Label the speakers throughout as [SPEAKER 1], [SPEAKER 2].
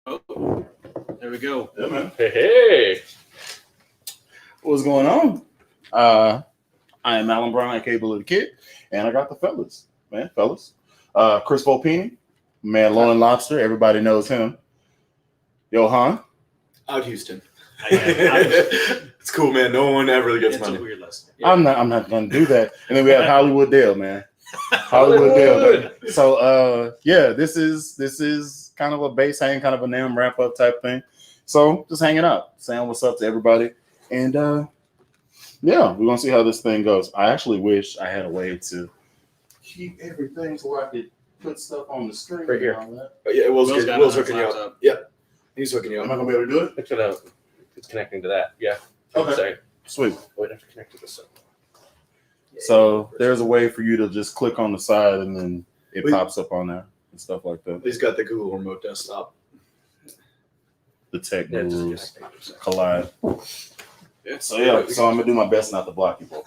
[SPEAKER 1] Oh, there we go.
[SPEAKER 2] Yeah, man.
[SPEAKER 3] Hey.
[SPEAKER 2] What's going on? I am Alan Brown, aka Billy the Kid, and I got the fellas. Chris Volpini, man, Lone Lobster. Everybody knows him. Johan.
[SPEAKER 4] Out Houston. It's cool, man. No one ever really gets
[SPEAKER 1] It's
[SPEAKER 4] money.
[SPEAKER 1] a weird lesson. Yeah.
[SPEAKER 2] I'm not gonna do that. And then we have Hollywood Dale, man. Hollywood Dale. So this is kind of a bass hang, kind of a Namm wrap up type thing. So just hanging out, saying what's up to everybody. And we're gonna see how this thing goes. I actually wish I had a way to keep everything so I could put stuff on the screen
[SPEAKER 3] Right here.
[SPEAKER 2] and all that.
[SPEAKER 4] Yeah, Will's
[SPEAKER 1] Will's
[SPEAKER 4] hooking you up. Yeah, he's hooking you
[SPEAKER 2] Am I
[SPEAKER 4] up.
[SPEAKER 2] gonna be able to do it?
[SPEAKER 3] It's connecting to that. Yeah.
[SPEAKER 2] Okay.
[SPEAKER 3] Sorry.
[SPEAKER 2] Sweet.
[SPEAKER 3] Wait, I have to connect to this.
[SPEAKER 2] So there's a way for you to just click on the side and then it pops up on there and stuff like that.
[SPEAKER 4] He's got the Google remote desktop.
[SPEAKER 2] The tech
[SPEAKER 3] Yeah,
[SPEAKER 2] gurus
[SPEAKER 3] just
[SPEAKER 2] collide.
[SPEAKER 1] Yeah.
[SPEAKER 2] So I'm gonna do my best not to block you both.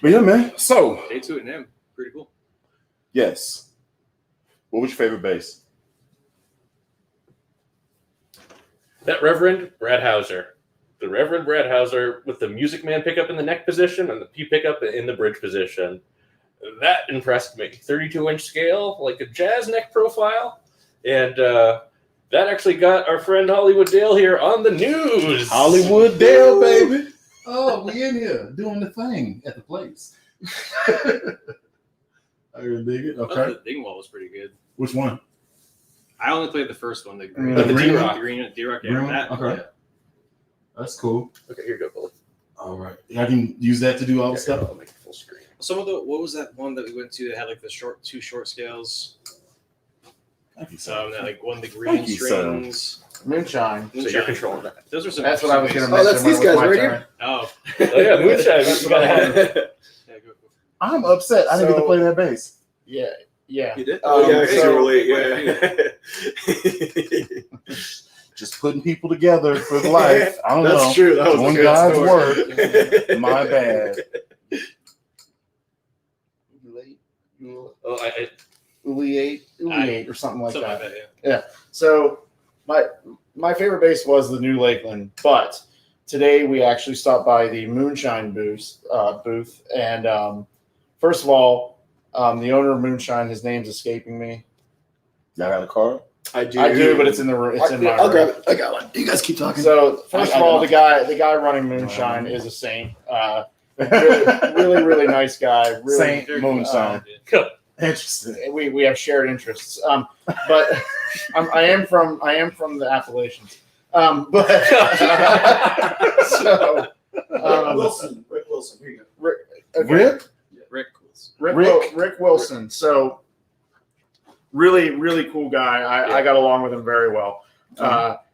[SPEAKER 2] But yeah, man. So
[SPEAKER 1] Day 2 at Namm. Pretty cool.
[SPEAKER 2] yes. What was your favorite bass?
[SPEAKER 3] That Reverend Brad Hauser. The Reverend Brad Hauser with the Music Man pickup in the neck position and the P pickup in the bridge position. That impressed me. 32-inch scale, like a jazz neck profile. And that actually got our friend Hollywood Dale here on the news.
[SPEAKER 2] Hollywood Dale, baby. Oh, we in here doing the thing at the place. I really dig it.
[SPEAKER 1] I
[SPEAKER 2] Okay.
[SPEAKER 1] thought the Dingwall was pretty good.
[SPEAKER 2] Which one?
[SPEAKER 1] I only played the first one, the
[SPEAKER 2] The
[SPEAKER 1] green,
[SPEAKER 2] green
[SPEAKER 1] the
[SPEAKER 2] one?
[SPEAKER 1] green D-Rock.
[SPEAKER 2] Green
[SPEAKER 1] Yeah,
[SPEAKER 2] one?
[SPEAKER 1] that.
[SPEAKER 2] Okay.
[SPEAKER 1] Yeah.
[SPEAKER 2] That's cool.
[SPEAKER 3] Okay, here you go, Billy.
[SPEAKER 2] All right. I can use that to do all the
[SPEAKER 3] Yeah,
[SPEAKER 2] stuff.
[SPEAKER 3] I'll make it full screen.
[SPEAKER 1] Some of what was that one that we went to that had like the two short scales?
[SPEAKER 2] Thank you, sir.
[SPEAKER 1] That like one the green
[SPEAKER 2] Thank you, sir.
[SPEAKER 1] strings.
[SPEAKER 5] Moonshine.
[SPEAKER 3] So you're controlling that.
[SPEAKER 1] Those are some.
[SPEAKER 5] That's what I was going to
[SPEAKER 4] Oh,
[SPEAKER 5] mention.
[SPEAKER 4] that's
[SPEAKER 5] when
[SPEAKER 4] these
[SPEAKER 5] it was
[SPEAKER 4] guys
[SPEAKER 5] my
[SPEAKER 4] right
[SPEAKER 5] turn.
[SPEAKER 4] here.
[SPEAKER 1] Oh.
[SPEAKER 3] Oh yeah, Moonshine.
[SPEAKER 5] That's what I had.
[SPEAKER 1] Yeah, go.
[SPEAKER 2] I'm upset. I didn't get to
[SPEAKER 5] So-
[SPEAKER 2] play that bass.
[SPEAKER 5] Yeah.
[SPEAKER 4] You did? Oh, yeah, because
[SPEAKER 5] so-
[SPEAKER 4] you were late. Yeah.
[SPEAKER 2] Just putting people together for life. I don't know.
[SPEAKER 4] That's true. That was
[SPEAKER 2] Doing
[SPEAKER 4] a good
[SPEAKER 2] God's
[SPEAKER 4] story.
[SPEAKER 2] work. My bad.
[SPEAKER 3] Oh,
[SPEAKER 5] Uliate or something like
[SPEAKER 1] Something
[SPEAKER 5] that.
[SPEAKER 1] like that, yeah.
[SPEAKER 5] So my favorite bass was the new Lakeland, but today we actually stopped by the Moonshine booth, and first of all, the owner of Moonshine, his name's escaping me.
[SPEAKER 2] Y'all got a card?
[SPEAKER 5] I do, but it's in the it's in my
[SPEAKER 4] I'll
[SPEAKER 5] room.
[SPEAKER 4] grab it. I got one. You guys keep talking.
[SPEAKER 5] So first
[SPEAKER 2] I
[SPEAKER 5] of all,
[SPEAKER 2] know.
[SPEAKER 5] the guy running Moonshine is a saint. Really nice guy. Really,
[SPEAKER 2] Saint
[SPEAKER 1] Very
[SPEAKER 2] Moonshine.
[SPEAKER 1] cool.
[SPEAKER 2] Interesting.
[SPEAKER 5] we have shared interests. But I am from the Appalachians. But so
[SPEAKER 4] Wilson. Rick Wilson. Here you go.
[SPEAKER 5] okay.
[SPEAKER 2] Rick?
[SPEAKER 1] Rick Cools.
[SPEAKER 5] Rick Wilson. So really cool guy. I got along with him very well.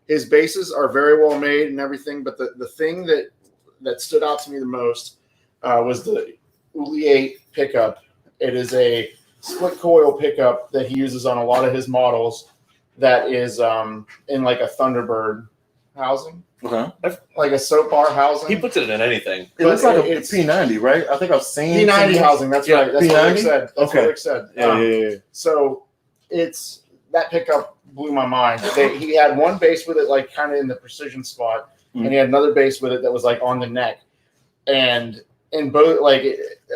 [SPEAKER 5] His basses are very well made and everything, but the thing that stood out to me the most was the Uliate pickup. It is a split coil pickup that he uses on a lot of his models that is in like a Thunderbird housing,
[SPEAKER 2] Okay.
[SPEAKER 5] like a soap bar housing.
[SPEAKER 3] he puts it in anything.
[SPEAKER 2] It looks like a
[SPEAKER 5] it's-
[SPEAKER 2] P90, right? I think I've seen
[SPEAKER 5] P90
[SPEAKER 2] some-
[SPEAKER 5] housing. That's
[SPEAKER 2] Yeah,
[SPEAKER 5] right. That's what Rick
[SPEAKER 2] P90?
[SPEAKER 5] said. That's
[SPEAKER 2] Okay.
[SPEAKER 5] what Rick said.
[SPEAKER 2] Yeah.
[SPEAKER 5] So it's that pickup blew my mind. He had one bass with it like kind of in the precision spot, and he had another bass with it that was like on the neck, and in both like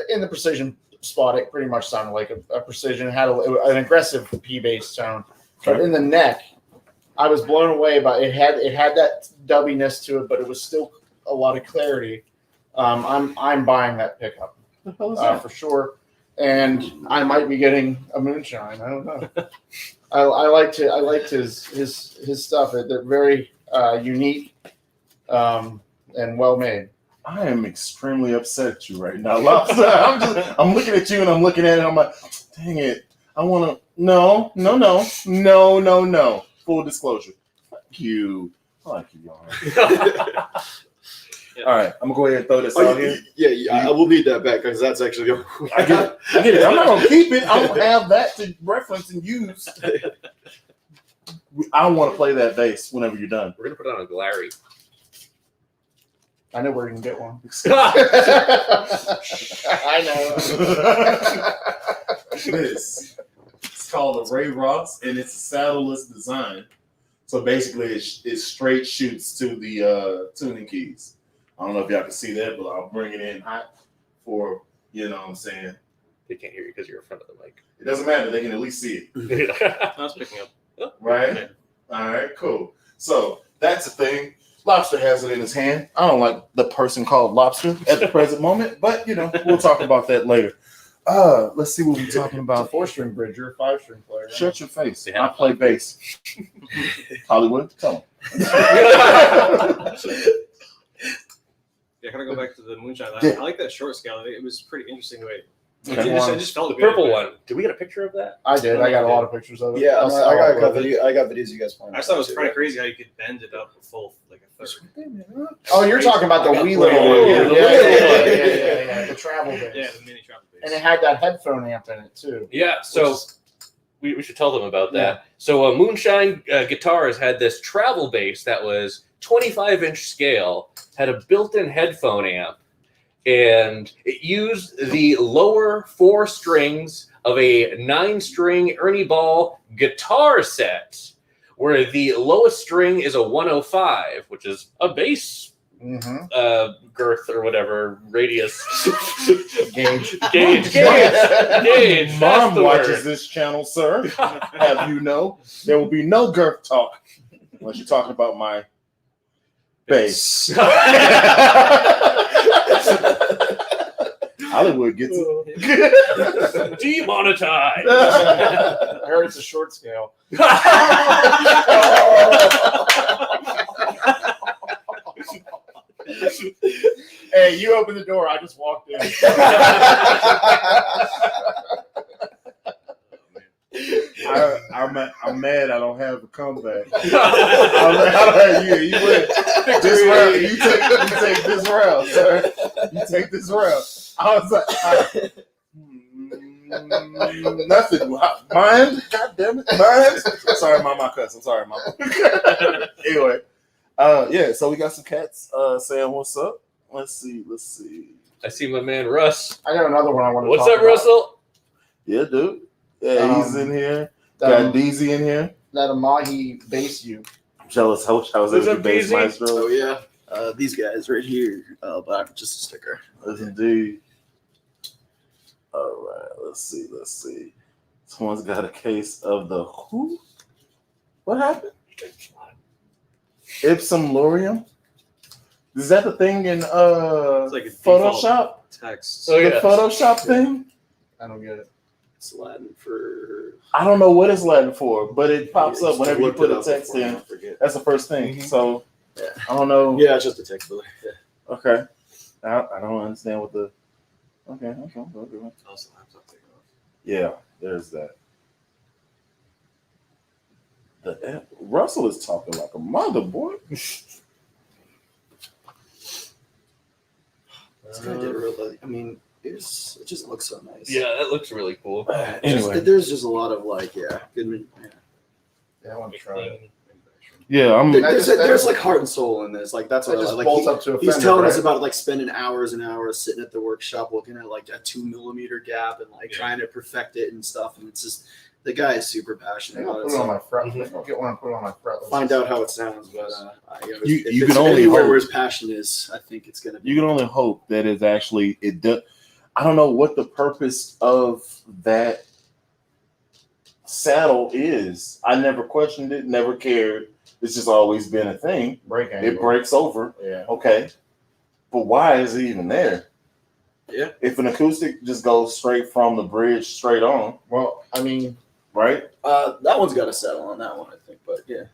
[SPEAKER 5] in the precision spot, it pretty much sounded like a precision. It had an aggressive P bass tone, but in the neck, I was blown away by it. Had that dubbiness to it, but it was still a lot of clarity. I'm buying that pickup
[SPEAKER 2] What the hell is that?
[SPEAKER 5] for sure, and I might be getting a Moonshine. I don't know. I liked his stuff. They're very unique and well made.
[SPEAKER 2] I am extremely upset at you right now, Lobster. I'm looking at you and I'm looking at it. I'm like, dang it. I want to. No. Full disclosure. Fuck you. I like you, y'all. All right. I'm going to go ahead and throw this out here.
[SPEAKER 4] Yeah, I will need that back because that's actually.
[SPEAKER 2] I get it. I'm not going to keep it. I don't have that to reference and use. I want to play that bass whenever you're done.
[SPEAKER 3] We're gonna put it on a Glary.
[SPEAKER 5] I know where you can get one.
[SPEAKER 2] I know. This. It's called a Ray Ross, and it's a saddleless design. So basically, it straight shoots to the tuning keys. I don't know if y'all can see that, but I'll bring it in hot for, you know what I'm saying.
[SPEAKER 3] They can't hear you because you're in front of the mic.
[SPEAKER 2] It doesn't matter. They can at least see it.
[SPEAKER 1] I was picking up.
[SPEAKER 2] Right?
[SPEAKER 1] Okay.
[SPEAKER 2] All right, cool. So that's the thing. Lobster has it in his hand. I don't like the person called Lobster at the present moment, but you know, we'll talk about that later. Let's see what we're talking
[SPEAKER 5] It's a
[SPEAKER 2] about.
[SPEAKER 5] 4-string bridge. You're a 5-string player. Right?
[SPEAKER 2] Shut your face.
[SPEAKER 3] Yeah.
[SPEAKER 2] I play bass. Hollywood, tell him.
[SPEAKER 1] Yeah, kind of go back to the Moonshine.
[SPEAKER 2] Yeah.
[SPEAKER 1] I like that short scale. It was pretty interesting the way.
[SPEAKER 2] Okay.
[SPEAKER 1] I just felt
[SPEAKER 3] The
[SPEAKER 1] good.
[SPEAKER 3] purple one. Did we get a picture of that?
[SPEAKER 5] I did. I got a lot of pictures of it.
[SPEAKER 6] Yeah,
[SPEAKER 5] I'll-
[SPEAKER 6] no, I got
[SPEAKER 5] I'll-
[SPEAKER 6] video. I got videos of you guys playing.
[SPEAKER 1] I just thought it was kind of crazy how you could bend it up a full like a third.
[SPEAKER 5] Oh, you're talking about the wheeler
[SPEAKER 2] Wheeler
[SPEAKER 5] one.
[SPEAKER 2] one.
[SPEAKER 5] Yeah,
[SPEAKER 2] The
[SPEAKER 5] yeah,
[SPEAKER 2] wheeler
[SPEAKER 5] yeah,
[SPEAKER 2] one.
[SPEAKER 5] yeah, the travel bass.
[SPEAKER 1] Yeah, the mini travel bass.
[SPEAKER 5] And it had that headphone amp in it too.
[SPEAKER 3] Yeah, so we should tell them about that. So Moonshine Guitars had this travel bass that was 25-inch scale, had a built-in headphone amp, and it used the lower 4 strings of a 9-string Ernie Ball guitar set, where the lowest string is a 105, which is a bass
[SPEAKER 5] Mm-hmm.
[SPEAKER 3] girth or whatever, radius.
[SPEAKER 5] Gauge.
[SPEAKER 3] Gauge.
[SPEAKER 2] Mom
[SPEAKER 3] That's the
[SPEAKER 2] watches
[SPEAKER 3] word.
[SPEAKER 2] this channel, sir. Have you know there will be no girth talk unless you're talking about my bass. Hollywood gets it.
[SPEAKER 3] Demonetized.
[SPEAKER 5] I heard it's a short scale. Hey, you open the door. I just walked in.
[SPEAKER 2] I'm mad I don't have a comeback. You win this round. You take this round, sir. You take this round. I was like, nothing. Mine? God damn it. Mine? Sorry, Mama, I cuss. I'm sorry, Mama. Anyway, yeah, so we got some cats saying what's up. Let's see.
[SPEAKER 3] I see my man Russ.
[SPEAKER 5] I got another one I want to
[SPEAKER 3] What's
[SPEAKER 5] talk
[SPEAKER 3] up,
[SPEAKER 5] about.
[SPEAKER 3] Russell?
[SPEAKER 2] Yeah, dude. Yeah, he's in here. Got DZ in here.
[SPEAKER 5] That Amahi bass you.
[SPEAKER 2] Jealous. How was
[SPEAKER 3] What's
[SPEAKER 2] it?
[SPEAKER 3] up,
[SPEAKER 2] Bass
[SPEAKER 3] DZ?
[SPEAKER 2] Maestro.
[SPEAKER 6] Oh yeah, these guys right here. But just a sticker.
[SPEAKER 2] Yes, indeed. All right, let's see. Someone's got a case of the who? What happened? Ipsum Lorium? Is that the thing in
[SPEAKER 1] It's like a
[SPEAKER 2] Photoshop?
[SPEAKER 1] text.
[SPEAKER 3] Oh,
[SPEAKER 2] The
[SPEAKER 3] yes.
[SPEAKER 2] Photoshop thing?
[SPEAKER 5] I don't get it.
[SPEAKER 6] It's Latin for.
[SPEAKER 2] I don't know what it's Latin for, but it pops up
[SPEAKER 6] Just
[SPEAKER 2] whenever you
[SPEAKER 6] looked
[SPEAKER 2] put
[SPEAKER 6] it
[SPEAKER 2] a
[SPEAKER 6] up
[SPEAKER 2] text
[SPEAKER 6] before,
[SPEAKER 2] in.
[SPEAKER 6] I forget.
[SPEAKER 2] That's the first thing.
[SPEAKER 3] Mhm.
[SPEAKER 2] So
[SPEAKER 6] Yeah.
[SPEAKER 2] I don't know.
[SPEAKER 6] Yeah, it's just a text filler. Yeah.
[SPEAKER 2] Okay. I don't understand what the. Okay.
[SPEAKER 1] Also, laptop taking off.
[SPEAKER 2] Yeah, there's that. Russell is talking like a mother, boy.
[SPEAKER 6] This guy did really. I mean, it just looks so nice.
[SPEAKER 3] Yeah, that looks really cool.
[SPEAKER 2] Anyway,
[SPEAKER 6] There's just a lot of like, yeah, good.
[SPEAKER 5] Yeah, I want to try it.
[SPEAKER 2] yeah, I'm.
[SPEAKER 6] There's like heart and soul in this. Like that's
[SPEAKER 5] I
[SPEAKER 6] what I
[SPEAKER 5] just
[SPEAKER 6] like.
[SPEAKER 5] bolts up to a
[SPEAKER 6] He's
[SPEAKER 5] fender,
[SPEAKER 6] telling
[SPEAKER 5] right?
[SPEAKER 6] us about like spending hours and hours sitting at the workshop looking at like a 2 millimeter gap and like trying to perfect it and stuff. And it's just the guy is super passionate
[SPEAKER 5] Maybe I'll
[SPEAKER 6] about
[SPEAKER 5] put
[SPEAKER 6] it.
[SPEAKER 5] it on
[SPEAKER 6] So
[SPEAKER 5] my fret. Maybe I'll get one and put it on my fretless.
[SPEAKER 6] find out how it sounds, but
[SPEAKER 2] You
[SPEAKER 6] if
[SPEAKER 2] can
[SPEAKER 6] it's
[SPEAKER 2] only
[SPEAKER 6] anywhere
[SPEAKER 2] hope.
[SPEAKER 6] where his passion is, I think it's gonna be.
[SPEAKER 2] You can only hope that it's actually it does. I don't know what the purpose of that saddle is. I never questioned it, never cared. It's just always been a thing.
[SPEAKER 5] Break angle.
[SPEAKER 2] It breaks over.
[SPEAKER 5] Yeah.
[SPEAKER 2] Okay. But why is it even there?
[SPEAKER 6] Yeah.
[SPEAKER 2] If an acoustic just goes straight from the bridge straight on,
[SPEAKER 5] Well, I mean,
[SPEAKER 2] right?
[SPEAKER 6] That one's got to settle on that one, I think. But yeah,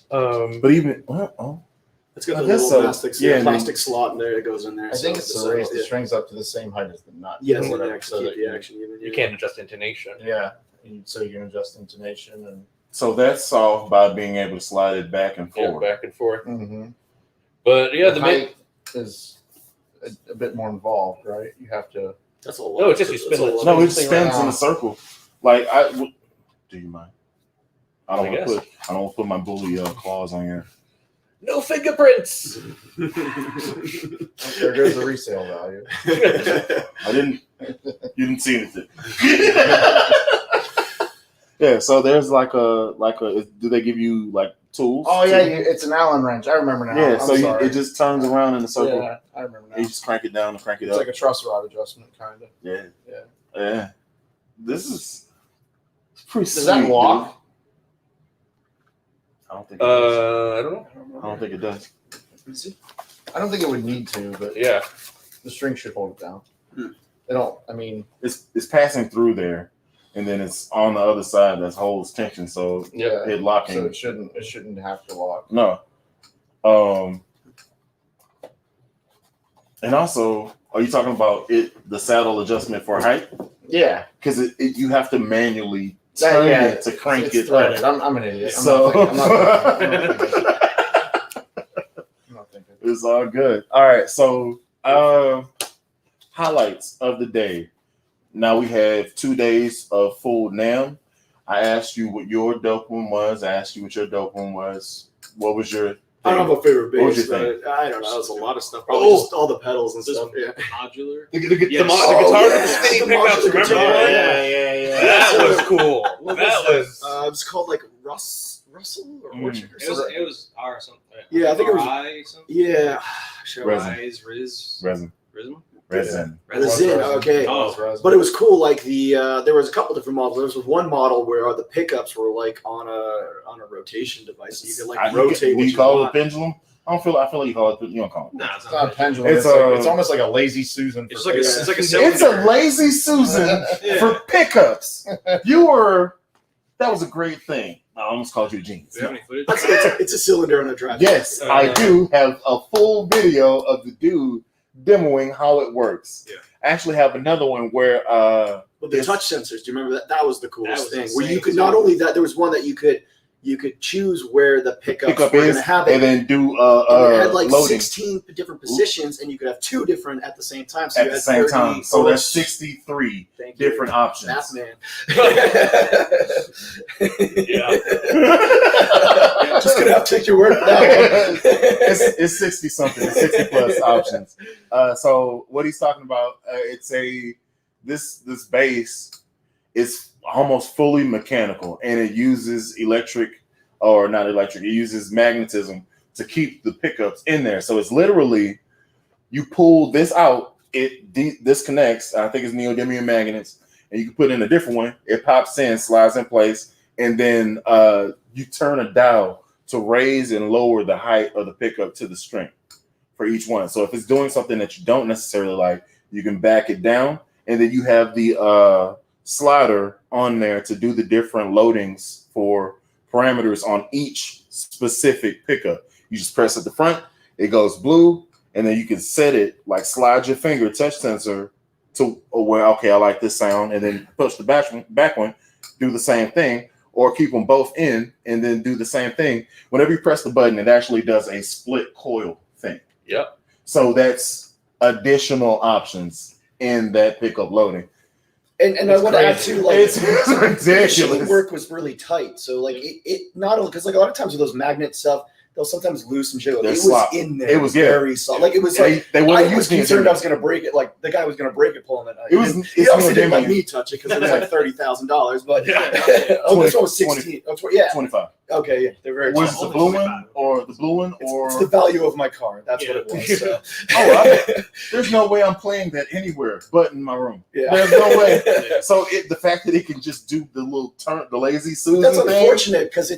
[SPEAKER 2] But even oh,
[SPEAKER 6] it's got
[SPEAKER 2] I
[SPEAKER 6] the
[SPEAKER 2] guess
[SPEAKER 6] little
[SPEAKER 2] so.
[SPEAKER 6] plastic,
[SPEAKER 2] Yeah, and
[SPEAKER 6] plastic slot in there that goes in there.
[SPEAKER 5] I think
[SPEAKER 6] so
[SPEAKER 5] it's
[SPEAKER 6] the
[SPEAKER 5] to raise
[SPEAKER 6] settle,
[SPEAKER 5] the
[SPEAKER 6] yeah.
[SPEAKER 5] strings up to the same height as the nut.
[SPEAKER 6] Yes,
[SPEAKER 5] or
[SPEAKER 6] and
[SPEAKER 5] whatever,
[SPEAKER 6] actually keep the action even.
[SPEAKER 3] You can't adjust intonation.
[SPEAKER 5] Yeah. So you can adjust intonation and.
[SPEAKER 2] so that's solved by being able to slide it back and
[SPEAKER 3] Yeah,
[SPEAKER 2] forward.
[SPEAKER 3] back and forth.
[SPEAKER 5] Mm-hmm.
[SPEAKER 3] But yeah, the
[SPEAKER 5] height is a bit more involved, right? You have to.
[SPEAKER 6] That's a lot.
[SPEAKER 3] No, it's just you
[SPEAKER 6] That's
[SPEAKER 3] spin
[SPEAKER 6] a
[SPEAKER 3] it.
[SPEAKER 6] lot.
[SPEAKER 2] No, it
[SPEAKER 3] Thing
[SPEAKER 2] spins
[SPEAKER 5] right
[SPEAKER 2] in
[SPEAKER 5] now.
[SPEAKER 2] a circle. Like do you mind? I don't
[SPEAKER 3] I
[SPEAKER 2] want to
[SPEAKER 3] guess.
[SPEAKER 2] put. I don't want to put my bully claws on here.
[SPEAKER 3] no fingerprints.
[SPEAKER 5] There goes the resale value.
[SPEAKER 2] I didn't. You didn't see anything. Yeah, so there's like a do they give you like tools?
[SPEAKER 5] Oh yeah, it's an Allen wrench. I remember now.
[SPEAKER 2] Yeah,
[SPEAKER 5] I'm
[SPEAKER 2] so
[SPEAKER 5] sorry.
[SPEAKER 2] it just turns around in a circle.
[SPEAKER 5] Yeah, I remember now.
[SPEAKER 2] You just crank it down and crank it
[SPEAKER 5] It's
[SPEAKER 2] up.
[SPEAKER 5] like a truss rod adjustment, kind of.
[SPEAKER 2] Yeah.
[SPEAKER 5] Yeah.
[SPEAKER 2] Yeah. This is pretty
[SPEAKER 5] Does
[SPEAKER 2] sweet,
[SPEAKER 5] that lock?
[SPEAKER 2] dude. I don't think it does.
[SPEAKER 3] I don't know.
[SPEAKER 2] I don't think it does.
[SPEAKER 5] I don't think it would need to, but
[SPEAKER 3] Yeah.
[SPEAKER 5] the string should hold it down.
[SPEAKER 6] Hmm.
[SPEAKER 5] They don't. I mean,
[SPEAKER 2] It's passing through there, and then it's on the other side that holds tension, so
[SPEAKER 5] yeah.
[SPEAKER 2] it locking.
[SPEAKER 5] So it shouldn't have to lock.
[SPEAKER 2] No. And also, are you talking about the saddle adjustment for height?
[SPEAKER 5] Yeah.
[SPEAKER 2] Because you have to manually turn it to crank
[SPEAKER 5] it's
[SPEAKER 2] it
[SPEAKER 5] threaded.
[SPEAKER 2] up.
[SPEAKER 5] I'm an idiot.
[SPEAKER 2] So
[SPEAKER 5] I'm not thinking.
[SPEAKER 2] it's all good. All right, so highlights of the day. Now we have 2 days of full Namm. I asked you what your dope one was. I asked you what your dope one was. What was your
[SPEAKER 6] I don't have a favorite
[SPEAKER 2] What was
[SPEAKER 6] bass,
[SPEAKER 2] your
[SPEAKER 6] but I don't know. There's a lot of stuff. Probably just all the pedals and stuff. Yeah.
[SPEAKER 1] Modular.
[SPEAKER 3] The
[SPEAKER 1] Yes.
[SPEAKER 3] guitar
[SPEAKER 6] Oh,
[SPEAKER 3] with
[SPEAKER 6] yeah.
[SPEAKER 3] the spinning
[SPEAKER 6] The
[SPEAKER 3] pickups.
[SPEAKER 6] modular
[SPEAKER 3] Remember
[SPEAKER 6] guitar,
[SPEAKER 3] that?
[SPEAKER 6] yeah.
[SPEAKER 3] That was cool.
[SPEAKER 6] What
[SPEAKER 3] That
[SPEAKER 6] was
[SPEAKER 3] was.
[SPEAKER 6] It was called like Russell or Orchard or
[SPEAKER 1] It was
[SPEAKER 6] something.
[SPEAKER 1] it was R something.
[SPEAKER 6] Yeah, I think it was-
[SPEAKER 1] RI something.
[SPEAKER 6] Yeah.
[SPEAKER 2] Resin.
[SPEAKER 1] Rise, Riz,
[SPEAKER 2] resin?
[SPEAKER 1] Rism.
[SPEAKER 2] Resin.
[SPEAKER 6] Resin, okay.
[SPEAKER 1] Oh,
[SPEAKER 6] But it was cool. Like there was a couple different models. There was one model where the pickups were like on a rotation device. So you could like rotate.
[SPEAKER 2] We
[SPEAKER 6] what you
[SPEAKER 2] call it a
[SPEAKER 6] want.
[SPEAKER 2] pendulum. I feel like you call it. You don't call it.
[SPEAKER 1] Nah, it's
[SPEAKER 5] It's not a
[SPEAKER 1] not.
[SPEAKER 5] pendulum.
[SPEAKER 2] It's
[SPEAKER 5] It's almost like a lazy Susan.
[SPEAKER 1] It's
[SPEAKER 5] for
[SPEAKER 1] like a,
[SPEAKER 5] bass.
[SPEAKER 1] it's like a
[SPEAKER 2] It's
[SPEAKER 1] cylinder.
[SPEAKER 2] a lazy Susan
[SPEAKER 1] Yeah.
[SPEAKER 2] for pickups. That was a great thing. I almost called you a genius.
[SPEAKER 1] Do you have any footage?
[SPEAKER 6] It's a cylinder on a drive.
[SPEAKER 2] Yes, I do have a full video of the dude demoing how it works.
[SPEAKER 1] Yeah.
[SPEAKER 2] I actually have another one where
[SPEAKER 6] With the touch sensors, do you remember that? That was the coolest
[SPEAKER 1] That was
[SPEAKER 6] thing. Where you
[SPEAKER 1] insane,
[SPEAKER 6] could
[SPEAKER 1] too.
[SPEAKER 6] not only that, there was one that you could choose where the pickups
[SPEAKER 2] pickup
[SPEAKER 6] were going
[SPEAKER 2] is,
[SPEAKER 6] to have it.
[SPEAKER 2] and then do
[SPEAKER 6] And it had like
[SPEAKER 2] loading
[SPEAKER 6] 16 different positions, and you could have 2 different at the same time. So
[SPEAKER 2] at
[SPEAKER 6] you
[SPEAKER 2] the
[SPEAKER 6] had
[SPEAKER 2] same
[SPEAKER 6] 30
[SPEAKER 2] time. So
[SPEAKER 6] volts.
[SPEAKER 2] there's 63
[SPEAKER 6] Thank you.
[SPEAKER 2] different options.
[SPEAKER 6] Math man.
[SPEAKER 3] Yeah.
[SPEAKER 6] Just gonna have to take your word for that one.
[SPEAKER 2] it's 60 something, it's 60 plus options. So what he's talking about, this bass is almost fully mechanical, and it uses it uses magnetism to keep the pickups in there. So it's literally, you pull this out, it disconnects. I think it's neodymium magnets, and you can put in a different one. It pops in, slides in place, and then you turn a dial to raise and lower the height of the pickup to the string for each one. So if it's doing something that you don't necessarily like, you can back it down, and then you have the slider on there to do the different loadings for parameters on each specific pickup. You just press at the front, it goes blue, and then you can set it, like slide your finger touch sensor to where, okay, I like this sound, and then push the back one, do the same thing, or keep them both in and then do the same thing. Whenever you press the button, it actually does a split coil thing.
[SPEAKER 3] Yep.
[SPEAKER 2] So that's additional options in that pickup loading.
[SPEAKER 6] And I want to add too, like
[SPEAKER 2] It's
[SPEAKER 6] the
[SPEAKER 2] ridiculous.
[SPEAKER 6] machine work was really tight. So like it not only because like a lot of times with those magnet stuff, they'll sometimes lose some shit. It
[SPEAKER 2] They're
[SPEAKER 6] was
[SPEAKER 2] slop.
[SPEAKER 6] in there.
[SPEAKER 2] It was
[SPEAKER 6] very solid. Like it was like
[SPEAKER 2] they
[SPEAKER 6] I
[SPEAKER 2] wouldn't
[SPEAKER 6] was
[SPEAKER 2] use
[SPEAKER 6] concerned I
[SPEAKER 2] it.
[SPEAKER 6] was going to break it. Like the guy was going to break it pulling it.
[SPEAKER 2] It was.
[SPEAKER 6] He
[SPEAKER 2] It's
[SPEAKER 6] obviously didn't let
[SPEAKER 2] neodymium.
[SPEAKER 6] me touch it because it was like $30,000. But
[SPEAKER 1] Yeah.
[SPEAKER 6] oh, this one was 16. Oh, yeah.
[SPEAKER 2] 25.
[SPEAKER 6] Okay, yeah, they're very.
[SPEAKER 2] Was
[SPEAKER 6] cheap.
[SPEAKER 2] it the blue one or the blue one
[SPEAKER 6] It's
[SPEAKER 2] or?
[SPEAKER 6] the value of my car. That's
[SPEAKER 1] Yeah.
[SPEAKER 6] what it was. So.
[SPEAKER 2] There's no way I'm playing that anywhere but in my room.
[SPEAKER 6] Yeah.
[SPEAKER 2] There's no way. So the fact that it can just do the little turn, the lazy Susan
[SPEAKER 6] That's
[SPEAKER 2] thing.
[SPEAKER 6] unfortunate because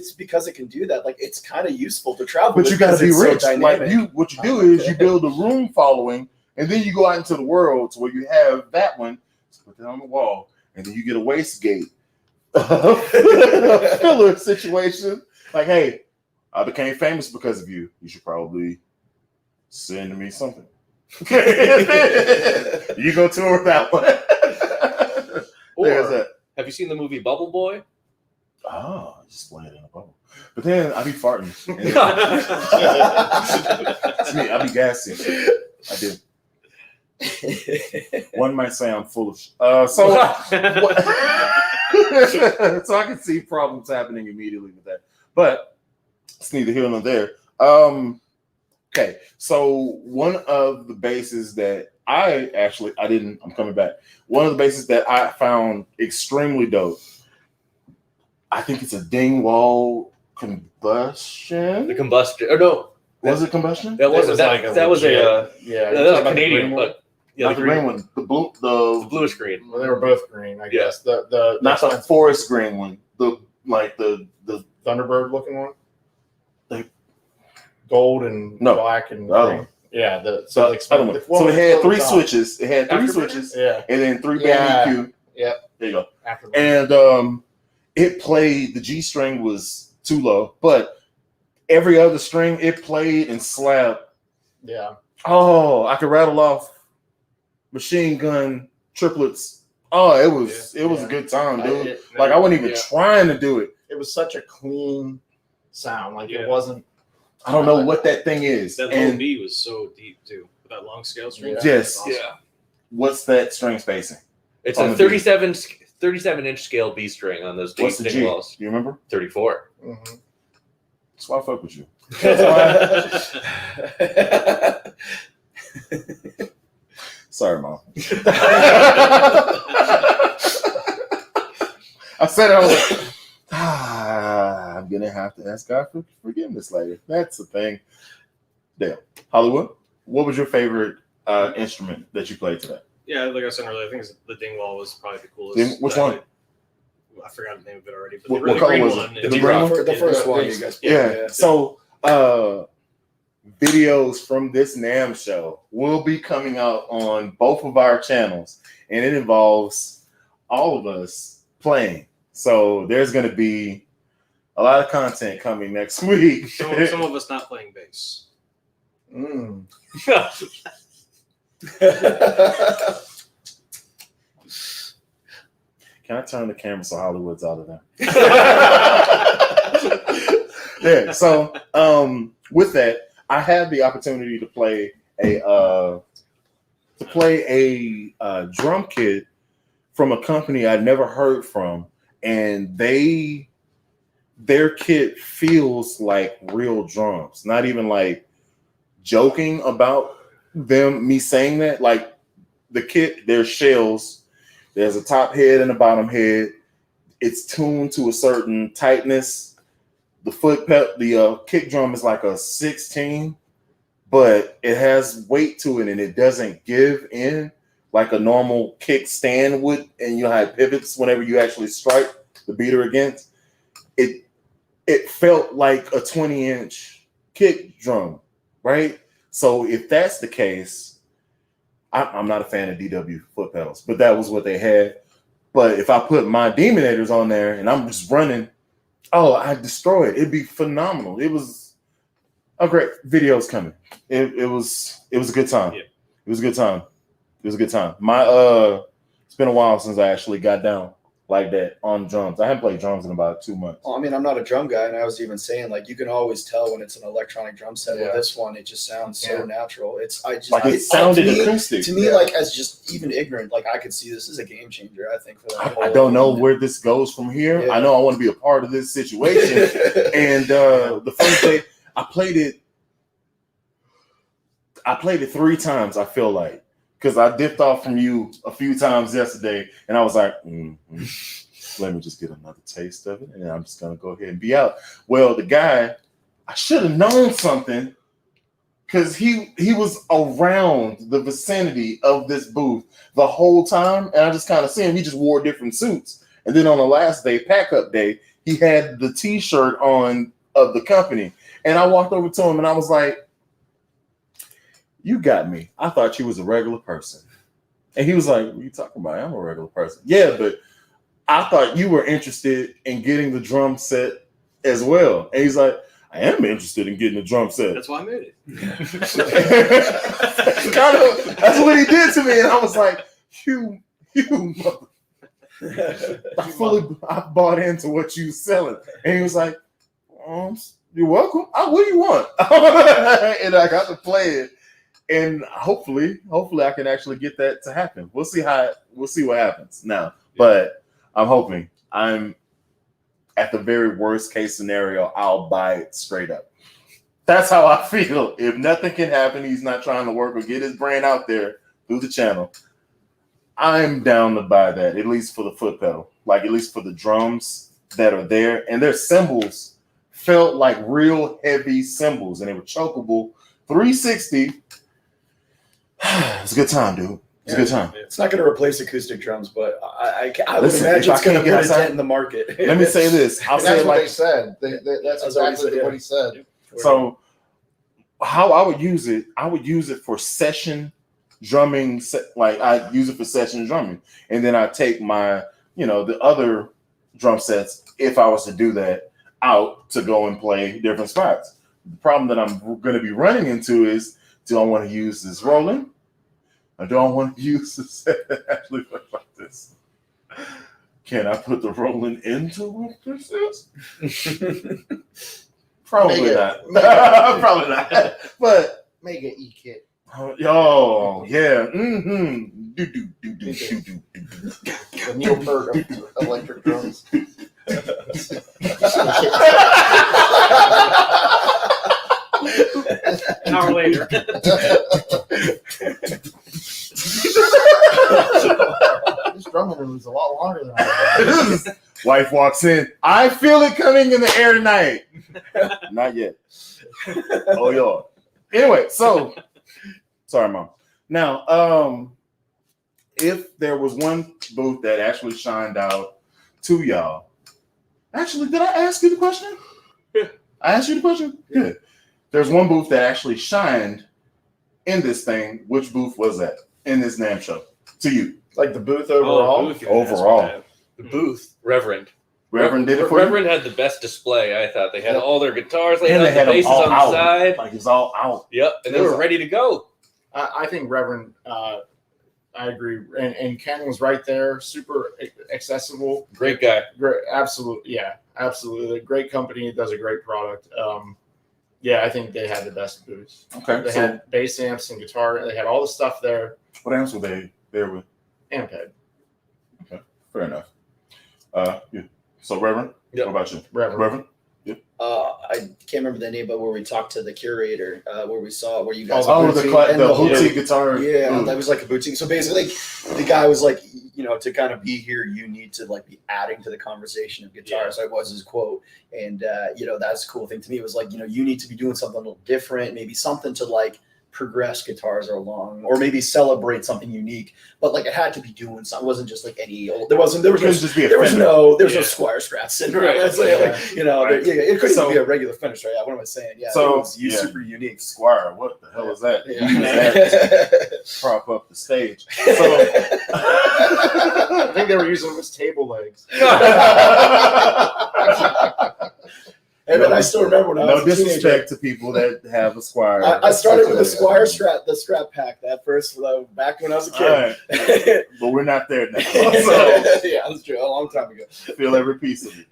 [SPEAKER 6] it can do that. Like it's kind of useful to travel.
[SPEAKER 2] But
[SPEAKER 6] with
[SPEAKER 2] you got to
[SPEAKER 6] because
[SPEAKER 2] be
[SPEAKER 6] it's so
[SPEAKER 2] rich. Like
[SPEAKER 6] dynamic.
[SPEAKER 2] what you do is you build a room following, and then you go out into the world to where you have that one. So put that on the wall, and then you get a wastegate filler situation. Like, hey, I became famous because of you. You should probably send me something. You go tour that one. There's
[SPEAKER 3] Or
[SPEAKER 2] that.
[SPEAKER 3] have you seen the movie Bubble Boy?
[SPEAKER 2] Oh, just play it in a bubble. But then I be farting. It's me. I be gassing. I do. One might say I'm full of. So I can see problems happening immediately with that, but it's neither here nor there. Okay, so one of the bases that I'm coming back. One of the bases that I found extremely dope I think it's a Dingwall combustion.
[SPEAKER 3] The combustion. Or no,
[SPEAKER 2] Was it combustion?
[SPEAKER 3] that wasn't
[SPEAKER 1] was
[SPEAKER 3] that.
[SPEAKER 1] like a
[SPEAKER 3] That was
[SPEAKER 1] legit-
[SPEAKER 3] a
[SPEAKER 5] Yeah,
[SPEAKER 3] that was a
[SPEAKER 5] about the
[SPEAKER 3] Canadian,
[SPEAKER 5] green one?
[SPEAKER 3] but yeah,
[SPEAKER 2] Not the green one. The blue.
[SPEAKER 3] the
[SPEAKER 2] The
[SPEAKER 3] bluish green.
[SPEAKER 5] Well, they were both green, I guess. The
[SPEAKER 2] not the forest green one. The
[SPEAKER 5] Thunderbird looking one.
[SPEAKER 2] Like-
[SPEAKER 5] Gold and
[SPEAKER 2] No.
[SPEAKER 5] black and
[SPEAKER 2] The other
[SPEAKER 5] green.
[SPEAKER 2] one.
[SPEAKER 5] Yeah, the
[SPEAKER 2] So,
[SPEAKER 5] like
[SPEAKER 2] other one.
[SPEAKER 5] the
[SPEAKER 2] So it had three
[SPEAKER 5] top.
[SPEAKER 2] switches. It had three
[SPEAKER 3] Afterburner?
[SPEAKER 2] switches,
[SPEAKER 5] Yeah,
[SPEAKER 2] and then 3
[SPEAKER 5] Yeah.
[SPEAKER 2] band EQ.
[SPEAKER 5] Yep.
[SPEAKER 2] There you go.
[SPEAKER 5] after
[SPEAKER 2] And it played. The G string was too low, but every other string it played and slapped.
[SPEAKER 5] yeah.
[SPEAKER 2] Oh, I could rattle off machine gun triplets. Oh, it was a good time, dude. I wasn't even trying to do it.
[SPEAKER 5] It was such a clean sound. Like
[SPEAKER 1] Yeah.
[SPEAKER 5] it wasn't.
[SPEAKER 2] I don't know what that thing is.
[SPEAKER 1] That low
[SPEAKER 2] And
[SPEAKER 1] B was so deep too. With that long scale string.
[SPEAKER 5] Yeah.
[SPEAKER 2] Yes.
[SPEAKER 1] Awesome.
[SPEAKER 3] Yeah.
[SPEAKER 2] what's that string spacing?
[SPEAKER 3] It's
[SPEAKER 2] On
[SPEAKER 3] a
[SPEAKER 2] the
[SPEAKER 3] 37-inch scale B string on those
[SPEAKER 2] What's the G?
[SPEAKER 3] Dingwalls.
[SPEAKER 2] You remember?
[SPEAKER 3] 34.
[SPEAKER 5] Mhm.
[SPEAKER 2] That's why I fuck with you. Sorry, Mom. I said it, I was like, I'm gonna have to ask God for forgiveness later. That's the thing. Dale, Hollywood, what was your favorite instrument that you played today?
[SPEAKER 1] Yeah, like I said earlier, I think the Dingwall was probably the coolest.
[SPEAKER 2] Which one?
[SPEAKER 1] I forgot the name of it already. But
[SPEAKER 2] What-
[SPEAKER 1] the really
[SPEAKER 2] what color
[SPEAKER 1] green
[SPEAKER 2] was it?
[SPEAKER 1] one.
[SPEAKER 2] The
[SPEAKER 1] it's
[SPEAKER 2] green
[SPEAKER 1] rough.
[SPEAKER 2] one?
[SPEAKER 6] The first
[SPEAKER 1] Yeah.
[SPEAKER 6] one you guys played.
[SPEAKER 2] Yeah. So videos from this Namm show will be coming out on both of our channels, and it involves all of us playing. So there's going to be a lot of content coming next week.
[SPEAKER 1] Some of us not playing bass.
[SPEAKER 5] Mm.
[SPEAKER 2] Can I turn the camera so Hollywood's out of there? Yeah. So with that, I had the opportunity to play a drum kit from a company I'd never heard from, and their kit feels like real drums. Not even like joking about me saying that. Like the kit, there's shells. There's a top head and a bottom head. It's tuned to a certain tightness. The kick drum is like a 16, but it has weight to it and it doesn't give in like a normal kick stand would. And you know how it pivots whenever you actually strike the beater against. It felt like a 20-inch kick drum, right? So if that's the case, I'm not a fan of DW foot pedals, but that was what they had. But if I put my Demonators on there and I'm just running, I destroy it. It'd be phenomenal. It was a great video's coming. It was a good time.
[SPEAKER 1] Yeah.
[SPEAKER 2] It was a good time. It was a good time. It's been a while since I actually got down like that on drums. I haven't played drums in about 2 months.
[SPEAKER 6] Well, I mean, I'm not a drum guy, and I was even saying, like, you can always tell when it's an electronic drum set.
[SPEAKER 5] Yeah.
[SPEAKER 6] With this one, it just sounds so
[SPEAKER 5] Yeah.
[SPEAKER 6] natural. It
[SPEAKER 2] Sounded
[SPEAKER 6] to me,
[SPEAKER 2] acoustic.
[SPEAKER 6] to me, like, as just even ignorant, like, I could see this is a game changer. I think for that.
[SPEAKER 2] I don't know where this goes from here.
[SPEAKER 6] Yeah.
[SPEAKER 2] I know I want to be a part of this situation. And the funny thing, I played it 3 times, I feel like. Because I dipped off from you a few times yesterday, and I was like, let me just get another taste of it, and I'm just going to go ahead and be out. Well, the guy, I should have known something, because he was around the vicinity of this booth the whole time, and I just kind of see him. He just wore different suits. And then on the last day, pack-up day, he had the T-shirt on of the company. And I walked over to him, and I was like, you got me. I thought you was a regular person. And he was like, what are you talking about? I'm a regular person. Yeah, but I thought you were interested in getting the drum set as well. And he's like, I am interested in getting the drum set.
[SPEAKER 1] That's why I made it.
[SPEAKER 2] Kind of, that's what he did to me. And I was like, you mother. I bought into what you selling. And he was like, you're welcome. What do you want? And I got to play it. And hopefully I can actually get that to happen. We'll see what happens now. But I'm hoping. I'm at the very worst case scenario, I'll buy it straight up. That's how I feel. If nothing can happen, he's not trying to work or get his brand out there through the channel, I'm down to buy that, at least for the foot pedal. Like at least for the drums, that are there, and their cymbals felt like real heavy cymbals, and they were chokeable. 360. It's a good time, dude. It's a good time.
[SPEAKER 6] It's not going to replace acoustic drums, but I would
[SPEAKER 2] Listen, if
[SPEAKER 6] imagine
[SPEAKER 2] I
[SPEAKER 6] it's going to
[SPEAKER 2] can't get
[SPEAKER 6] put a
[SPEAKER 2] outside-
[SPEAKER 6] dent in the market.
[SPEAKER 2] Let me say this. I'll
[SPEAKER 5] And
[SPEAKER 2] say
[SPEAKER 5] that's
[SPEAKER 2] it
[SPEAKER 5] what
[SPEAKER 2] like
[SPEAKER 5] they said. That's
[SPEAKER 6] That's what he
[SPEAKER 5] exactly
[SPEAKER 6] said,
[SPEAKER 5] what he said.
[SPEAKER 2] so. How I would use it for session drumming. Like I use it for session drumming, and then I take my, the other drum sets, if I was to do that, out to go and play different spots. The problem that I'm going to be running into is, do I want to use this rolling, or do I want to use the set that actually looks like this? Can I put the rolling into what this is? Probably not. Probably not. But
[SPEAKER 5] Make an e-kit.
[SPEAKER 2] yo, yeah. Mm-hmm. Do.
[SPEAKER 5] The Neil Peart of electric drums.
[SPEAKER 1] An hour later.
[SPEAKER 5] This drumming room is a lot longer than I thought.
[SPEAKER 2] Wife walks in. I feel it coming in the air tonight. Not yet. Oh, y'all. Anyway, so sorry, Mom. Now, if there was one booth that actually shined out to y'all, actually, did I ask you the question?
[SPEAKER 3] Yeah.
[SPEAKER 2] I asked you the question? Good. There's one booth that actually shined in this thing. Which booth was that in this Namm show? To you.
[SPEAKER 5] Like the booth overall.
[SPEAKER 1] Booth,
[SPEAKER 2] Overall.
[SPEAKER 1] The booth.
[SPEAKER 3] Reverend.
[SPEAKER 2] Reverend did it for you?
[SPEAKER 3] Reverend had the best display, I thought. They had all their guitars laid
[SPEAKER 2] And
[SPEAKER 3] out,
[SPEAKER 2] they had
[SPEAKER 3] the
[SPEAKER 2] them
[SPEAKER 3] basses
[SPEAKER 2] all
[SPEAKER 3] on the
[SPEAKER 2] out.
[SPEAKER 3] side.
[SPEAKER 2] Like it's all out.
[SPEAKER 3] Yep, and they were ready to go.
[SPEAKER 5] I think Reverend. I agree, and Ken was right there. Super accessible.
[SPEAKER 3] Great guy.
[SPEAKER 5] Great, absolutely, yeah, absolutely. Great company, does a great product. Yeah, I think they had the best booths.
[SPEAKER 2] Okay.
[SPEAKER 5] They
[SPEAKER 2] So
[SPEAKER 5] had bass amps and guitar. They had all the stuff there.
[SPEAKER 2] what amps were they there with?
[SPEAKER 5] Amp head,
[SPEAKER 2] Fair enough. Yeah. So Reverend,
[SPEAKER 3] Yep.
[SPEAKER 2] what about you?
[SPEAKER 5] Reverend.
[SPEAKER 6] I can't remember the name, but where we talked to the curator, where you guys.
[SPEAKER 2] Oh,
[SPEAKER 5] boutique
[SPEAKER 2] the
[SPEAKER 6] and the whole-
[SPEAKER 2] boutique guitar.
[SPEAKER 6] Yeah,
[SPEAKER 2] booth.
[SPEAKER 6] that was like a boutique. So basically, the guy was like, to kind of be here, you need to like be adding to the conversation of guitars. That was his quote, and that's a cool thing to me. It was like, you need to be doing something a little different, maybe something to like progress guitars along, or maybe celebrate something unique. But like it had to be doing something. It wasn't just like any old. There was
[SPEAKER 2] Couldn't just be a
[SPEAKER 6] there was
[SPEAKER 2] Fender.
[SPEAKER 6] no
[SPEAKER 3] Yeah.
[SPEAKER 6] Squire Scratch sitting
[SPEAKER 3] Right.
[SPEAKER 6] around. It's like,
[SPEAKER 2] Right.
[SPEAKER 6] it couldn't
[SPEAKER 2] So-
[SPEAKER 6] even be a regular finish, right? Yeah, what am I saying? Yeah,
[SPEAKER 2] So,
[SPEAKER 6] it was
[SPEAKER 2] yeah.
[SPEAKER 6] super unique.
[SPEAKER 2] Squire, what the hell is that?
[SPEAKER 6] Yeah.
[SPEAKER 2] You use that to prop up the stage. So
[SPEAKER 5] I think they were using them as table legs.
[SPEAKER 6] And then I still remember when I
[SPEAKER 2] no
[SPEAKER 6] was a teenager.
[SPEAKER 2] disrespect to people that have a Squire.
[SPEAKER 6] I started with the Squire Strat, the Scrap Pack, that first back when I was a
[SPEAKER 2] All
[SPEAKER 6] kid.
[SPEAKER 2] right. But we're not there now. So
[SPEAKER 6] Yeah, that's true. A long time ago.
[SPEAKER 2] feel every piece of it.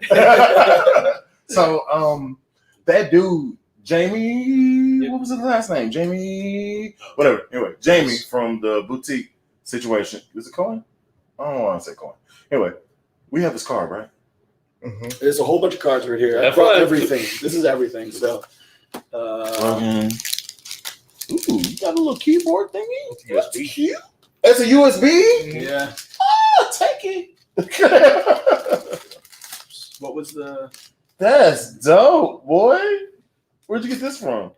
[SPEAKER 2] So that dude, Jamie, what was his last name? Jamie, whatever. Anyway, Jamie from the boutique situation. Is it Cohen? I don't want to say Cohen. Anyway, we have his card, right?
[SPEAKER 5] Mm-hmm.
[SPEAKER 6] There's a whole bunch of cards right here. I
[SPEAKER 3] That's
[SPEAKER 6] brought
[SPEAKER 3] right.
[SPEAKER 6] everything. This is everything. So,
[SPEAKER 2] Ooh, you got a little keyboard thingy? That's
[SPEAKER 3] USB.
[SPEAKER 2] cute. That's a USB?
[SPEAKER 6] yeah.
[SPEAKER 2] Oh, take it.
[SPEAKER 6] What was the?
[SPEAKER 2] That's dope, boy. Where'd you get this from?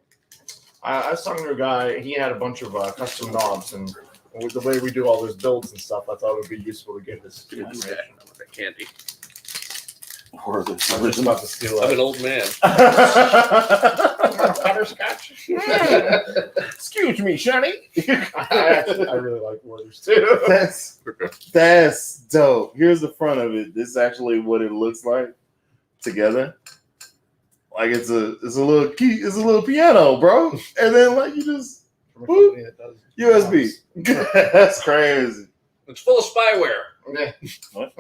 [SPEAKER 5] I was talking to a guy. He had a bunch of custom knobs, and with the way we do all those builds and stuff, I thought it would be useful to get this information.
[SPEAKER 3] That candy.
[SPEAKER 2] Or the
[SPEAKER 5] I'm just
[SPEAKER 2] original.
[SPEAKER 5] about to steal
[SPEAKER 3] I'm
[SPEAKER 5] it.
[SPEAKER 3] an old man.
[SPEAKER 5] Butterscotch.
[SPEAKER 2] Excuse me, Shani.
[SPEAKER 5] I really like Warriors too.
[SPEAKER 2] That's dope. Here's the front of it. This is actually what it looks like together. Like it's a little key, it's a little piano, bro. And then like you just USB. That's crazy.
[SPEAKER 3] It's full of spyware.
[SPEAKER 5] Yeah.
[SPEAKER 2] What?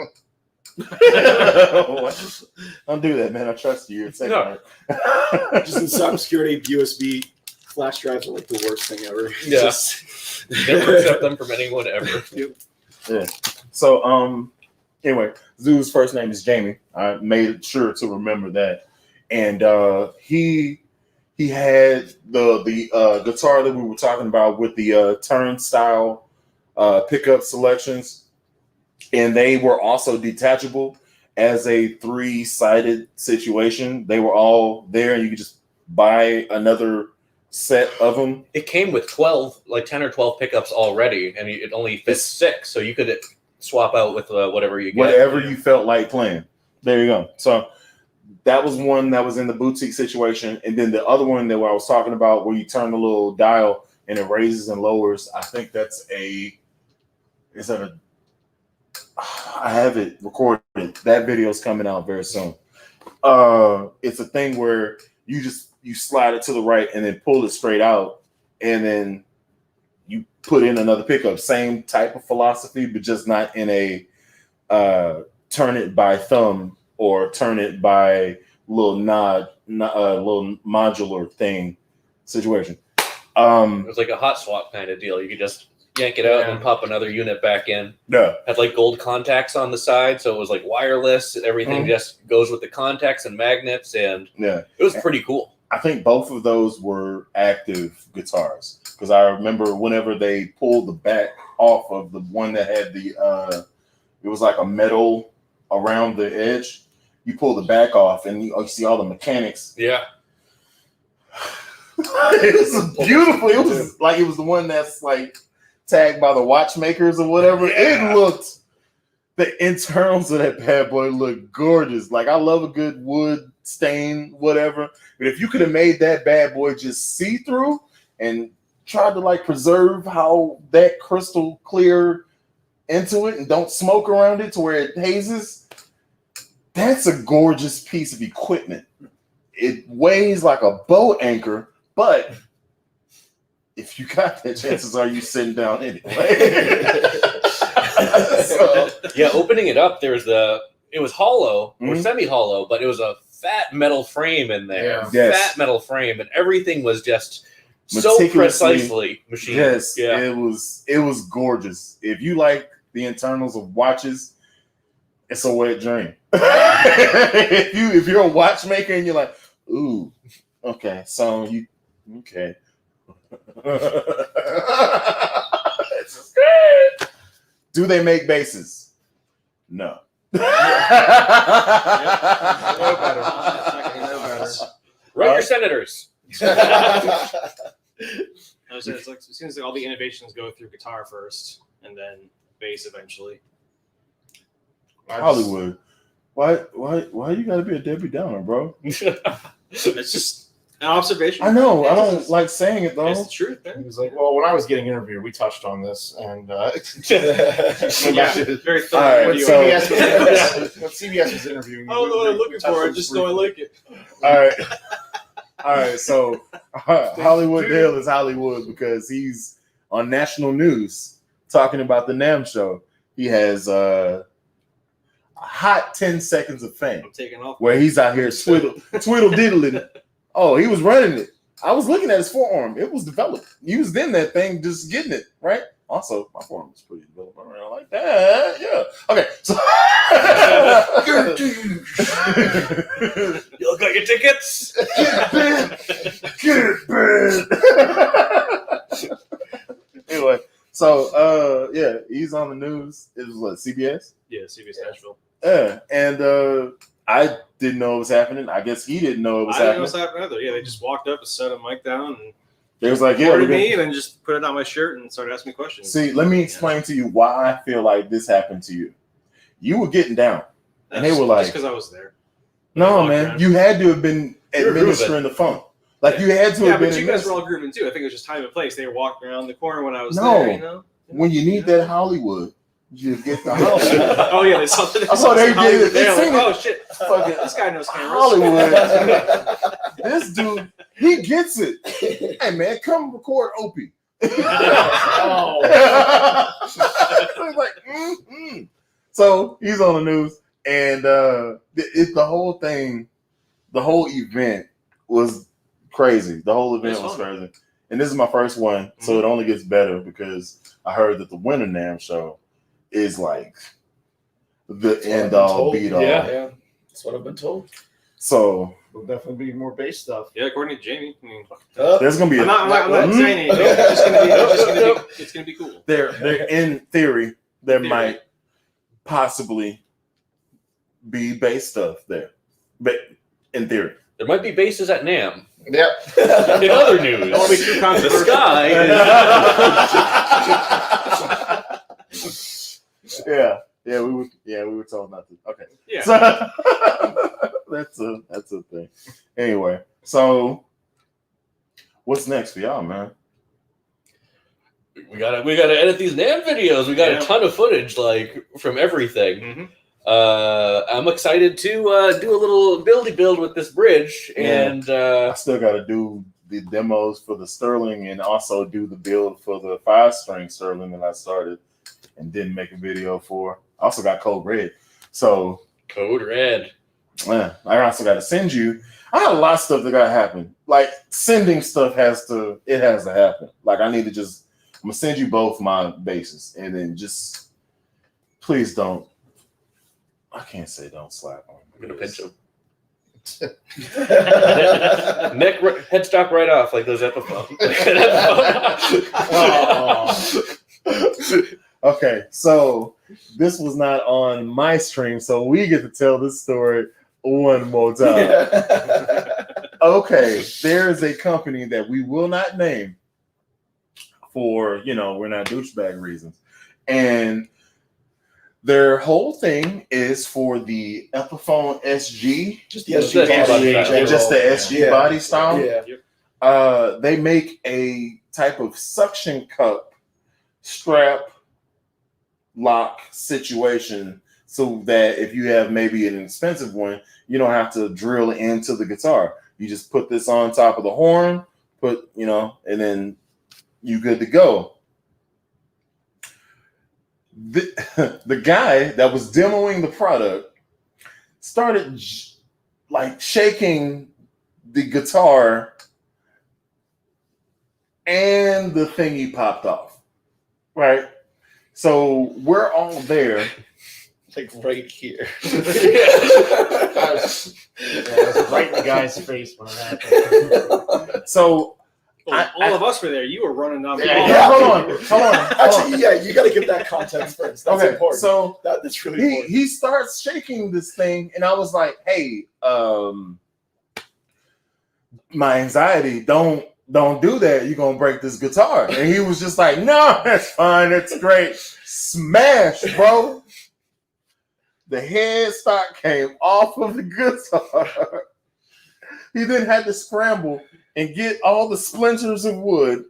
[SPEAKER 2] Don't do that, man. I trust you. You're a second.
[SPEAKER 3] No.
[SPEAKER 6] Just in cybersecurity, USB flash drives are like the worst thing ever.
[SPEAKER 3] Yeah.
[SPEAKER 6] Just-
[SPEAKER 3] Never accept them from anyone ever.
[SPEAKER 2] Yeah. So anyway, Zoo's first name is Jamie. I made sure to remember that. And he had the guitar that we were talking about with the turnstile pickup selections, and they were also detachable. as a 3-sided situation. They were all there, and you could just buy another set of them.
[SPEAKER 3] It came with 10 or 12 pickups already, and it only fits 6, so you could swap out with whatever you get.
[SPEAKER 2] Whatever you felt like playing. There you go. So that was one that was in the boutique situation, and then the other one that I was talking about, where you turn the little dial and it raises and lowers. I think that's I have it recorded. That video's coming out very soon. It's a thing where you slide it to the right and then pull it straight out, and then you put in another pickup. Same type of philosophy, but just not in a turn it by thumb or turn it by little little modular thing situation.
[SPEAKER 3] It was like a hot swap kind of deal. You could just yank it out and pop another unit back in.
[SPEAKER 2] Yeah.
[SPEAKER 3] Had like gold contacts on the side, so it was like wireless. Everything just goes with the contacts and magnets, and it was pretty cool.
[SPEAKER 2] I think both of those were active guitars, because I remember whenever they pulled the back off of the one that had the it was like a metal around the edge. You pull the back off and you see all the mechanics.
[SPEAKER 3] Yeah.
[SPEAKER 2] It was beautiful. It was the one that's like tagged by the watchmakers or whatever.
[SPEAKER 3] Yeah.
[SPEAKER 2] It looked, the internals of that bad boy looked gorgeous. Like, I love a good wood stain, whatever. But if you could have made that bad boy just see-through and tried to like preserve how that crystal clear into it and don't smoke around it to where it hazes, that's a gorgeous piece of equipment. It weighs like a boat anchor, but if you got that, chances are you sitting down anyway. So,
[SPEAKER 3] yeah, opening it up, it was hollow or semi-hollow, but it was a fat metal frame in there.
[SPEAKER 2] Yeah.
[SPEAKER 3] Fat metal frame, and everything was just so precisely machined.
[SPEAKER 2] Yes,
[SPEAKER 3] yeah.
[SPEAKER 2] It was gorgeous. If you like the internals of watches, it's a wet dream. if you're a watchmaker and you're like, ooh, okay, so okay. It's great. Do they make bases? No.
[SPEAKER 3] Write your senators.
[SPEAKER 1] It seems like all the innovations go through guitar first, and then bass eventually.
[SPEAKER 2] Hollywood. Why you gotta be a Debbie Downer, bro?
[SPEAKER 1] It's just an observation.
[SPEAKER 2] I know. I don't like saying it though.
[SPEAKER 1] It's the truth, man.
[SPEAKER 5] He was like, well, when I was getting interviewed, we touched on this, and
[SPEAKER 1] Very
[SPEAKER 2] All
[SPEAKER 1] thorough.
[SPEAKER 2] right,
[SPEAKER 1] video.
[SPEAKER 2] so-
[SPEAKER 5] when CBS was interviewing me,
[SPEAKER 1] I don't know what I'm looking
[SPEAKER 5] we touched
[SPEAKER 1] for. I
[SPEAKER 5] on
[SPEAKER 1] just
[SPEAKER 5] this
[SPEAKER 1] know I
[SPEAKER 5] briefly.
[SPEAKER 1] like it.
[SPEAKER 2] All right. So Hollywood Dale is Hollywood because he's on national news talking about the Namm show. He has a hot 10 seconds of fame
[SPEAKER 1] I'm taking off.
[SPEAKER 2] where he's out here twiddle diddling. Oh, he was running it. I was looking at his forearm. It was developed. He was in that thing just getting it, right? Also, my forearm was pretty developed around like that. Yeah. Okay. So
[SPEAKER 3] You got your tickets?
[SPEAKER 2] Anyway, so yeah, he's on the news. It was what, CBS?
[SPEAKER 1] Yeah, CBS Nashville.
[SPEAKER 2] Yeah, and I didn't know it was happening. I guess he didn't know it was
[SPEAKER 1] I didn't know
[SPEAKER 2] happening.
[SPEAKER 1] what's happening either. Yeah, they just walked up and set a mic down and
[SPEAKER 2] They was like, yeah,
[SPEAKER 1] recorded
[SPEAKER 2] we're
[SPEAKER 1] me,
[SPEAKER 2] gonna...
[SPEAKER 1] and then just put it on my shirt and started asking me questions.
[SPEAKER 2] See, let me explain to you why I feel like this happened to you. You were getting down, and they were like,
[SPEAKER 1] just because I was there.
[SPEAKER 2] no,
[SPEAKER 1] walked
[SPEAKER 2] man,
[SPEAKER 1] around.
[SPEAKER 2] you had to have been
[SPEAKER 3] You were
[SPEAKER 2] administering the funk. Like you had to
[SPEAKER 1] Yeah,
[SPEAKER 2] have been
[SPEAKER 1] but you guys were
[SPEAKER 2] administering.
[SPEAKER 1] all grooving too. I think it was just time and place. They were walking around the corner when I was
[SPEAKER 2] No.
[SPEAKER 1] there. You know?
[SPEAKER 2] When you need that Hollywood, you get the Hollywood.
[SPEAKER 1] Oh yeah, they saw that.
[SPEAKER 2] I saw they did it. They
[SPEAKER 1] They're like,
[SPEAKER 2] seen it.
[SPEAKER 1] oh shit,
[SPEAKER 2] Fucking
[SPEAKER 1] this guy knows cameras.
[SPEAKER 2] Hollywood. This dude, he gets it. Hey man, come record Opie.
[SPEAKER 5] Oh.
[SPEAKER 2] So he's like, So he's on the news, and the whole thing, the whole event was crazy. The whole event was crazy. And this is my first one, so it only gets better because I heard that the Winter Namm show is like the end all, beat all.
[SPEAKER 6] Yeah, that's what I've been told.
[SPEAKER 2] So
[SPEAKER 5] There'll definitely be more bass stuff.
[SPEAKER 1] Yeah, according to Jamie. I mean,
[SPEAKER 2] there's gonna be
[SPEAKER 1] I'm not saying anything. It's gonna be cool.
[SPEAKER 2] There in theory, there might possibly be bass stuff there, but in theory.
[SPEAKER 3] There might be bases at Namm.
[SPEAKER 5] Yep.
[SPEAKER 3] In other news,
[SPEAKER 1] Don't be too
[SPEAKER 3] the
[SPEAKER 1] controversial.
[SPEAKER 3] sky is
[SPEAKER 2] we were told not to. Okay,
[SPEAKER 1] Yeah.
[SPEAKER 2] so that's a thing. Anyway, so what's next for y'all, man?
[SPEAKER 3] we gotta edit these Namm videos. We got
[SPEAKER 1] Yeah.
[SPEAKER 3] a ton of footage, like from everything.
[SPEAKER 1] Mhm.
[SPEAKER 3] I'm excited to do a little buildy build with this bridge,
[SPEAKER 2] Yeah.
[SPEAKER 3] and
[SPEAKER 2] I still got to do the demos for the Sterling and also do the build for the 5-string Sterling that I started and didn't make a video for. I also got Code Red. So,
[SPEAKER 3] Code Red.
[SPEAKER 2] I also got to send you. I got a lot of stuff that got to happen. Like, sending stuff has to happen. Like, I'm going to send you both my basses and then just, please don't. I can't say don't slap on me.
[SPEAKER 3] I'm gonna pinch him. Neck headstock right off, like those Epiphone.
[SPEAKER 2] Okay, so this was not on my stream, so we get to tell this story one more time. Okay, there is a company that we will not name for, we're not douchebag reasons. And their whole thing is for the Epiphone SG,
[SPEAKER 6] Just the SG
[SPEAKER 3] Just the
[SPEAKER 6] body in
[SPEAKER 3] SG
[SPEAKER 6] general.
[SPEAKER 2] just the SG
[SPEAKER 6] Yeah.
[SPEAKER 2] body style.
[SPEAKER 6] Yeah.
[SPEAKER 2] They make a type of suction cup strap lock situation so that if you have maybe an expensive one, you don't have to drill into the guitar. You just put this on top of the horn, and then you good to go. The guy that was demoing the product started shaking the guitar and the thingy popped off, right? So we're all there.
[SPEAKER 6] Like right here.
[SPEAKER 5] I was right in the guy's face when it happened.
[SPEAKER 2] So
[SPEAKER 1] All of us were there. You were running down the
[SPEAKER 5] Yeah,
[SPEAKER 1] hall.
[SPEAKER 2] yeah, hold on.
[SPEAKER 6] Actually, yeah, you got to give that context first. That's
[SPEAKER 2] Okay,
[SPEAKER 6] important.
[SPEAKER 2] so
[SPEAKER 6] That's really important.
[SPEAKER 2] he starts shaking this thing, and I was like, "Hey, my anxiety, don't do that. You're gonna break this guitar." And he was just like, "No, that's fine. It's great." Smash, bro. The headstock came off of the guitar. He then had to scramble and get all the splinters of wood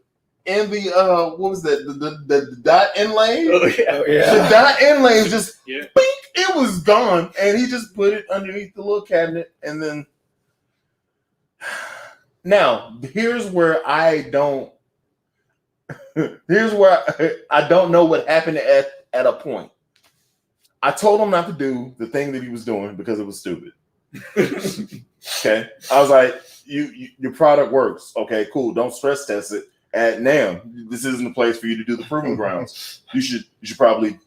[SPEAKER 2] and the what was that? The dot inlay?
[SPEAKER 3] Oh, yeah.
[SPEAKER 2] The dot inlay just
[SPEAKER 1] Yeah.
[SPEAKER 2] bink, it was gone, and he just put it underneath the little cabinet, and then now here's where I don't know what happened at a point. I told him not to do the thing that he was doing because it was stupid. Okay, I was like, your product works. Okay, cool. Don't stress test it at Namm. This isn't the place for you to do the proving grounds. You should probably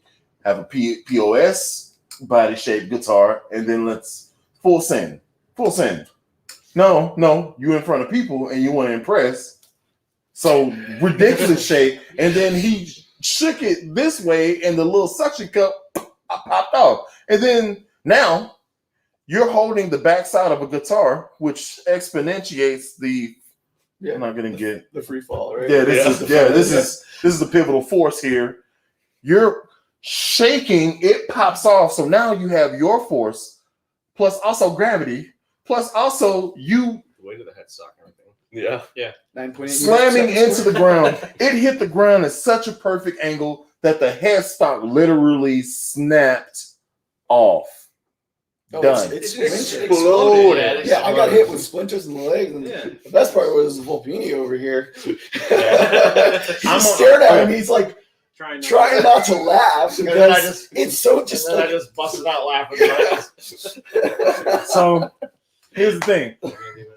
[SPEAKER 2] have a POS body shaped guitar, and then let's full send. No, you in front of people and you want to impress. So ridiculous shape, and then he shook it this way, and the little suction cup popped off, and then now. You're holding the backside of a guitar, which exponentiates the.
[SPEAKER 6] Yeah.
[SPEAKER 2] I'm not gonna get.
[SPEAKER 6] The free fall, right?
[SPEAKER 2] Yeah, this is the pivotal force here. You're shaking, it pops off. So now you have your force, plus also gravity, plus also you
[SPEAKER 1] The weight of the headstock and everything.
[SPEAKER 3] Yeah.
[SPEAKER 6] 9.8
[SPEAKER 2] slamming
[SPEAKER 6] meters.
[SPEAKER 2] into the ground. It hit the ground at such a perfect angle that the headstock literally snapped off.
[SPEAKER 6] Oh,
[SPEAKER 2] Done.
[SPEAKER 6] It's
[SPEAKER 1] Exploded.
[SPEAKER 6] splinters. Yeah, I got hit with splinters in the legs. And
[SPEAKER 1] Yeah.
[SPEAKER 6] the best part was Volpini over here.
[SPEAKER 2] I'm
[SPEAKER 6] He stared at him. He's like
[SPEAKER 1] Trying
[SPEAKER 6] not to laugh
[SPEAKER 5] And then I
[SPEAKER 6] because it's so
[SPEAKER 5] And
[SPEAKER 6] just
[SPEAKER 5] then I
[SPEAKER 6] like.
[SPEAKER 5] just busted out laughing.
[SPEAKER 2] So here's the thing.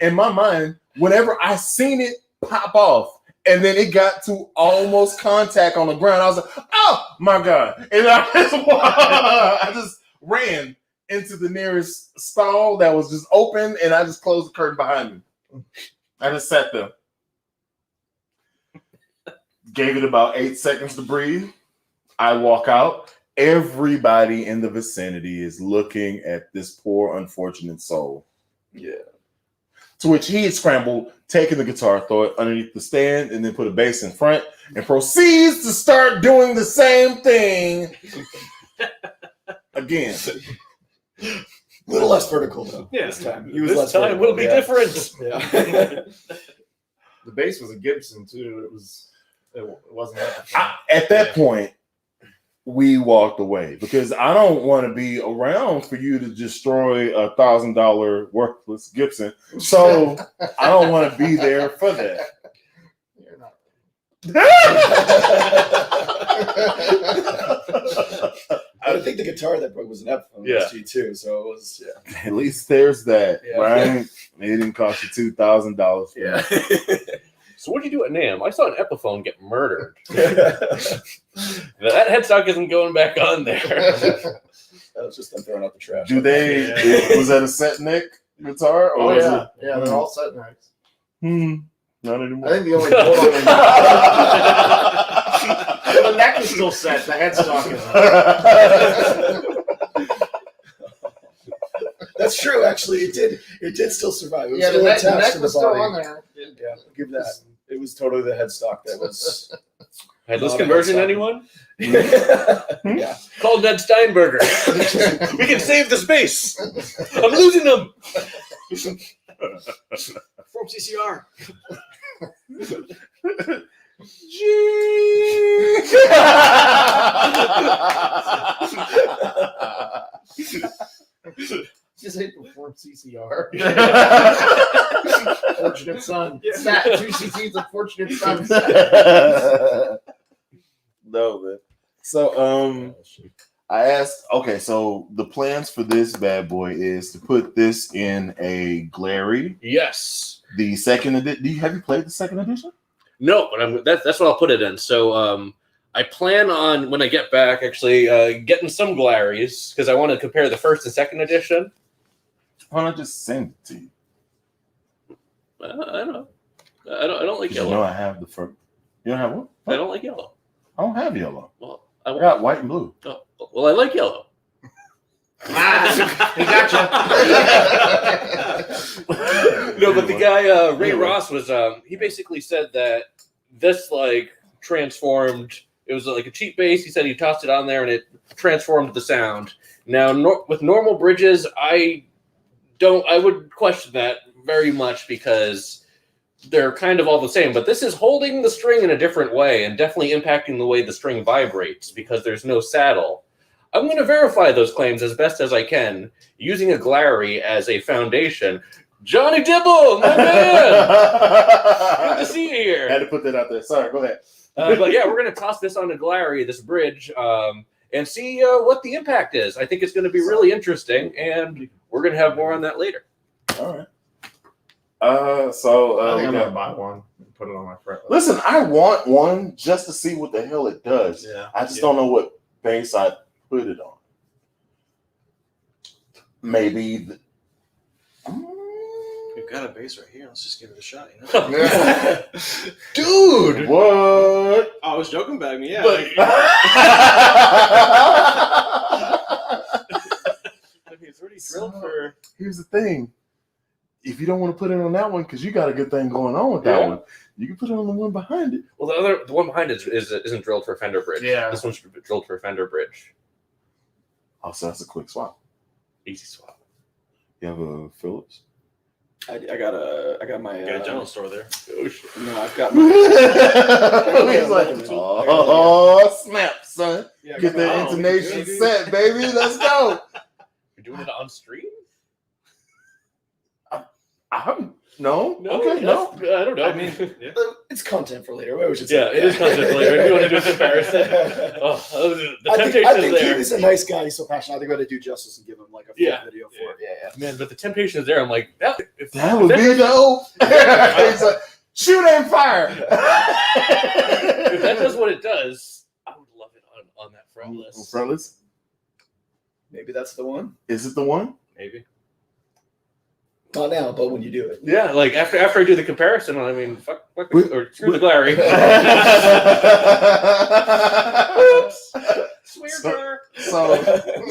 [SPEAKER 2] In my mind, whenever I seen it pop off and then it got to almost contact on the ground, I was like, oh my God. And I just ran into the nearest stall that was just open, and I just closed the curtain behind me. I just sat there. Gave it about 8 seconds to breathe. I walk out, everybody in the vicinity is looking at this poor, unfortunate soul.
[SPEAKER 6] Yeah.
[SPEAKER 2] To which he had scrambled, taken the guitar, throw it underneath the stand, and then put a bass in front, and proceeds to start doing the same thing again.
[SPEAKER 6] A little less vertical though.
[SPEAKER 1] Yeah.
[SPEAKER 6] This time. He was
[SPEAKER 3] This
[SPEAKER 6] less
[SPEAKER 3] time
[SPEAKER 6] vertical,
[SPEAKER 3] will be
[SPEAKER 6] yeah.
[SPEAKER 3] different.
[SPEAKER 6] Yeah.
[SPEAKER 5] The bass was a Gibson too. It wasn't.
[SPEAKER 2] At that point, we walked away because I don't want to be around for you to destroy $1,000 worthless Gibson. So I don't want to be there for that.
[SPEAKER 5] You're not.
[SPEAKER 6] I think the guitar that broke was an Epiphone SG too, so it was
[SPEAKER 2] At least there's that,
[SPEAKER 6] Yeah.
[SPEAKER 2] right? It didn't cost you $2,000.
[SPEAKER 6] yeah.
[SPEAKER 3] So what did you do at Namm? I saw an Epiphone get murdered. That headstock isn't going back on there.
[SPEAKER 6] That was just them throwing out the trash.
[SPEAKER 2] Do they? Was that a set neck guitar? Or
[SPEAKER 5] Oh
[SPEAKER 2] was
[SPEAKER 5] yeah,
[SPEAKER 2] it?
[SPEAKER 5] yeah. They're all set necks.
[SPEAKER 2] Not
[SPEAKER 5] I
[SPEAKER 2] anymore.
[SPEAKER 5] think the only bolt on the neck is still set. The headstock is.
[SPEAKER 6] That's true. Actually, it did still survive. It was
[SPEAKER 5] Yeah, the
[SPEAKER 6] still
[SPEAKER 5] neck
[SPEAKER 6] attached to the
[SPEAKER 5] was still
[SPEAKER 6] body.
[SPEAKER 5] on there.
[SPEAKER 6] Yeah, I'll give that. It was totally the headstock that was.
[SPEAKER 3] Headless
[SPEAKER 6] Not a
[SPEAKER 3] conversion,
[SPEAKER 6] headstock.
[SPEAKER 3] anyone?
[SPEAKER 6] Yeah.
[SPEAKER 3] Call Ned Steinberger. We can save the space. I'm losing them.
[SPEAKER 1] From CCR.
[SPEAKER 5] Just hate perform CCR. Fortunate son. Sat 2 CCs of Fortunate son.
[SPEAKER 2] No, man. So, I asked. Okay, so the plans for this bad boy is to put this in a glary.
[SPEAKER 3] Yes.
[SPEAKER 2] The second edition. Have you played the second edition?
[SPEAKER 3] No, but that's what I'll put it in. So I plan on, when I get back, actually getting some glaries because I want to compare the first and second edition.
[SPEAKER 2] Why not just send it to you?
[SPEAKER 3] I don't know. I don't like
[SPEAKER 2] You
[SPEAKER 3] yellow.
[SPEAKER 2] know I have the first. You don't have what?
[SPEAKER 3] I don't like yellow.
[SPEAKER 2] I don't have yellow.
[SPEAKER 3] Well,
[SPEAKER 2] I got white and blue.
[SPEAKER 3] well, I like yellow.
[SPEAKER 5] He gotcha.
[SPEAKER 3] No, but the guy Ray Ross was he basically said that this like transformed. It was like a cheap bass. He said he tossed it on there and it transformed the sound. Now with normal bridges, I would question that very much because they're kind of all the same. But this is holding the string in a different way and definitely impacting the way the string vibrates because there's no saddle. I'm going to verify those claims as best as I can using a glary as a foundation. Johnny Dibble, my man! Good to see you here.
[SPEAKER 2] I had to put that out there. Sorry, go ahead.
[SPEAKER 3] But yeah, we're going to toss this on a glary, this bridge, and see what the impact is. I think it's going to be really interesting, and we're going to have more on that later.
[SPEAKER 2] All right.
[SPEAKER 5] I think I'm
[SPEAKER 2] we
[SPEAKER 5] gonna
[SPEAKER 2] got-
[SPEAKER 5] buy one and put it on my Fretless.
[SPEAKER 2] Listen, I want one just to see what the hell it does.
[SPEAKER 5] Yeah.
[SPEAKER 2] I just don't know what bass I put it on. Maybe.
[SPEAKER 1] We've got a bass right here. Let's just give it a shot. You know?
[SPEAKER 5] Yeah.
[SPEAKER 3] Dude!
[SPEAKER 2] What?
[SPEAKER 1] Oh, I was joking about me. Yeah.
[SPEAKER 3] It's already drilled for...
[SPEAKER 2] Here's the thing. If you don't want to put it on that one, because you got a good thing going on with that
[SPEAKER 3] Yeah.
[SPEAKER 2] one, you can put it on the one behind it.
[SPEAKER 3] Well, the one behind it isn't drilled for Fender bridge.
[SPEAKER 5] Yeah.
[SPEAKER 3] This one's drilled for Fender bridge.
[SPEAKER 2] Also, that's a quick swap.
[SPEAKER 3] Easy swap.
[SPEAKER 2] You have a Phillips?
[SPEAKER 6] I got my.
[SPEAKER 1] Got a general store there.
[SPEAKER 3] Oh, shit.
[SPEAKER 6] No, I've got my.
[SPEAKER 2] He's like, oh, snap, son.
[SPEAKER 6] Yeah,
[SPEAKER 2] Get that
[SPEAKER 1] Oh,
[SPEAKER 2] intonation
[SPEAKER 1] baby.
[SPEAKER 2] set, baby. Let's go.
[SPEAKER 3] You're doing it on stream?
[SPEAKER 2] No.
[SPEAKER 3] No,
[SPEAKER 2] Okay, no.
[SPEAKER 3] I don't know.
[SPEAKER 1] I mean, yeah.
[SPEAKER 6] It's content for later. Maybe we should
[SPEAKER 3] Yeah,
[SPEAKER 6] say
[SPEAKER 3] it is content for later. We want to do a comparison. Oh, the
[SPEAKER 6] I
[SPEAKER 3] temptation
[SPEAKER 6] think
[SPEAKER 3] is there.
[SPEAKER 6] he's a nice guy. He's so passionate. I think we got to do justice and give him like a full
[SPEAKER 3] Yeah.
[SPEAKER 6] video for it. Yeah,
[SPEAKER 3] Man, but the temptation is there. I'm like, if
[SPEAKER 2] That would be dope. He's like, shoot and fire.
[SPEAKER 3] if that does what it does, I would love it on that fretless.
[SPEAKER 2] Fretless?
[SPEAKER 6] Maybe that's the one.
[SPEAKER 2] Is it the one?
[SPEAKER 1] Maybe.
[SPEAKER 6] Not now, but when you do it.
[SPEAKER 3] Yeah, like after I do the comparison, I mean, fuck or screw the glary. Swear
[SPEAKER 2] So-
[SPEAKER 3] jar.
[SPEAKER 2] So,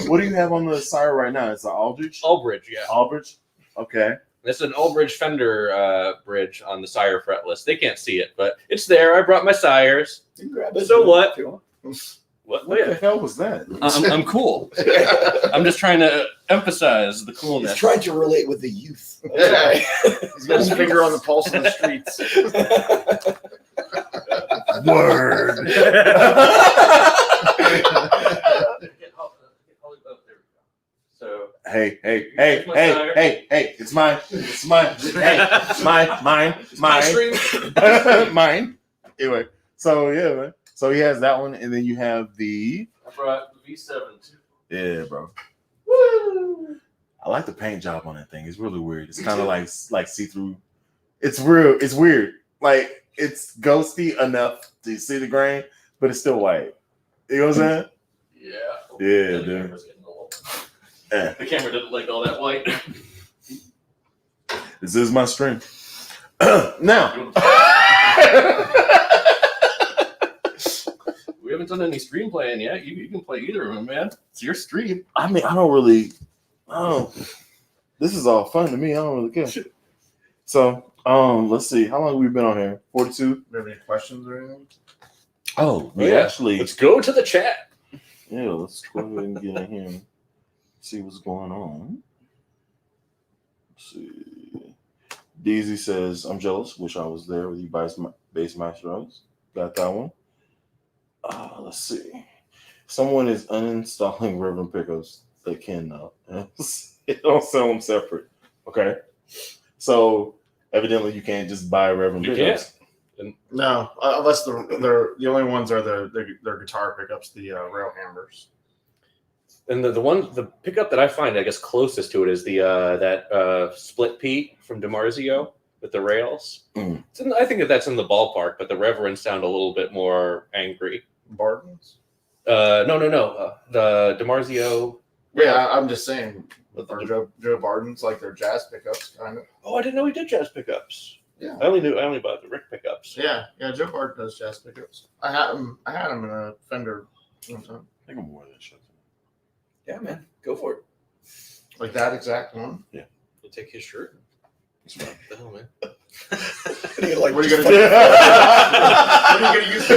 [SPEAKER 2] what do you have on the side right now? It's an Aldridge.
[SPEAKER 3] Aldridge, yeah.
[SPEAKER 2] Aldridge. Okay.
[SPEAKER 3] This is an Aldridge Fender bridge on the Sire fretless. They can't see it, but it's there. I brought my Sires.
[SPEAKER 6] You can grab it.
[SPEAKER 3] So what?
[SPEAKER 6] If you want.
[SPEAKER 3] What?
[SPEAKER 2] What the hell was that?
[SPEAKER 3] I'm cool. I'm just trying to emphasize the coolness.
[SPEAKER 6] He's trying to relate with the youth.
[SPEAKER 5] Yeah. He's got his finger on the pulse of the streets.
[SPEAKER 2] Word.
[SPEAKER 3] So
[SPEAKER 2] Hey,
[SPEAKER 3] Here's my Sire.
[SPEAKER 2] hey! It's mine. It's mine. Hey, it's mine.
[SPEAKER 3] my stream.
[SPEAKER 2] Mine. Anyway, so yeah, man. So he has that one, and then you have the
[SPEAKER 3] I brought the V7 too.
[SPEAKER 2] yeah, bro.
[SPEAKER 3] Woo!
[SPEAKER 2] I like the paint job on that thing. It's really weird. It's kind of like see through. It's real. It's weird. Like it's ghosty enough to see the grain, but it's still white. You know what I'm saying?
[SPEAKER 3] Yeah.
[SPEAKER 2] Yeah,
[SPEAKER 3] The
[SPEAKER 2] dude.
[SPEAKER 3] camera's getting old.
[SPEAKER 2] Yeah.
[SPEAKER 3] The camera didn't like all that white.
[SPEAKER 2] This is my stream. Now.
[SPEAKER 3] We haven't done any stream playing yet. You can play either of them, man. It's your stream.
[SPEAKER 2] I mean, I don't really. Oh, this is all fun to me. I don't really care. So, let's see. How long have we been on here? 42.
[SPEAKER 5] You have any questions or anything?
[SPEAKER 2] Oh, we
[SPEAKER 3] yeah.
[SPEAKER 2] actually.
[SPEAKER 3] Let's go to the chat.
[SPEAKER 2] Yeah, let's go ahead and get in here and see what's going on. Let's see. DZ says, "I'm jealous. Wish I was there with you bass masters." Got that one. Let's see. Someone is uninstalling Reverend pickups. They can now. It don't sell them separate. Okay. So evidently you can't just buy Reverend
[SPEAKER 3] You
[SPEAKER 2] pickups.
[SPEAKER 5] No, unless they're the only ones are their guitar pickups, the rail hammers.
[SPEAKER 3] And the pickup that I find, I guess, closest to it is the that split Pete from DiMarzio with the rails.
[SPEAKER 2] Mm.
[SPEAKER 3] I think that's in the ballpark, but the Reverends sound a little bit more angry.
[SPEAKER 5] Bartons?
[SPEAKER 3] No. The DiMarzio.
[SPEAKER 5] Yeah, I'm just saying. Or Joe Barton's like their jazz pickups, kind of.
[SPEAKER 3] Oh, I didn't know he did jazz pickups.
[SPEAKER 5] Yeah.
[SPEAKER 3] I only bought the Rick pickups.
[SPEAKER 5] Yeah, Joe Barton does jazz pickups. I had him in a Fender one time.
[SPEAKER 2] I think I'm more than shit.
[SPEAKER 6] Yeah, man. Go for it.
[SPEAKER 5] Like that exact one.
[SPEAKER 1] You take his shirt. What the hell, man?
[SPEAKER 5] What are you gonna do?
[SPEAKER 2] What
[SPEAKER 5] What are you gonna use for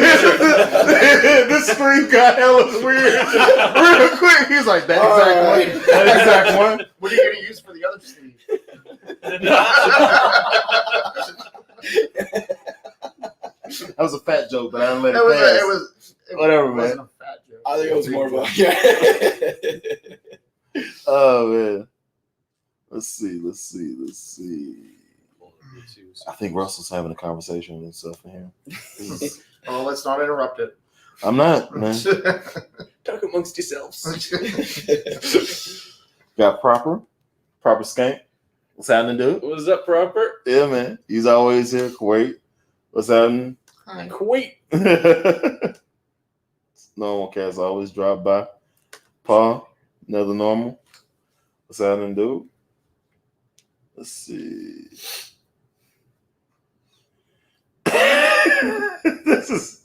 [SPEAKER 2] This stream got hella weird. Real quick, he's like, that exact one. That exact one.
[SPEAKER 5] What are you gonna use for the other sleeve?
[SPEAKER 2] That was a fat joke, but I didn't let
[SPEAKER 5] It
[SPEAKER 2] it pass.
[SPEAKER 5] was
[SPEAKER 2] Whatever,
[SPEAKER 5] wasn't
[SPEAKER 2] man.
[SPEAKER 5] a fat joke.
[SPEAKER 6] I think it was more of a
[SPEAKER 2] Oh, man. Let's see. I think Russell's having a conversation with himself in here. This is-
[SPEAKER 5] Oh, let's not interrupt it.
[SPEAKER 2] I'm not, man.
[SPEAKER 3] Talk amongst yourselves.
[SPEAKER 2] Got proper skank. What's happening, dude?
[SPEAKER 3] Was that proper?
[SPEAKER 2] Yeah, man. He's always here. Kuwait. What's happening?
[SPEAKER 3] Kuwait.
[SPEAKER 2] Normal cats always drop by. Paul, another normal. What's happening, dude? Let's see.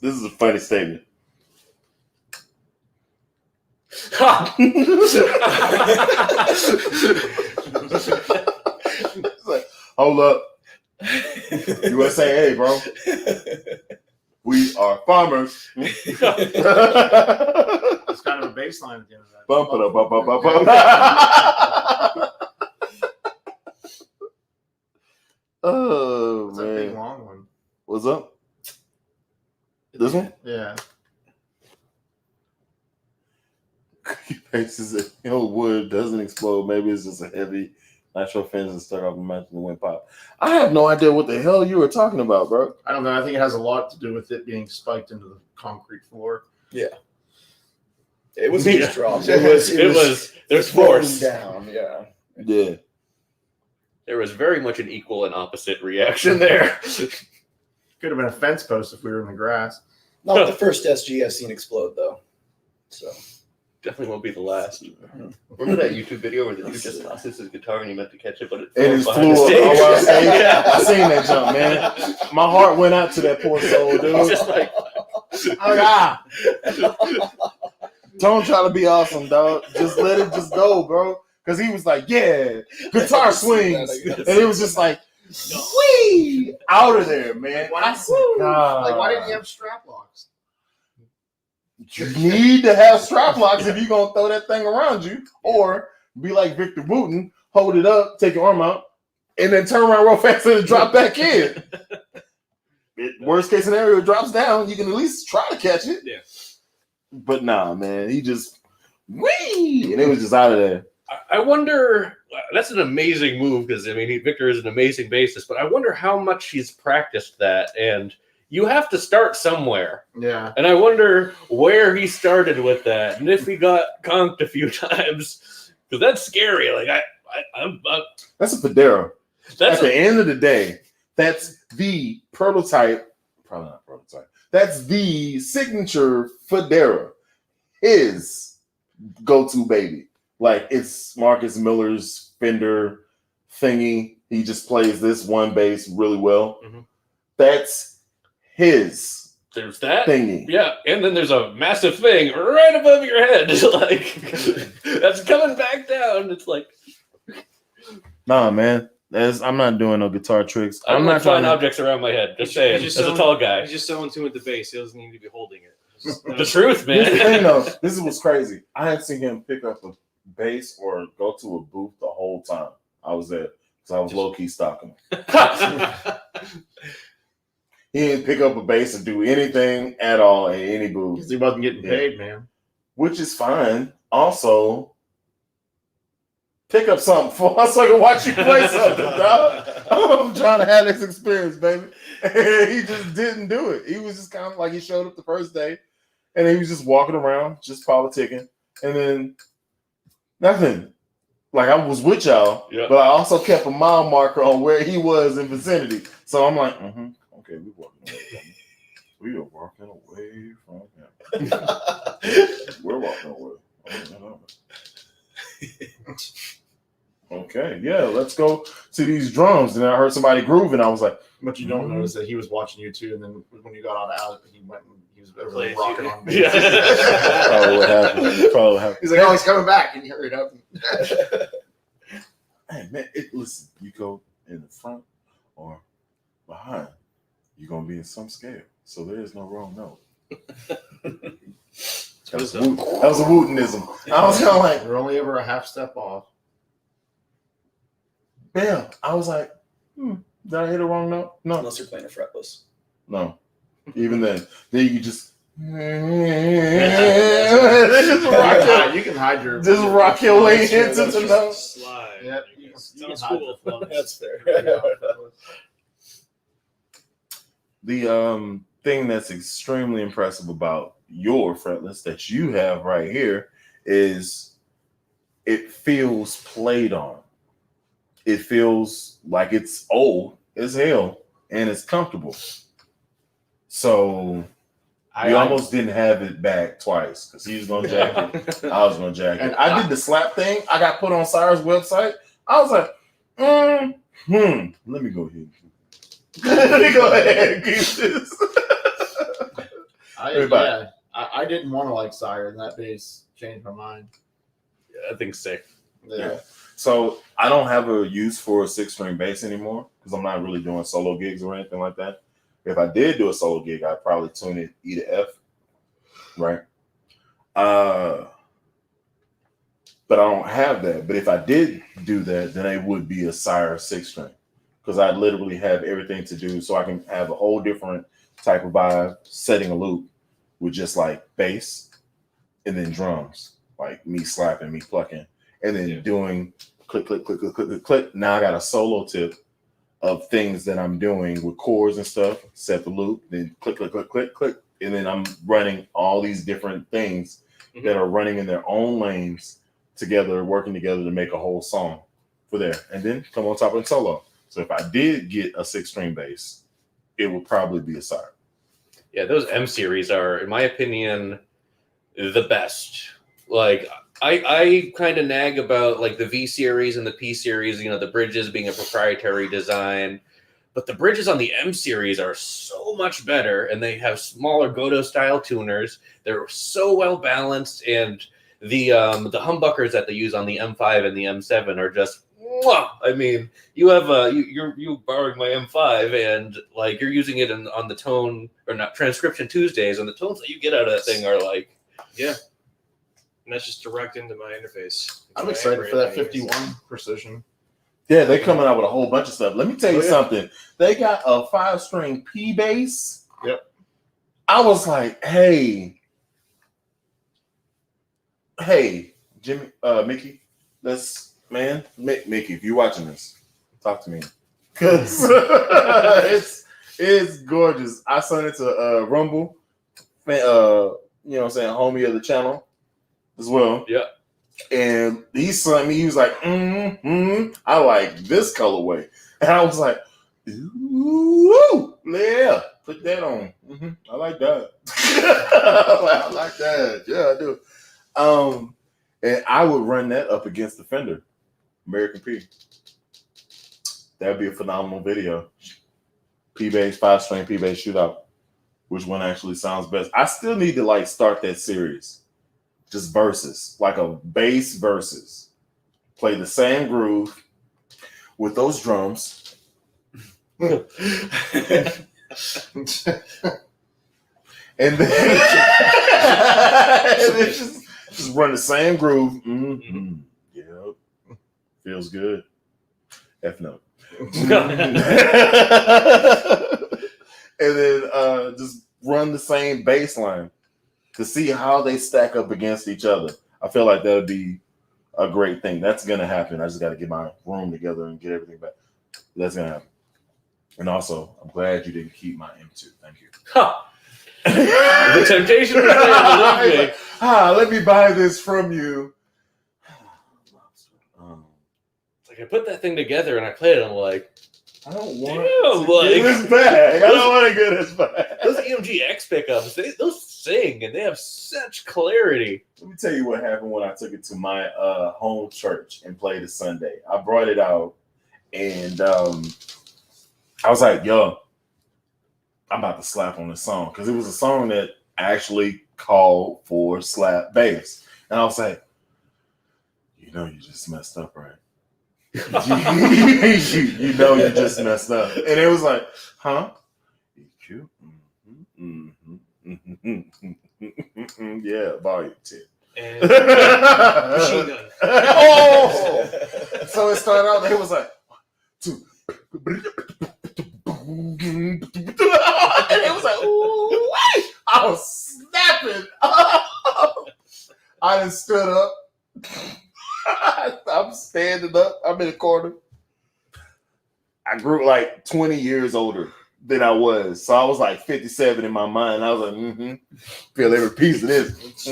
[SPEAKER 2] This is a funny statement.
[SPEAKER 3] Ha!
[SPEAKER 2] It's like, hold up. USA, bro. We are farmers.
[SPEAKER 5] It's kind of a bass line at the end of that.
[SPEAKER 2] Bump it up, bump, bump, bump, bump. Oh,
[SPEAKER 5] It's a big
[SPEAKER 2] man.
[SPEAKER 5] long one.
[SPEAKER 2] What's up? This one?
[SPEAKER 5] Yeah.
[SPEAKER 2] Faces it. Wood doesn't explode. Maybe it's just a heavy nitro fins and stuck off the match and went pop. I have no idea what the hell you were talking about, bro.
[SPEAKER 5] I don't know. I think it has a lot to do with it being spiked into the concrete floor.
[SPEAKER 6] It was
[SPEAKER 2] Yeah.
[SPEAKER 6] just dropped.
[SPEAKER 3] There's
[SPEAKER 6] flowing
[SPEAKER 3] force.
[SPEAKER 6] down. Yeah.
[SPEAKER 2] Yeah.
[SPEAKER 3] There was very much an equal and opposite reaction there.
[SPEAKER 5] Could have been a fence post if we were in the grass.
[SPEAKER 6] Not the first SG I've seen explode though. So
[SPEAKER 3] Definitely won't be the last. Remember that YouTube video where the dude just tosses his guitar and he meant to catch it, but it
[SPEAKER 2] And
[SPEAKER 3] flew
[SPEAKER 2] it's
[SPEAKER 3] behind
[SPEAKER 2] flew
[SPEAKER 3] the
[SPEAKER 2] up.
[SPEAKER 3] stage?
[SPEAKER 2] Oh, I seen that jump, man. My heart went out to that poor soul, dude.
[SPEAKER 3] It's just like,
[SPEAKER 2] Oh, yeah. Don't try to be awesome, dog. Just let it just go, bro. Because he was like, yeah, guitar swings. And it was just like, wee, out of there, man.
[SPEAKER 5] Why
[SPEAKER 2] I
[SPEAKER 5] didn't-
[SPEAKER 2] said, God.
[SPEAKER 5] Like, why didn't you have strap locks?
[SPEAKER 2] You need to have strap locks if you're going to throw that thing around you. Or be like Victor Wooten, hold it up, take your arm out, and then turn around real fast and drop back in. Worst case scenario, it drops down. You can at least try to catch it.
[SPEAKER 1] Yeah.
[SPEAKER 2] But nah, man, he just wee, and it was just out of there.
[SPEAKER 3] I wonder. That's an amazing move because I mean, Victor is an amazing bassist, but I wonder how much he's practiced that. And you have to start somewhere,
[SPEAKER 5] Yeah.
[SPEAKER 3] and I wonder where he started with that, and if he got conked a few times, because that's scary. Like I'm
[SPEAKER 2] That's a Federa.
[SPEAKER 3] that's
[SPEAKER 2] At the end of the day, that's the prototype. Probably not prototype. That's the signature Federa. His go-to baby. Like it's Marcus Miller's Fender thingy. He just plays this one bass really well.
[SPEAKER 3] Mhm.
[SPEAKER 2] That's his
[SPEAKER 3] there's that.
[SPEAKER 2] thingy.
[SPEAKER 3] Yeah, and then there's a massive thing right above your head, like that's coming back down. It's like
[SPEAKER 2] Nah, man. I'm not doing no guitar tricks.
[SPEAKER 3] I'm
[SPEAKER 2] not
[SPEAKER 3] not
[SPEAKER 2] trying
[SPEAKER 3] flying
[SPEAKER 2] to.
[SPEAKER 3] objects around my head. Just saying,
[SPEAKER 1] He's
[SPEAKER 3] as
[SPEAKER 1] just
[SPEAKER 3] a tall guy.
[SPEAKER 1] He's just so in tune with the bass. He doesn't need to be holding it.
[SPEAKER 3] The truth,
[SPEAKER 2] Here's the thing,
[SPEAKER 3] man.
[SPEAKER 2] though. This is what's crazy. I hadn't seen him pick up a bass or go to a booth the whole time I was there. Because I was low-key stalking him. He didn't pick up a bass or do anything at all at any booth,
[SPEAKER 5] Because he wasn't getting paid, man.
[SPEAKER 2] which is fine. Also, pick up something for us so I can watch you play something, dog. I'm trying to have this experience, baby. He just didn't do it. He was just kind of like he showed up the first day and he was just walking around, just politicking, and then nothing. Like I was with y'all,
[SPEAKER 3] Yeah.
[SPEAKER 2] but I also kept a mile marker on where he was in vicinity. So I'm like, okay, we're walking away from him. We are walking away from him. We're walking away. Okay, yeah, let's go to these drums. And then I heard somebody grooving. I was like,
[SPEAKER 5] But you don't notice that he was watching you too, and then when you got out, he went and he was really
[SPEAKER 1] Played
[SPEAKER 5] rocking
[SPEAKER 1] you.
[SPEAKER 5] on bass.
[SPEAKER 3] Yeah.
[SPEAKER 2] probably what happened. Probably what happened.
[SPEAKER 5] He's like, oh, he's coming back, and he hurried up.
[SPEAKER 2] Hey, man, listen, you go in the front or behind, you're going to be in some scale. So there is no wrong note. That was a Wootenism. I was kind of like,
[SPEAKER 5] We're only ever a half step off.
[SPEAKER 2] bam. I was like, did I hit a wrong note? No.
[SPEAKER 6] Unless you're playing a fretless.
[SPEAKER 2] No. Even then you just
[SPEAKER 5] You
[SPEAKER 2] just
[SPEAKER 5] can hide your
[SPEAKER 2] rock your way
[SPEAKER 5] That's true,
[SPEAKER 2] into
[SPEAKER 5] that's
[SPEAKER 2] the
[SPEAKER 5] true.
[SPEAKER 2] note.
[SPEAKER 1] Slide.
[SPEAKER 5] Yeah, you
[SPEAKER 1] Sounds
[SPEAKER 5] can hide
[SPEAKER 1] cool.
[SPEAKER 5] the flow.
[SPEAKER 6] That's fair.
[SPEAKER 2] The thing that's extremely impressive about your fretless that you have right here is it feels played on. It feels like it's old as hell and it's comfortable. So we almost didn't have it back twice because he was gonna jack it. I was gonna jack it.
[SPEAKER 5] And
[SPEAKER 2] I did the slap thing. I got put on Sire's website. I was like, let me go ahead. Let me go ahead and keep this. Everybody.
[SPEAKER 5] I didn't want to like Sire, and that bass changed my mind.
[SPEAKER 3] Yeah, that thing's sick.
[SPEAKER 2] Yeah. So I don't have a use for a 6-string bass anymore because I'm not really doing solo gigs or anything like that. If I did do a solo gig, I'd probably tune it E to F, right? But I don't have that. But if I did do that, then it would be a Sire 6-string because I literally have everything to do so I can have a whole different type of vibe, setting a loop with just like bass and then drums, like me slapping, me plucking, and then doing click, click, click, click, click, click, click. Now I got a solo tip of things that I'm doing with chords and stuff, set the loop, then click, click, click, click, click. And then I'm running all these different things that are running in their own lanes together, working together to make a whole song for there. And then come on top of the solo. So if I did get a 6-string bass, it would probably be a Sire.
[SPEAKER 3] Yeah, those M series are, in my opinion, the best. Like, I kind of nag about like the V series and the P series, you know, the bridges being a proprietary design. But the bridges on the M series are so much better, and they have smaller Godo style tuners. They're so well balanced, and the humbuckers that they use on the M5 and the M7 are just. Mwah! I mean, you have you're borrowing my M5, and like you're using it on the tone or not transcription Tuesdays, and the tones that you get out of that thing are like.
[SPEAKER 1] Yeah. And that's just direct into my interface.
[SPEAKER 5] I'm excited for that 51 precision.
[SPEAKER 2] Yeah, they're coming out with a whole bunch of stuff. Let me tell you something. They got a 5-string P bass.
[SPEAKER 5] Yep.
[SPEAKER 2] I was like, hey, Jimmy, Mickey, Mickey, if you're watching this, talk to me. Because it's gorgeous. I sent it to Rumble, you know what I'm saying, homie of the channel as well.
[SPEAKER 3] Yeah.
[SPEAKER 2] And he sent me, he was like, I like this colorway. And I was like, ooh, yeah, put that on. I like that. I like that. Yeah, I do. And I would run that up against the Fender American P. That'd be a phenomenal video. P-Bass, 5-string P-Bass shootout. Which one actually sounds best? I still need to like start that series. Just verses, like a bass verses. Play the same groove with those drums. And then, just run the same groove. Yep. Feels good. F note. And then just run the same bass line to see how they stack up against each other. I feel like that would be a great thing. That's going to happen. I just got to get my room together and get everything back. That's going to happen. And also, I'm glad you didn't keep my M2. Thank you.
[SPEAKER 3] Huh. The temptation was there.
[SPEAKER 2] Let me buy this from you.
[SPEAKER 3] Like I put that thing together and I played it. And I'm like,
[SPEAKER 2] I don't want
[SPEAKER 3] to
[SPEAKER 2] get this back. I don't want to get this back.
[SPEAKER 3] Those EMG X pickups, those sing and they have such clarity.
[SPEAKER 2] Let me tell you what happened when I took it to my home church and played it Sunday. I brought it out and I was like, yo, I'm about to slap on this song because it was a song that actually called for slap bass. And I was like, you know, you just messed up, right? you know you just messed up. And it was like, huh? EQ? Yeah, volume 10.
[SPEAKER 1] And machine gun.
[SPEAKER 2] Oh! So it started out, it was like, 1, 2. And it was like, ooh, I was snapping. I done stood up. I'm standing up. I'm in the corner. I grew like 20 years older than I was. So I was like 57 in my mind. I was like, feel every piece of this.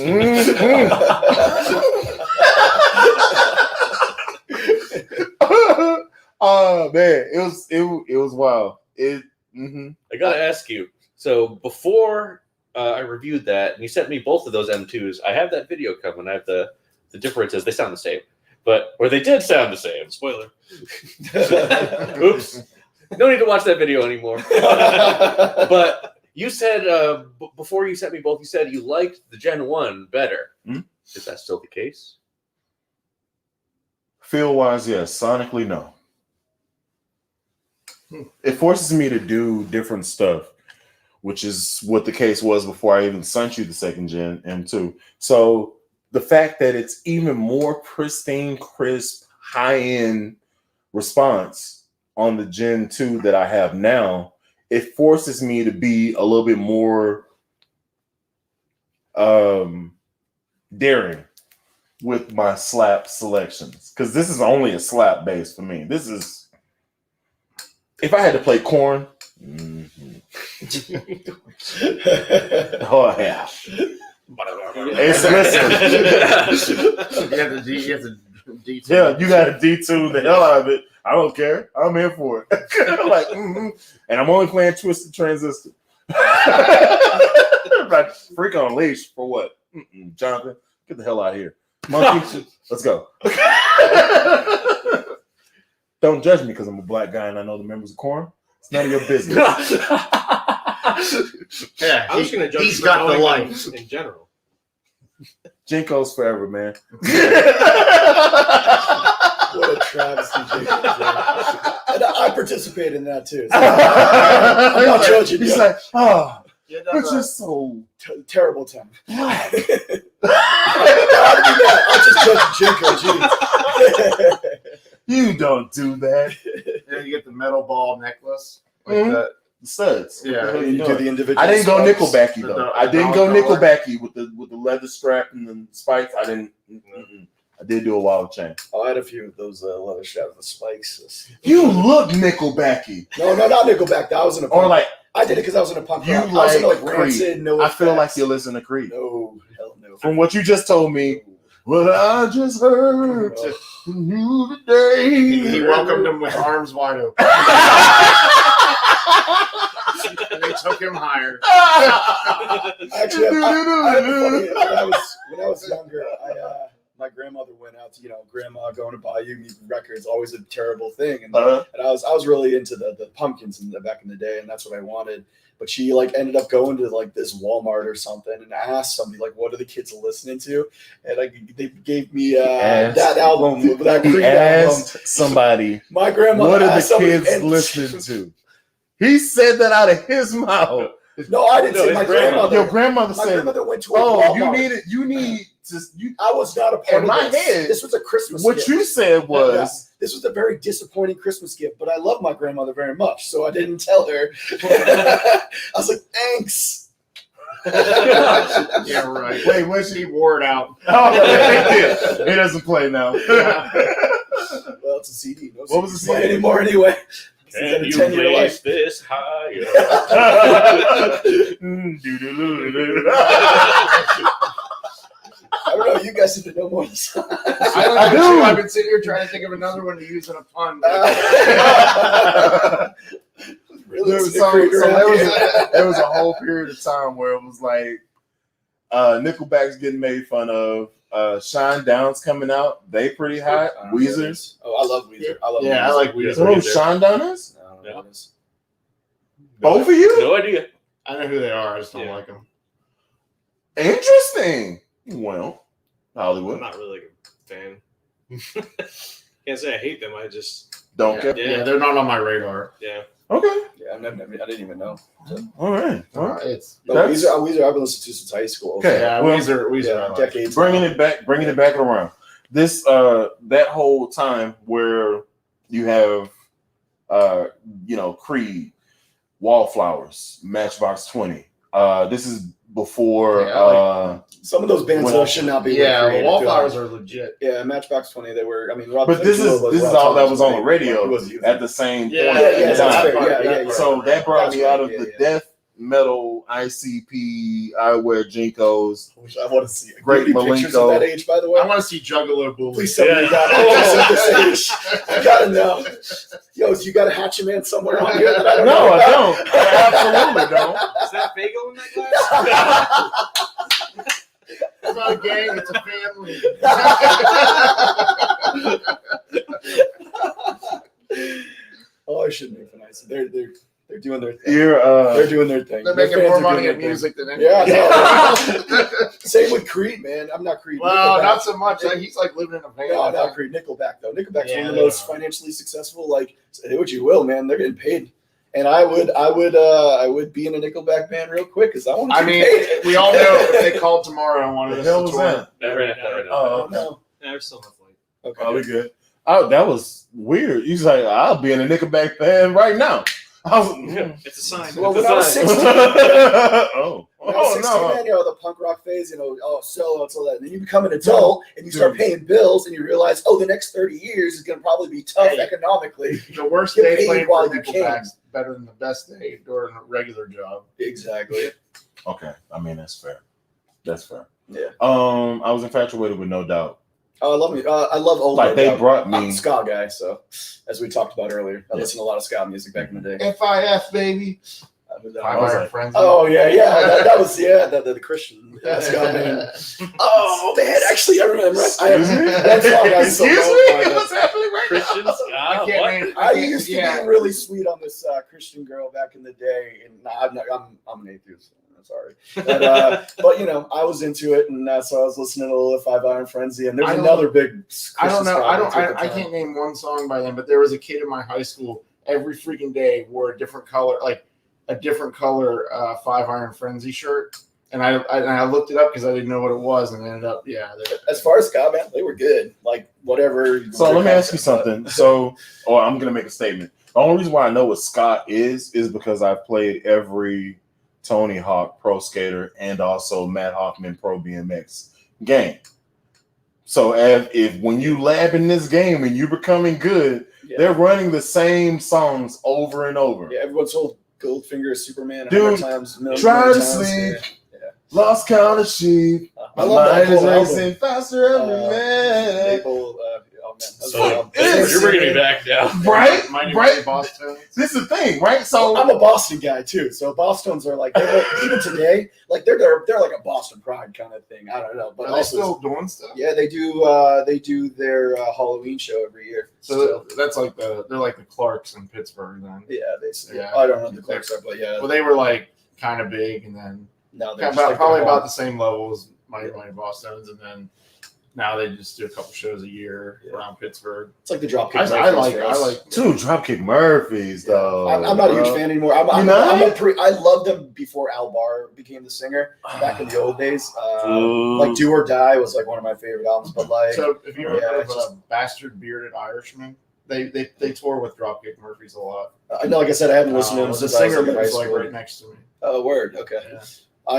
[SPEAKER 2] Oh man, it was wild.
[SPEAKER 3] I gotta ask you. So before I reviewed that, and you sent me both of those M2s, I have that video coming. I have the differences. They sound the same, or they did sound the same.
[SPEAKER 1] Spoiler.
[SPEAKER 3] Oops. No need to watch that video anymore. But you said before you sent me both, you said you liked the Gen 1 better. Is that still the case?
[SPEAKER 2] Feel-wise, yes. Sonically, no. It forces me to do different stuff, which is what the case was before I even sent you the second gen M2. So the fact that it's even more pristine, crisp, high-end response on the Gen 2 that I have now, it forces me to be a little bit more daring with my slap selections. Because this is only a slap bass for me. This is, if I had to play Korn, oh yeah. It's
[SPEAKER 5] D2.
[SPEAKER 2] Yeah, you got to detune the hell out of it. I don't care. I'm in for it. I'm like, and I'm only playing Twisted Transistor. Like, freak on leash for what? Jonathan, get the hell out of here. Monkey, let's go. Don't judge me because I'm a black guy and I know the members of Korn. It's none of your business.
[SPEAKER 5] Yeah,
[SPEAKER 1] I was going to judge
[SPEAKER 5] he's
[SPEAKER 1] for
[SPEAKER 5] got the
[SPEAKER 1] owning
[SPEAKER 5] life.
[SPEAKER 1] them in general.
[SPEAKER 2] Jinko's forever, man.
[SPEAKER 6] What a travesty, Jake. And I participated in that too. So
[SPEAKER 2] I'm
[SPEAKER 6] not judging
[SPEAKER 2] He's
[SPEAKER 6] you.
[SPEAKER 2] like, oh,
[SPEAKER 5] Yeah,
[SPEAKER 2] it's just so
[SPEAKER 6] Terrible time.
[SPEAKER 2] black.
[SPEAKER 6] I'll just judge Jinko. Jeez.
[SPEAKER 2] You don't do that.
[SPEAKER 5] Yeah, you get the metal ball necklace like
[SPEAKER 2] Mhm.
[SPEAKER 5] that.
[SPEAKER 2] Studs.
[SPEAKER 5] Yeah,
[SPEAKER 2] What the hell
[SPEAKER 6] You do
[SPEAKER 2] doing?
[SPEAKER 6] the individual.
[SPEAKER 2] I didn't go
[SPEAKER 6] spikes.
[SPEAKER 2] Nickelbacky though.
[SPEAKER 5] The
[SPEAKER 2] I didn't go
[SPEAKER 5] dog collar.
[SPEAKER 2] Nickelbacky with the leather strap and the spikes. I didn't. Mm-mm. I did do a wild chain.
[SPEAKER 6] Oh, I had a few of those leather straps with spikes.
[SPEAKER 2] You look Nickelbacky,
[SPEAKER 6] No, not Nickelback. I was in a punk.
[SPEAKER 2] or like
[SPEAKER 6] I did it because I was in a punk
[SPEAKER 2] You
[SPEAKER 6] rock. I was in
[SPEAKER 2] like
[SPEAKER 6] like Rancid. No,
[SPEAKER 2] I feel like
[SPEAKER 6] Effects.
[SPEAKER 2] you listen to Creed.
[SPEAKER 6] No, hell no.
[SPEAKER 2] From what you just told me, what I just heard from you today.
[SPEAKER 5] He welcomed him with arms wide open. And they took him higher.
[SPEAKER 6] Actually, when I was younger, my grandmother went out to, grandma going to buy you music records, always a terrible thing. And,
[SPEAKER 2] Uh-huh.
[SPEAKER 6] and I was really into the pumpkins back in the day, and that's what I wanted. But she ended up going to this Walmart or something and asked somebody what are the kids listening to, and they gave me that album, that
[SPEAKER 2] He
[SPEAKER 6] Creed album.
[SPEAKER 2] asked somebody,
[SPEAKER 6] My grandmother.
[SPEAKER 2] what are the
[SPEAKER 6] asked somebody,
[SPEAKER 2] kids
[SPEAKER 6] and-
[SPEAKER 2] listening to? He said that out of his mouth.
[SPEAKER 6] No, I didn't
[SPEAKER 3] No,
[SPEAKER 6] say
[SPEAKER 3] his
[SPEAKER 6] my
[SPEAKER 3] grandmother.
[SPEAKER 6] grandmother.
[SPEAKER 2] Your grandmother
[SPEAKER 6] My
[SPEAKER 2] said,
[SPEAKER 6] grandmother went to a
[SPEAKER 2] "Oh,
[SPEAKER 6] Walmart.
[SPEAKER 2] you need to."
[SPEAKER 6] I was not a part
[SPEAKER 2] In
[SPEAKER 6] of
[SPEAKER 2] my
[SPEAKER 6] this.
[SPEAKER 2] head,
[SPEAKER 6] This was a Christmas
[SPEAKER 2] What
[SPEAKER 6] gift.
[SPEAKER 2] you said was,
[SPEAKER 6] This was a very disappointing Christmas gift, but I love my grandmother very much, so I didn't tell her. I was like, thanks.
[SPEAKER 5] Yeah, right.
[SPEAKER 2] "Wait, what's
[SPEAKER 5] He wore it out.
[SPEAKER 2] Oh, it doesn't play now."
[SPEAKER 6] Well, it's a CD. No
[SPEAKER 2] What was the
[SPEAKER 6] CDs play
[SPEAKER 2] CD?
[SPEAKER 6] anymore anyway.
[SPEAKER 3] Can
[SPEAKER 6] It's
[SPEAKER 3] you
[SPEAKER 6] a 10-year
[SPEAKER 3] raise
[SPEAKER 6] life.
[SPEAKER 3] this higher?
[SPEAKER 6] I don't know. You guys seem to know more.
[SPEAKER 5] I
[SPEAKER 2] do.
[SPEAKER 5] do. I've been sitting here trying to think of another one to use in a pun.
[SPEAKER 6] Really,
[SPEAKER 2] There
[SPEAKER 6] it's
[SPEAKER 2] was
[SPEAKER 6] the
[SPEAKER 2] some-
[SPEAKER 6] Creed
[SPEAKER 2] so
[SPEAKER 6] around here.
[SPEAKER 2] there was a whole period of time where it was like Nickelback's getting made fun of. Shine Down's coming out. They pretty hot. Weezer's.
[SPEAKER 6] Oh, I love Weezer. I love
[SPEAKER 5] Yeah, I
[SPEAKER 6] Weezer.
[SPEAKER 5] like
[SPEAKER 2] You
[SPEAKER 5] Weezer.
[SPEAKER 2] know who Shine Down is?
[SPEAKER 6] I don't know what it is.
[SPEAKER 2] Both of you?
[SPEAKER 3] No idea.
[SPEAKER 5] I know who they are. I just don't
[SPEAKER 3] Yeah.
[SPEAKER 5] like them.
[SPEAKER 2] Interesting. Well,
[SPEAKER 1] I'm
[SPEAKER 2] Hollywood.
[SPEAKER 1] not really a fan. Can't say I hate them. I just
[SPEAKER 2] Don't care.
[SPEAKER 1] Yeah.
[SPEAKER 5] Yeah, they're not on my radar.
[SPEAKER 1] yeah.
[SPEAKER 2] Okay.
[SPEAKER 6] Yeah, I didn't even know.
[SPEAKER 2] All right. Well,
[SPEAKER 5] It's
[SPEAKER 6] But
[SPEAKER 2] That's-
[SPEAKER 6] Weezer, I've been listening to since high school.
[SPEAKER 2] Okay.
[SPEAKER 5] yeah,
[SPEAKER 2] well,
[SPEAKER 5] Weezer.
[SPEAKER 6] Yeah,
[SPEAKER 5] I like.
[SPEAKER 6] decades.
[SPEAKER 2] bringing it back around. This that whole time where you have Creed, Wallflowers, Matchbox 20. This is before
[SPEAKER 5] Yeah,
[SPEAKER 6] Some of those bands
[SPEAKER 2] Well,
[SPEAKER 6] should not be.
[SPEAKER 5] Yeah,
[SPEAKER 6] recreated,
[SPEAKER 5] Wallflowers
[SPEAKER 6] too.
[SPEAKER 5] are legit.
[SPEAKER 6] Yeah, Matchbox 20. They were. I mean,
[SPEAKER 2] but this is all that was on the radio at the same
[SPEAKER 5] Yeah,
[SPEAKER 2] point.
[SPEAKER 6] Yeah,
[SPEAKER 2] in
[SPEAKER 6] yeah,
[SPEAKER 2] time.
[SPEAKER 6] that's fair.
[SPEAKER 5] part,
[SPEAKER 6] Yeah,
[SPEAKER 5] that
[SPEAKER 6] yeah, yeah.
[SPEAKER 5] part.
[SPEAKER 2] So that brought
[SPEAKER 6] That's
[SPEAKER 2] me
[SPEAKER 6] right,
[SPEAKER 2] out of
[SPEAKER 6] yeah,
[SPEAKER 2] the
[SPEAKER 6] yeah.
[SPEAKER 2] death metal ICP. I wear Jinkos.
[SPEAKER 6] Which I want to see.
[SPEAKER 2] Great
[SPEAKER 6] Do you have any pictures of
[SPEAKER 2] Malenko.
[SPEAKER 6] that age, by the way.
[SPEAKER 5] I want to see Juggalo Bully.
[SPEAKER 6] Please tell me you got pictures of this age. I gotta know. Yo, do you got a Hatchet Man somewhere on here that I don't know?
[SPEAKER 2] No, I don't. I absolutely don't.
[SPEAKER 1] Is that Fago in that glass?
[SPEAKER 5] It's not a gang, it's a family.
[SPEAKER 6] Oh, I shouldn't make fun of it. They're doing their thing.
[SPEAKER 2] You're
[SPEAKER 6] They're doing their thing.
[SPEAKER 5] They're
[SPEAKER 6] Their
[SPEAKER 5] making
[SPEAKER 6] fans
[SPEAKER 5] more
[SPEAKER 6] are
[SPEAKER 5] money
[SPEAKER 6] doing
[SPEAKER 5] at
[SPEAKER 6] their
[SPEAKER 5] music than
[SPEAKER 6] Yeah,
[SPEAKER 5] anything.
[SPEAKER 6] no. Same with Creed, man. I'm not Creed.
[SPEAKER 5] Well,
[SPEAKER 6] Nickelback.
[SPEAKER 5] not so much. He's like living in a van.
[SPEAKER 6] No, not Creed. Nickelback though. Nickelback's
[SPEAKER 5] Yeah,
[SPEAKER 6] one of the
[SPEAKER 5] they
[SPEAKER 6] most
[SPEAKER 5] are.
[SPEAKER 6] financially successful. Like, say what you will, man. They're getting paid, and I would be in a Nickelback band real quick because I want to
[SPEAKER 5] I
[SPEAKER 6] get
[SPEAKER 5] mean,
[SPEAKER 6] paid.
[SPEAKER 5] we all know if they called tomorrow and wanted
[SPEAKER 2] the
[SPEAKER 5] us
[SPEAKER 2] hell
[SPEAKER 5] to
[SPEAKER 2] was
[SPEAKER 5] tour.
[SPEAKER 2] that?
[SPEAKER 3] Never know.
[SPEAKER 2] Oh,
[SPEAKER 6] Oh, no.
[SPEAKER 1] They're still not flight.
[SPEAKER 6] Okay.
[SPEAKER 2] Oh, we good. Oh, that was weird. He's like, I'll be in a Nickelback fan right now. I was,
[SPEAKER 1] It's a sign.
[SPEAKER 6] Well,
[SPEAKER 3] It's
[SPEAKER 6] when
[SPEAKER 3] a
[SPEAKER 6] I was
[SPEAKER 3] sign.
[SPEAKER 6] 16,
[SPEAKER 2] oh,
[SPEAKER 6] when I was 16,
[SPEAKER 2] no.
[SPEAKER 6] man, the punk rock phase, sellouts, all that. And then you become an adult and you start paying bills and you realize, the next 30 years is going to probably be tough
[SPEAKER 5] Hey.
[SPEAKER 6] economically.
[SPEAKER 5] The worst
[SPEAKER 6] Get
[SPEAKER 5] day
[SPEAKER 6] paid
[SPEAKER 5] playing
[SPEAKER 6] while
[SPEAKER 5] for
[SPEAKER 6] you
[SPEAKER 5] Nickelback's better than the best day during a regular job.
[SPEAKER 6] Exactly.
[SPEAKER 2] Okay, I mean that's fair. That's fair.
[SPEAKER 6] Yeah.
[SPEAKER 2] I was infatuated with No Doubt.
[SPEAKER 6] I love old.
[SPEAKER 2] Like they
[SPEAKER 6] Road.
[SPEAKER 2] brought
[SPEAKER 6] I'm a
[SPEAKER 2] me.
[SPEAKER 6] ska guy, so as we talked about earlier, I
[SPEAKER 2] Yeah.
[SPEAKER 6] listened to a lot of ska music back in the day.
[SPEAKER 5] FIF, baby.
[SPEAKER 6] with that?
[SPEAKER 5] Five
[SPEAKER 2] was
[SPEAKER 5] Iron
[SPEAKER 2] like,
[SPEAKER 5] Friends.
[SPEAKER 6] Oh yeah, that was the Christian ska band. Oh man, actually I remember. That song has so
[SPEAKER 2] Excuse
[SPEAKER 6] much
[SPEAKER 2] me?
[SPEAKER 6] fun.
[SPEAKER 2] What's happening right
[SPEAKER 3] Christian
[SPEAKER 2] now?
[SPEAKER 3] ska. What?
[SPEAKER 6] I used to be really sweet on this Christian girl back in the day, and I'm an atheist. I'm sorry, but you know I was into it, and so I was listening to a little Five Iron Frenzy, and there's
[SPEAKER 5] I don't-
[SPEAKER 6] another big.
[SPEAKER 5] I don't know. I
[SPEAKER 6] I
[SPEAKER 5] can't name one song by them, but there was a kid in my high school every freaking day wore a different color, Five Iron Frenzy shirt. And I looked it up because I didn't know what it was, and ended up,
[SPEAKER 6] As far as ska band, they were good. Like whatever.
[SPEAKER 2] So let me ask you something. I'm gonna make a statement. The only reason why I know what ska is because I've played every Tony Hawk Pro Skater and also Matt Hoffman Pro BMX game. So if when you lab in this game and you're becoming good, they're running the same songs over and over.
[SPEAKER 6] Yeah, everyone told Goldfinger Superman
[SPEAKER 2] Dude,
[SPEAKER 6] 100 times.
[SPEAKER 2] try to
[SPEAKER 6] times.
[SPEAKER 2] sleep.
[SPEAKER 6] Yeah.
[SPEAKER 2] Lost count of sheep.
[SPEAKER 6] I love that
[SPEAKER 2] Mind is
[SPEAKER 6] whole album.
[SPEAKER 2] racing faster every man.
[SPEAKER 6] Maple, oh man, that's
[SPEAKER 3] So,
[SPEAKER 6] a good album.
[SPEAKER 2] It's-
[SPEAKER 3] you're bringing me back now.
[SPEAKER 2] Right?
[SPEAKER 5] Mighty
[SPEAKER 2] Right?
[SPEAKER 5] Boston.
[SPEAKER 2] This is the thing, right? So
[SPEAKER 6] I'm a Boston guy too, so Boston's are like even today, like they're like a Boston pride kind of thing. I don't know, but
[SPEAKER 5] Are they
[SPEAKER 6] also
[SPEAKER 5] still doing stuff?
[SPEAKER 6] yeah, they do their Halloween show every year.
[SPEAKER 5] So that's like they're like the Clarks in Pittsburgh then.
[SPEAKER 6] yeah, they
[SPEAKER 5] Yeah.
[SPEAKER 6] I don't know the Clarks are, but yeah,
[SPEAKER 5] Well, they were like kind of big, and then
[SPEAKER 6] no, they're just like
[SPEAKER 5] probably
[SPEAKER 6] their
[SPEAKER 5] about
[SPEAKER 6] home.
[SPEAKER 5] the same level as Mighty Boston's, and then now they just do a couple shows a year around Pittsburgh.
[SPEAKER 6] It's like the Dropkick.
[SPEAKER 5] I
[SPEAKER 6] Murphys
[SPEAKER 5] like
[SPEAKER 6] for us.
[SPEAKER 2] Dude, Dropkick Murphys, though.
[SPEAKER 6] I'm not a huge fan anymore.
[SPEAKER 2] You not?
[SPEAKER 6] I loved them before Al Barr became the singer back in the old days.
[SPEAKER 2] Dude.
[SPEAKER 6] Like Do or Die was like one of my favorite albums. But like,
[SPEAKER 5] So if you ever
[SPEAKER 6] Yeah,
[SPEAKER 5] heard
[SPEAKER 6] it's
[SPEAKER 5] of
[SPEAKER 6] just-
[SPEAKER 5] Bastard Bearded Irishman, they tour with Dropkick Murphys a lot.
[SPEAKER 6] I know, like I said, I haven't listened to them
[SPEAKER 5] The
[SPEAKER 6] since I was
[SPEAKER 5] singer
[SPEAKER 6] like in high
[SPEAKER 5] lives like
[SPEAKER 6] school.
[SPEAKER 5] right next to me.
[SPEAKER 6] Oh, word. Okay.
[SPEAKER 5] Yeah.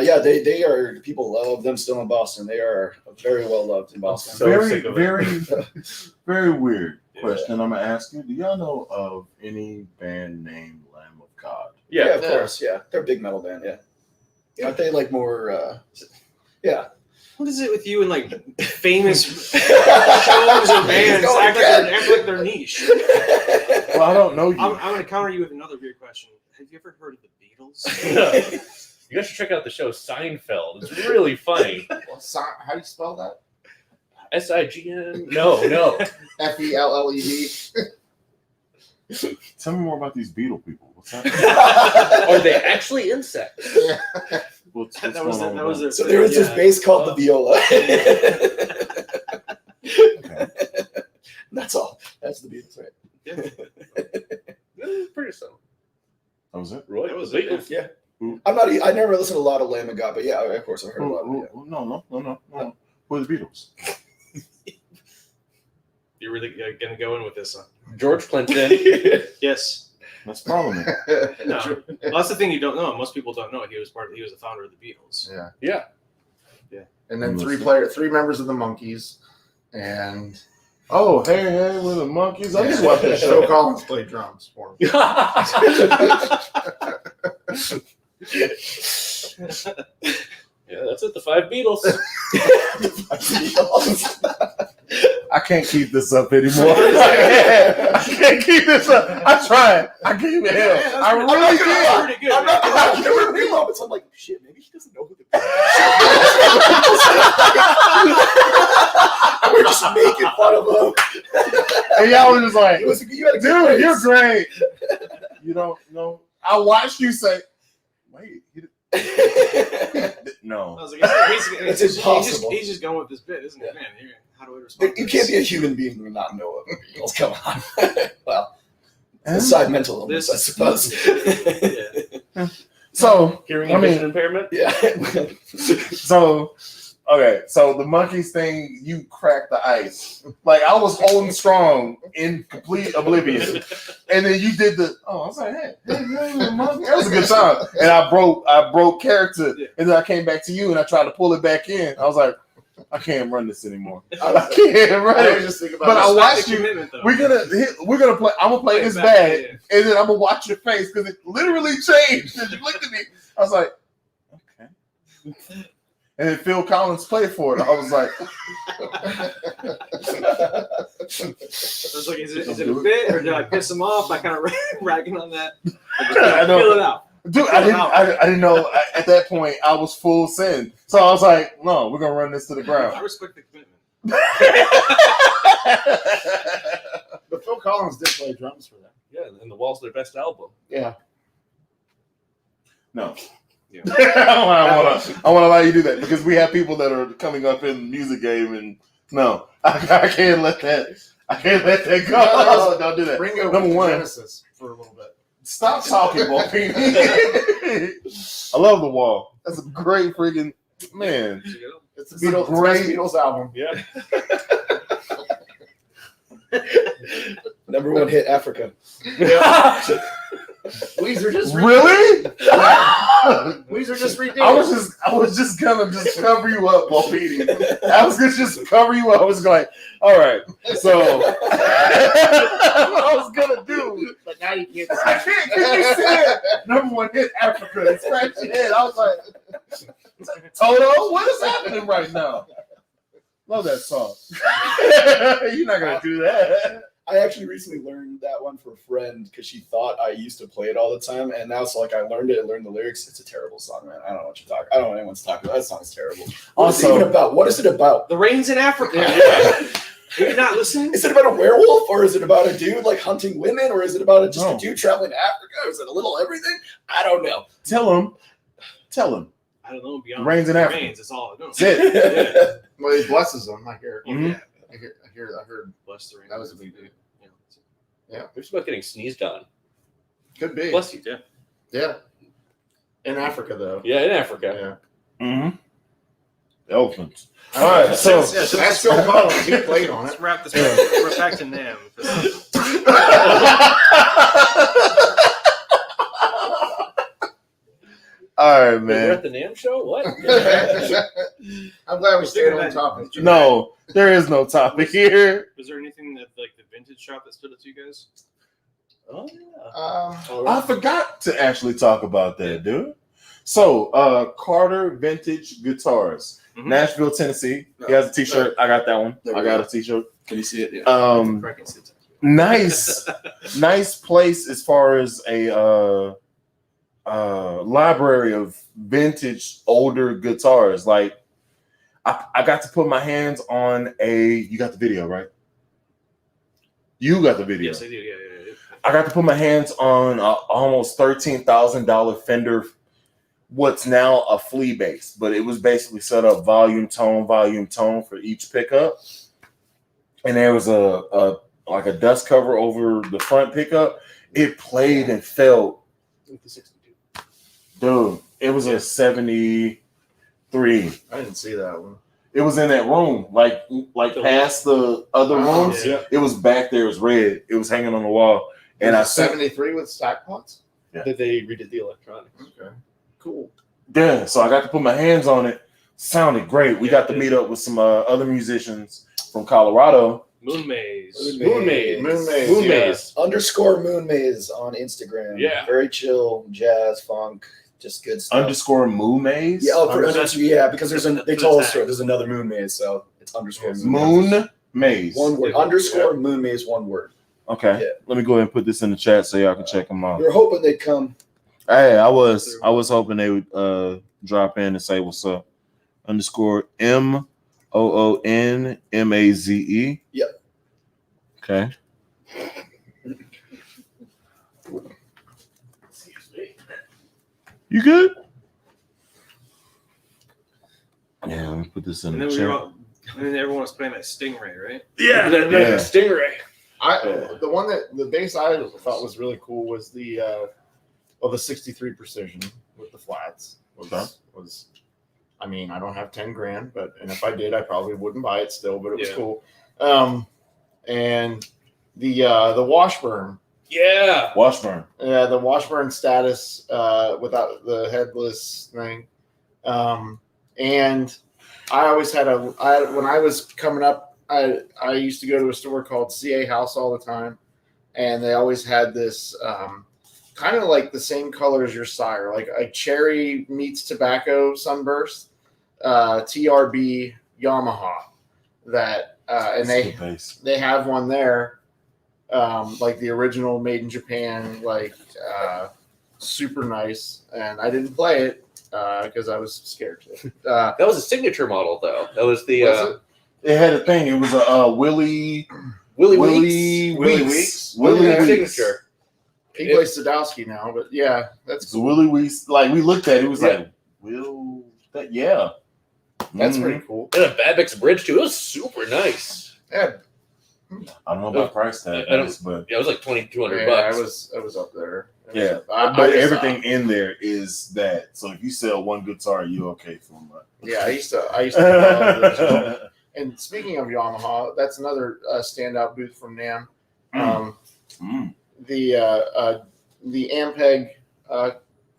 [SPEAKER 6] Yeah, they are. People love them still in Boston. They are very well loved in Boston.
[SPEAKER 3] So
[SPEAKER 2] very,
[SPEAKER 3] sick of it.
[SPEAKER 2] very, very weird
[SPEAKER 3] Yeah.
[SPEAKER 2] question I'm gonna ask you. Do y'all know of any band named Lamb of God?
[SPEAKER 6] Yeah,
[SPEAKER 3] Yeah.
[SPEAKER 6] of course. Yeah, they're a big metal band. Yeah. Aren't they like more? Yeah.
[SPEAKER 1] What is it with you and like famous shows or bands
[SPEAKER 6] going
[SPEAKER 1] act
[SPEAKER 6] again.
[SPEAKER 1] like they're niche?
[SPEAKER 2] Well, I don't know you.
[SPEAKER 1] I'm going to counter you with another weird question. Have you ever heard of the Beatles?
[SPEAKER 3] You guys should check out the show Seinfeld. It's really funny.
[SPEAKER 5] Well, how do you spell that?
[SPEAKER 3] SIGN? No.
[SPEAKER 5] FELLED.
[SPEAKER 2] Tell me more about these Beetle people. What's that?
[SPEAKER 3] Are they actually insects?
[SPEAKER 2] What's
[SPEAKER 1] That
[SPEAKER 2] going
[SPEAKER 1] was
[SPEAKER 2] on
[SPEAKER 1] that was
[SPEAKER 2] with
[SPEAKER 1] a,
[SPEAKER 6] So there was this bass called the viola. That's all. That's the Beatles, right?
[SPEAKER 3] Yeah, pretty simple.
[SPEAKER 2] that was it?
[SPEAKER 3] Roy,
[SPEAKER 1] That was
[SPEAKER 3] it.
[SPEAKER 1] it,
[SPEAKER 6] Yeah.
[SPEAKER 2] Who-
[SPEAKER 6] I never listened to a lot of Lamb of God, but yeah, of course I've heard a lot of it.
[SPEAKER 2] Who- No. Who are the Beatles?
[SPEAKER 1] You're really going to go in with this, huh?
[SPEAKER 3] George Clinton.
[SPEAKER 1] Yes.
[SPEAKER 2] That's Parliament.
[SPEAKER 1] No. Well, that's the thing you don't know. Most people don't know. He was the founder of the Beatles.
[SPEAKER 5] Yeah.
[SPEAKER 3] Yeah.
[SPEAKER 5] And then
[SPEAKER 2] Listen.
[SPEAKER 5] three members of the Monkees, and
[SPEAKER 2] Oh, hey, with the monkeys. I just
[SPEAKER 5] yeah,
[SPEAKER 2] watched that
[SPEAKER 5] Phil
[SPEAKER 2] show.
[SPEAKER 5] Collins played drums for him.
[SPEAKER 3] Yeah, that's it. The 5 Beatles.
[SPEAKER 2] I can't keep this up anymore. I can't keep this up. I tried. I gave it hell. I really did.
[SPEAKER 1] Pretty good.
[SPEAKER 6] I'm not gonna lie, there were a few moments I'm like, shit, maybe he doesn't know who the and we're just making fun of him.
[SPEAKER 2] And y'all were just like,
[SPEAKER 6] You had a good
[SPEAKER 2] dude, you're
[SPEAKER 6] race.
[SPEAKER 2] great. You don't know. I watched you say, wait.
[SPEAKER 1] I
[SPEAKER 2] No.
[SPEAKER 1] was like,
[SPEAKER 6] It's impossible.
[SPEAKER 1] He's just going with this bit, isn't it? Man, how do I respond?
[SPEAKER 6] You
[SPEAKER 1] to
[SPEAKER 6] can't
[SPEAKER 1] this?
[SPEAKER 6] be a human being and not know of the Beatles. Come on. Well, aside mental illness, I suppose.
[SPEAKER 1] Yeah.
[SPEAKER 2] So,
[SPEAKER 3] Hearing
[SPEAKER 2] I
[SPEAKER 3] and
[SPEAKER 2] mean-
[SPEAKER 3] vision impairment?
[SPEAKER 6] Yeah.
[SPEAKER 2] okay. So the monkeys thing, you cracked the ice. Like I was holding strong in complete oblivion, and then you did the. Oh, I was like, hey, monkey. That was a good time. And I broke character, and then I came back to you, and I tried to pull it back in. I was like, I can't run this anymore. I can't run
[SPEAKER 5] I was
[SPEAKER 2] it.
[SPEAKER 5] just thinking about
[SPEAKER 2] But I
[SPEAKER 5] this.
[SPEAKER 2] watched
[SPEAKER 1] The
[SPEAKER 2] you.
[SPEAKER 1] commitment, though.
[SPEAKER 2] We're gonna play. I'm gonna play this bad, and then I'm gonna watch your face because it literally changed. And you looked at me. I was like, okay. And then Phil Collins played for it. I was like,
[SPEAKER 1] I was like, is it a bit, or did I piss him off by kind of ragging on that?
[SPEAKER 2] I know.
[SPEAKER 1] Fill it out.
[SPEAKER 2] Dude, I didn't know at that point I was full send. So I was like, no, we're gonna run this to the
[SPEAKER 1] I
[SPEAKER 2] ground.
[SPEAKER 1] respect the commitment.
[SPEAKER 5] But Phil Collins did play drums for them.
[SPEAKER 3] Yeah, and The Wall's their best album.
[SPEAKER 5] Yeah.
[SPEAKER 2] No.
[SPEAKER 1] Yeah.
[SPEAKER 2] I want to allow you to do that because we have people that are coming up in the music game, and no, I can't let that. I can't let that go.
[SPEAKER 5] No,
[SPEAKER 2] Don't do that.
[SPEAKER 5] Ringo
[SPEAKER 2] Number
[SPEAKER 5] went to
[SPEAKER 2] one.
[SPEAKER 5] Genesis for a little bit.
[SPEAKER 2] Stop talking, Bumpy. I love The Wall. That's a great freaking man.
[SPEAKER 5] It's the
[SPEAKER 2] It's a
[SPEAKER 5] Beatles,
[SPEAKER 2] great-
[SPEAKER 5] best Beatles album.
[SPEAKER 3] Yeah.
[SPEAKER 6] Number one hit, Africa.
[SPEAKER 5] Weezer just
[SPEAKER 2] Really?
[SPEAKER 5] Weezer just redid.
[SPEAKER 2] I was just gonna just cover you up, Bumpy. I was gonna just cover you up. I was like, all right. So what I was gonna do.
[SPEAKER 5] But now you can't.
[SPEAKER 2] I can't because you said number one hit Africa and scratch your head. I was like, Toto, what is happening right now? Love that song. You're not gonna do that.
[SPEAKER 6] I actually recently learned that one from a friend because she thought I used to play it all the time, and now it's like I learned it and learned the lyrics. It's a terrible song, man. I don't know what you're talking. I don't know what anyone's talking about. That song's terrible. What is it
[SPEAKER 2] Also-
[SPEAKER 6] even about? What is it about?
[SPEAKER 1] The rains in Africa.
[SPEAKER 5] Yeah.
[SPEAKER 1] Are you not listening?
[SPEAKER 6] Is it about a werewolf, or is it about a dude like hunting women, or is it about just
[SPEAKER 2] No.
[SPEAKER 6] a dude traveling to Africa? Or is it a little everything? I don't know.
[SPEAKER 2] Tell him.
[SPEAKER 1] I don't know. Beyond
[SPEAKER 2] Rains in
[SPEAKER 1] the
[SPEAKER 2] Africa.
[SPEAKER 1] rains, it's all I know.
[SPEAKER 2] That's it.
[SPEAKER 5] Well, he blesses them. I hear.
[SPEAKER 2] Mhm.
[SPEAKER 5] I heard.
[SPEAKER 1] Bless the rain.
[SPEAKER 5] That was a big deal.
[SPEAKER 1] Yeah.
[SPEAKER 3] They're just about getting sneezed on.
[SPEAKER 5] Could be.
[SPEAKER 1] Bless you, yeah.
[SPEAKER 5] Yeah. In Africa, though.
[SPEAKER 3] Yeah, in Africa.
[SPEAKER 5] Yeah.
[SPEAKER 2] Mm-hmm. Elephants. All right, so
[SPEAKER 5] That's Phil Collins. He played on
[SPEAKER 1] Let's
[SPEAKER 5] it.
[SPEAKER 1] wrap this back. We're back to Namm.
[SPEAKER 2] all right,
[SPEAKER 3] We're
[SPEAKER 2] man.
[SPEAKER 3] at the Namm show? What?
[SPEAKER 5] I'm glad we stayed on topic.
[SPEAKER 2] No, there is no topic here.
[SPEAKER 1] Was there anything that, like, the vintage shop that stood out to you guys?
[SPEAKER 3] Oh, yeah.
[SPEAKER 2] I forgot to actually talk about that, dude. So, Carter Vintage Guitars,
[SPEAKER 1] Mhm.
[SPEAKER 2] Nashville, Tennessee. He has a T-shirt. I got that one.
[SPEAKER 6] There we
[SPEAKER 2] I got
[SPEAKER 6] go.
[SPEAKER 2] a T-shirt.
[SPEAKER 4] Can you see it? Yeah.
[SPEAKER 1] Cracking seats.
[SPEAKER 2] Nice place as far as a library of vintage older guitars. Like, I got to put my hands on you got the video, right? You got the video.
[SPEAKER 1] Yes, I do. Yeah.
[SPEAKER 2] I got to put my hands on almost $13,000 Fender, what's now a flea bass, but it was basically set up volume tone for each pickup, and there was a like a dust cover over the front pickup. It played and felt,
[SPEAKER 3] The 62.
[SPEAKER 2] dude. It was a 73.
[SPEAKER 5] I didn't see that one.
[SPEAKER 2] It was in that room, like past the other
[SPEAKER 5] Oh,
[SPEAKER 2] rooms.
[SPEAKER 3] yeah.
[SPEAKER 2] It was back there. It was red. It was hanging on the wall, and I said,
[SPEAKER 5] 73 with stack pots.
[SPEAKER 3] That they redid the electronics.
[SPEAKER 5] Okay. Cool.
[SPEAKER 2] yeah. So I got to put my hands on it. Sounded great. We
[SPEAKER 3] Yeah,
[SPEAKER 2] got to
[SPEAKER 3] it
[SPEAKER 2] meet up with some other musicians from Colorado.
[SPEAKER 1] Moon Maze.
[SPEAKER 3] Moon Maze.
[SPEAKER 5] Moon Maze.
[SPEAKER 3] Moon
[SPEAKER 5] yeah.
[SPEAKER 3] Maze.
[SPEAKER 6] _ Moon Maze on Instagram.
[SPEAKER 3] Yeah.
[SPEAKER 6] Very chill, jazz, funk, just good stuff.
[SPEAKER 2] _ Moo Maze.
[SPEAKER 6] Yeah, because they told us
[SPEAKER 1] tag.
[SPEAKER 6] there's another Moon Maze, so it's _
[SPEAKER 2] Moon Maze.
[SPEAKER 6] One word.
[SPEAKER 1] Yeah.
[SPEAKER 6] _ Moon Maze, one word.
[SPEAKER 2] Okay.
[SPEAKER 6] Yeah.
[SPEAKER 2] Let me go ahead and put this in the chat so y'all can check them out.
[SPEAKER 6] We were hoping they'd come.
[SPEAKER 2] Hey, I was hoping they would drop in and say what's up. _ MOONMAZE.
[SPEAKER 6] Yep.
[SPEAKER 2] Okay. You good? Yeah, let me put this in
[SPEAKER 1] And
[SPEAKER 2] the
[SPEAKER 1] then
[SPEAKER 2] chat.
[SPEAKER 1] and then everyone was playing that Stingray, right?
[SPEAKER 3] Yeah, that
[SPEAKER 2] Yeah.
[SPEAKER 3] Stingray.
[SPEAKER 5] The one that the bass I thought was really cool was the 63 Precision with the flats. Was I mean, I don't have 10 grand, and if I did, I probably wouldn't buy it still, but it was
[SPEAKER 1] Yeah.
[SPEAKER 5] cool. And the Washburn,
[SPEAKER 3] Yeah.
[SPEAKER 2] Washburn.
[SPEAKER 5] the Washburn status without the headless thing. And I always had when I was coming up, I used to go to a store called CA House all the time, and they always had this kind of like the same color as your Sire, like a cherry meets tobacco sunburst, TRB Yamaha. That and
[SPEAKER 2] That's a good bass.
[SPEAKER 5] they have one there, like the original made in Japan, like super nice, and I didn't play it because I was scared to.
[SPEAKER 3] That was a signature model, though. That was the
[SPEAKER 5] Was
[SPEAKER 2] It had a thing. It was a Willie
[SPEAKER 3] Willie
[SPEAKER 2] Weeks.
[SPEAKER 3] Weeks.
[SPEAKER 2] Willie
[SPEAKER 3] Yeah,
[SPEAKER 2] Weeks.
[SPEAKER 3] signature.
[SPEAKER 5] He plays Sadowski now, but yeah, that's
[SPEAKER 2] So Willie Weeks. Like we looked at it, it was
[SPEAKER 3] Yeah.
[SPEAKER 2] like Will. That yeah.
[SPEAKER 5] that's
[SPEAKER 2] Mhm.
[SPEAKER 5] pretty cool.
[SPEAKER 3] And a Babbitt's bridge too. It was super nice.
[SPEAKER 5] Yeah,
[SPEAKER 2] I don't know about price tag,
[SPEAKER 3] I don't-
[SPEAKER 2] but
[SPEAKER 3] Yeah, it was like $2,200
[SPEAKER 5] yeah,
[SPEAKER 3] bucks.
[SPEAKER 5] I was up there.
[SPEAKER 2] yeah.
[SPEAKER 5] I
[SPEAKER 2] But
[SPEAKER 5] just,
[SPEAKER 2] everything in there is that. So if you sell one guitar, you okay for a month.
[SPEAKER 5] Yeah, I used to love those. And speaking of Yamaha, that's another standout booth from Namm. The Ampeg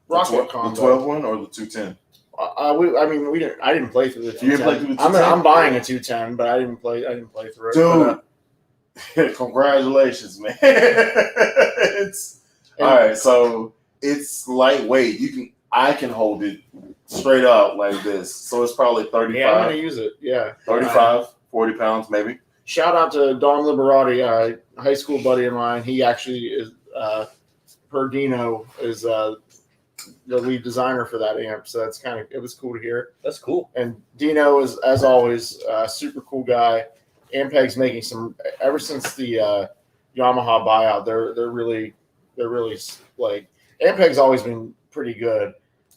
[SPEAKER 5] Rocket
[SPEAKER 2] the
[SPEAKER 5] combo.
[SPEAKER 2] 12 one or the 210?
[SPEAKER 5] We didn't. I didn't play through the.
[SPEAKER 2] You didn't play
[SPEAKER 5] 210.
[SPEAKER 2] through the 210?
[SPEAKER 5] I'm buying a 210, but I didn't play through it.
[SPEAKER 2] Dude,
[SPEAKER 5] But,
[SPEAKER 2] congratulations, man. It's all right. So it's lightweight. I can hold it straight up like this. So it's probably 35,
[SPEAKER 5] yeah, I'm gonna use it. Yeah,
[SPEAKER 2] 35, 40 pounds maybe.
[SPEAKER 5] Shout out to Dom Liberati, a high school buddy of mine. He actually is, per Dino, is the lead designer for that amp. So it was cool to hear.
[SPEAKER 3] That's cool.
[SPEAKER 5] And Dino is, as always, a super cool guy. Ampeg's making ever since the Yamaha buyout, they're really like, Ampeg's always been pretty good.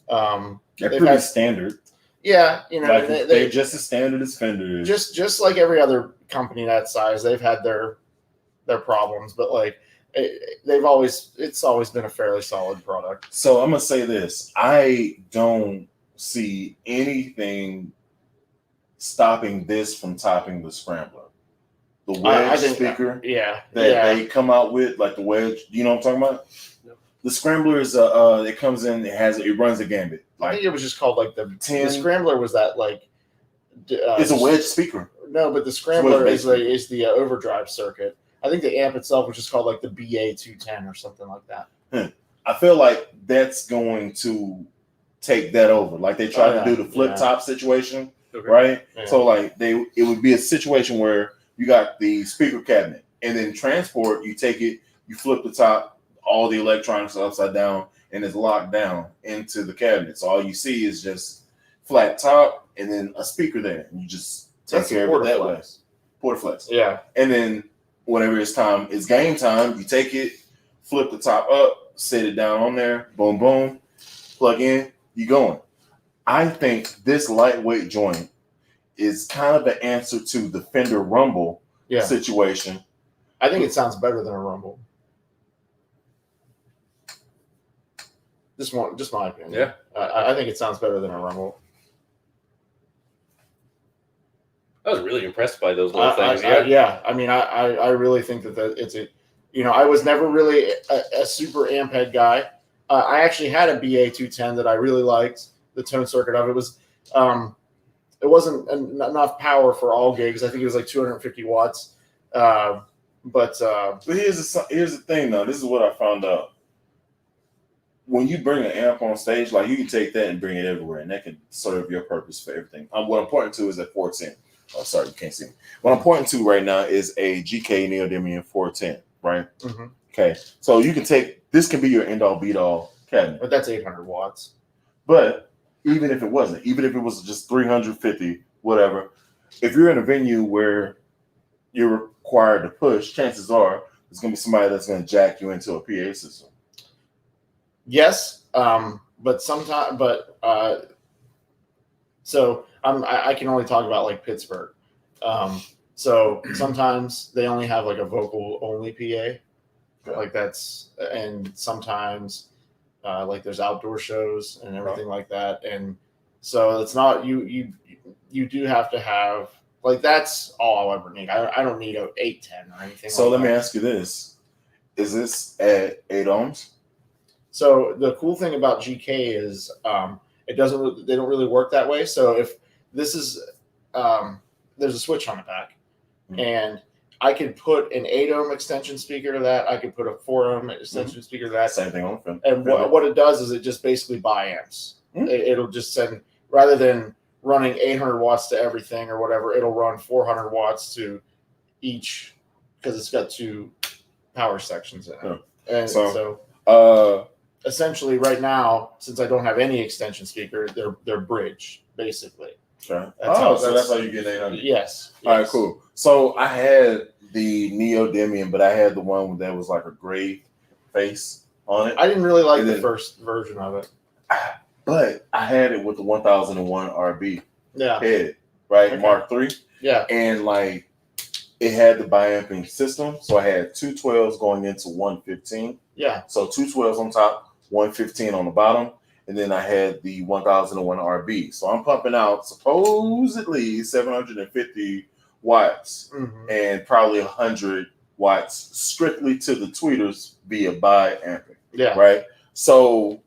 [SPEAKER 2] They're
[SPEAKER 5] They've
[SPEAKER 2] pretty
[SPEAKER 5] had-
[SPEAKER 2] standard.
[SPEAKER 5] Yeah,
[SPEAKER 2] Like
[SPEAKER 5] they
[SPEAKER 2] they're just as standard as Fender is.
[SPEAKER 5] just like every other company that size, they've had their problems, but like it's always been a fairly solid product.
[SPEAKER 2] So I'm gonna say this: I don't see anything stopping this from topping the Scrambler, the wedge
[SPEAKER 5] I think
[SPEAKER 2] speaker
[SPEAKER 5] Yeah,
[SPEAKER 2] that they come out with, like the wedge. You know what I'm talking about?
[SPEAKER 3] Yep.
[SPEAKER 2] The Scrambler is it comes in, it runs the gambit.
[SPEAKER 5] I
[SPEAKER 2] Like
[SPEAKER 5] think it was just called like the
[SPEAKER 2] 10.
[SPEAKER 5] Scrambler was that like
[SPEAKER 2] it's a wedge speaker.
[SPEAKER 5] No, but the Scrambler
[SPEAKER 2] wedge
[SPEAKER 5] is the overdrive circuit. I think the amp itself was just called like the BA 210 or something like that.
[SPEAKER 2] I feel like that's going to take that over. Like they tried to do the flip top situation, right?
[SPEAKER 5] Yeah.
[SPEAKER 2] So like it would be a situation where you got the speaker cabinet, and then transport, you take it, you flip the top, all the electronics are upside down, and it's locked down into the cabinet. So all you see is just flat top and then a speaker there, and you just take
[SPEAKER 5] That's
[SPEAKER 2] care of it that way. Portaflex.
[SPEAKER 5] Yeah.
[SPEAKER 2] And then whenever it's game time, you take it, flip the top up, set it down on there, boom, boom, plug in, you going. I think this lightweight joint is kind of the answer to the Fender Rumble situation.
[SPEAKER 5] I think it sounds better than a Rumble. Just my opinion.
[SPEAKER 3] Yeah.
[SPEAKER 5] I think it sounds better than a Rumble.
[SPEAKER 3] I was really impressed by those little things.
[SPEAKER 5] I mean, I really think that it's a, I was never really a super amp head guy. I actually had a BA 210 that I really liked. The tone circuit of it was, it wasn't enough power for all gigs. I think it was like 250 watts. But
[SPEAKER 2] here's the thing, though. This is what I found out. When you bring an amp on stage, like you can take that and bring it everywhere, and that can serve your purpose for everything. What I'm pointing to is a 410. Oh, sorry, you can't see me. What I'm pointing to right now is a GK Neodymium 410, right?
[SPEAKER 5] Mm-hmm.
[SPEAKER 2] Okay, so you can this can be your end-all, be-all cabinet.
[SPEAKER 5] But that's 800 watts.
[SPEAKER 2] But even if it wasn't, even if it was just 350, whatever, if you're in a venue where you're required to push, chances are there's going to be somebody that's going to jack you into a PA system.
[SPEAKER 5] Yes, but sometimes, so I can only talk about like Pittsburgh. So sometimes they only have like a vocal only PA, like that's, and sometimes like there's outdoor shows and everything like that, and so it's not you do have to have, like, that's all I'll ever need. I don't need a 810 or anything.
[SPEAKER 2] So
[SPEAKER 5] like
[SPEAKER 2] let me
[SPEAKER 5] that.
[SPEAKER 2] ask you this: is this at 8 ohms?
[SPEAKER 5] So the cool thing about GK is they don't really work that way. So if this is there's a switch on the back, and I could put an 8 ohm extension speaker to that. I could put a 4 ohm extension speaker to that.
[SPEAKER 2] Same thing on film.
[SPEAKER 5] And what it does is it just basically biamps. It'll just send, rather than running 800 watts to everything or whatever, it'll run 400 watts to each, because it's got two power sections in it.
[SPEAKER 2] Yeah.
[SPEAKER 5] And
[SPEAKER 2] So,
[SPEAKER 5] essentially right now, since I don't have any extension speaker, they're bridge basically.
[SPEAKER 2] Okay.
[SPEAKER 5] That's how-
[SPEAKER 2] So that's how you get 800.
[SPEAKER 5] Yes.
[SPEAKER 2] All right,
[SPEAKER 5] yes.
[SPEAKER 2] cool. So I had the Neodymium, but I had the one that was like a gray face on it.
[SPEAKER 5] I didn't really like
[SPEAKER 2] And
[SPEAKER 5] the
[SPEAKER 2] then-
[SPEAKER 5] first version of it.
[SPEAKER 2] But I had it with the 1001 RB
[SPEAKER 5] Yeah.
[SPEAKER 2] head, right?
[SPEAKER 5] Okay.
[SPEAKER 2] Mark III.
[SPEAKER 5] Yeah.
[SPEAKER 2] And like it had the biamping system. So I had two 12s going into 115.
[SPEAKER 5] Yeah.
[SPEAKER 2] So two 12s on top, 115 on the bottom. And then I had the 1001 RB. So I'm pumping out supposedly 750 watts
[SPEAKER 5] Mhm.
[SPEAKER 2] and probably 100 watts strictly to the tweeters via biamping,
[SPEAKER 5] Yeah.
[SPEAKER 2] right? So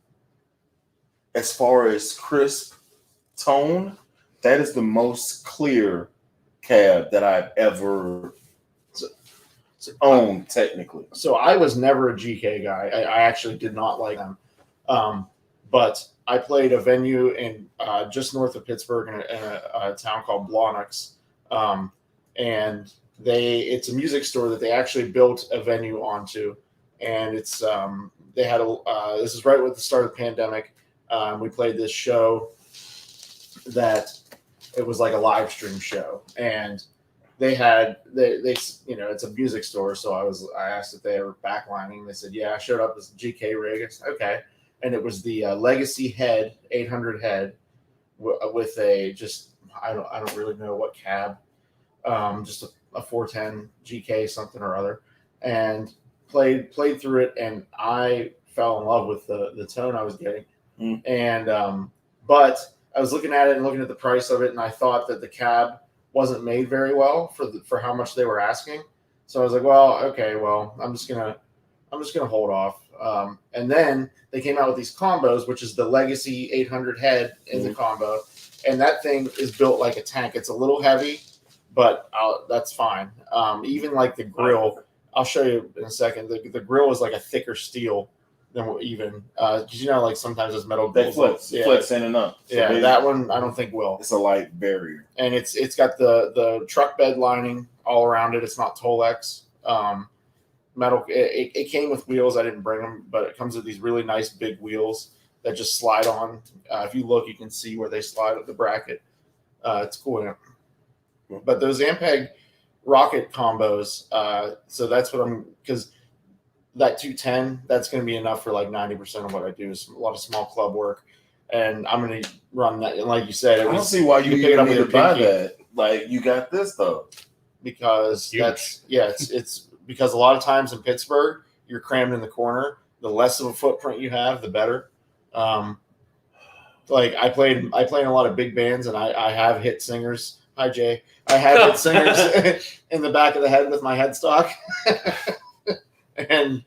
[SPEAKER 2] as far as crisp tone, that is the most clear cab that I've ever owned technically.
[SPEAKER 5] So I was never a GK guy. I actually did not like them. But I played a venue in just north of Pittsburgh in a town called Blawnox. And it's a music store that they actually built a venue onto. And it's they had this is right with the start of the pandemic. We played this show that it was like a live stream show, and they it's a music store. So I asked if they were backlining. They said, yeah. I showed up as a GK rig. I said, okay. And it was the Legacy head 800 head with a I don't really know what cab, just a 410 GK something or other, and played through it, and I fell in love with the tone I was getting. And but I was looking at it and looking at the price of it, and I thought that the cab wasn't made very well for how much they were asking. So I was like, well, okay, well, I'm just gonna hold off. And then they came out with these combos, which is the Legacy 800 head in the combo, and that thing is built like a tank. It's a little heavy, but that's fine. Even like the grill, I'll show you in a second. The grill is like a thicker steel than because like sometimes it's metal
[SPEAKER 2] That
[SPEAKER 5] grills.
[SPEAKER 2] flips in and up. So
[SPEAKER 5] Yeah, that one I don't think will.
[SPEAKER 2] it's a light barrier.
[SPEAKER 5] And it's got the truck bed lining all around it. It's not Tolex. Metal. It came with wheels. I didn't bring them, but it comes with these really nice big wheels that just slide on. If you look, you can see where they slide at the bracket. It's cool. Yeah. But those Ampeg rocket combos. So that's what because that 210, that's going to be enough for like 90% of what I do is a lot of small club work. And I'm going to run that. And like you said,
[SPEAKER 2] I don't see why you
[SPEAKER 5] pick it
[SPEAKER 2] even
[SPEAKER 5] up
[SPEAKER 2] need
[SPEAKER 5] with
[SPEAKER 2] to
[SPEAKER 5] your
[SPEAKER 2] buy
[SPEAKER 5] pinky.
[SPEAKER 2] that. Like you got this though.
[SPEAKER 5] Because
[SPEAKER 3] Huge.
[SPEAKER 5] it's because a lot of times in Pittsburgh, you're crammed in the corner. The less of a footprint you have, the better. Like I played in a lot of big bands, and I have hit singers. Hi Jay, I have hit singers in the back of the head with my headstock, and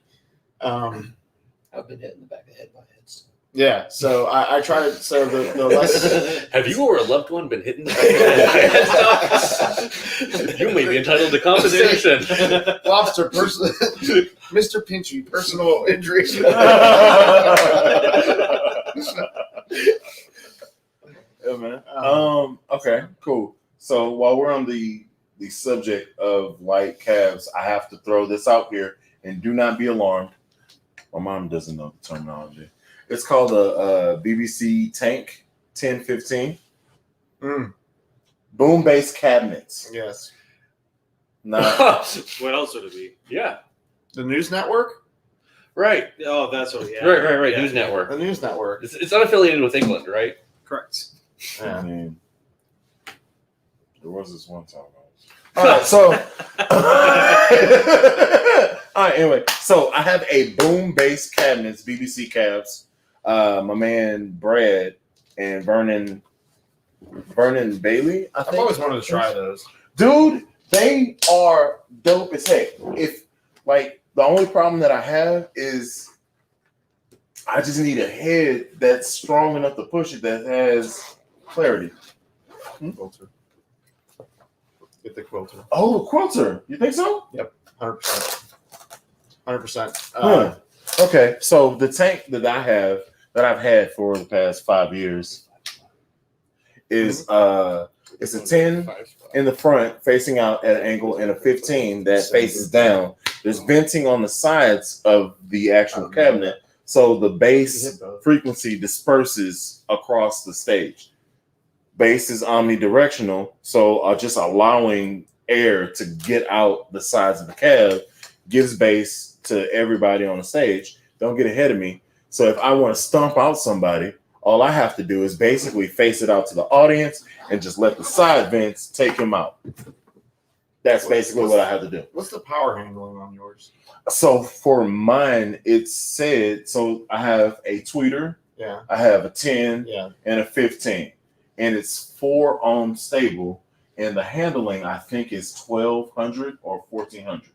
[SPEAKER 6] I've been hit in the back of the head by heads.
[SPEAKER 5] yeah. So I try to. So the less.
[SPEAKER 3] Have you or a loved one been hit in the back of the head? You may be entitled to compensation.
[SPEAKER 5] Lobster, Mr. Pinchy, personal injury.
[SPEAKER 2] Yeah, man. Okay, cool. So while we're on the subject of light cabs, I have to throw this out here, and do not be alarmed. My mom doesn't know the terminology. It's called a BBC Tank 1015. Boom bass cabinets.
[SPEAKER 5] Yes.
[SPEAKER 2] Now,
[SPEAKER 1] What else would it be?
[SPEAKER 3] Yeah.
[SPEAKER 5] The News Network.
[SPEAKER 3] Right.
[SPEAKER 1] Oh, that's what. Yeah.
[SPEAKER 3] Right.
[SPEAKER 1] Yeah.
[SPEAKER 3] News Network.
[SPEAKER 5] The News Network.
[SPEAKER 3] It's unaffiliated with England, right?
[SPEAKER 1] Correct.
[SPEAKER 2] I mean, there was this one time. All right, so all right. Anyway, so I have a boom bass cabinets, BBC cabs. My man Brad and Vernon Bailey.
[SPEAKER 5] I've always wanted to try those.
[SPEAKER 2] Dude, they are dope as heck. If like the only problem that I have is I just need a head that's strong enough to push it that has clarity.
[SPEAKER 5] Quilter. Get the quilter.
[SPEAKER 2] Oh, a quilter. You think so?
[SPEAKER 5] 100%. 100%.
[SPEAKER 2] Okay, so the tank that I've had for the past 5 years is it's a 10 in the front facing out at an angle and a 15 that faces down. There's venting on the sides of the actual cabinet, So the
[SPEAKER 5] You
[SPEAKER 2] bass
[SPEAKER 5] hit both.
[SPEAKER 2] frequency disperses across the stage. Bass is omnidirectional, so just allowing air to get out the sides of the cab gives bass to everybody on the stage. Don't get ahead of me. So if I want to stomp out somebody, all I have to do is basically face it out to the audience and just let the side vents take him out. That's basically what I have to do.
[SPEAKER 5] What's the power handling on yours?
[SPEAKER 2] So for mine, it's said, so I have a tweeter,
[SPEAKER 5] Yeah.
[SPEAKER 2] I have a 10
[SPEAKER 5] Yeah.
[SPEAKER 2] and a 15, and it's 4 ohm stable, and the handling I think is 1200 or 1400.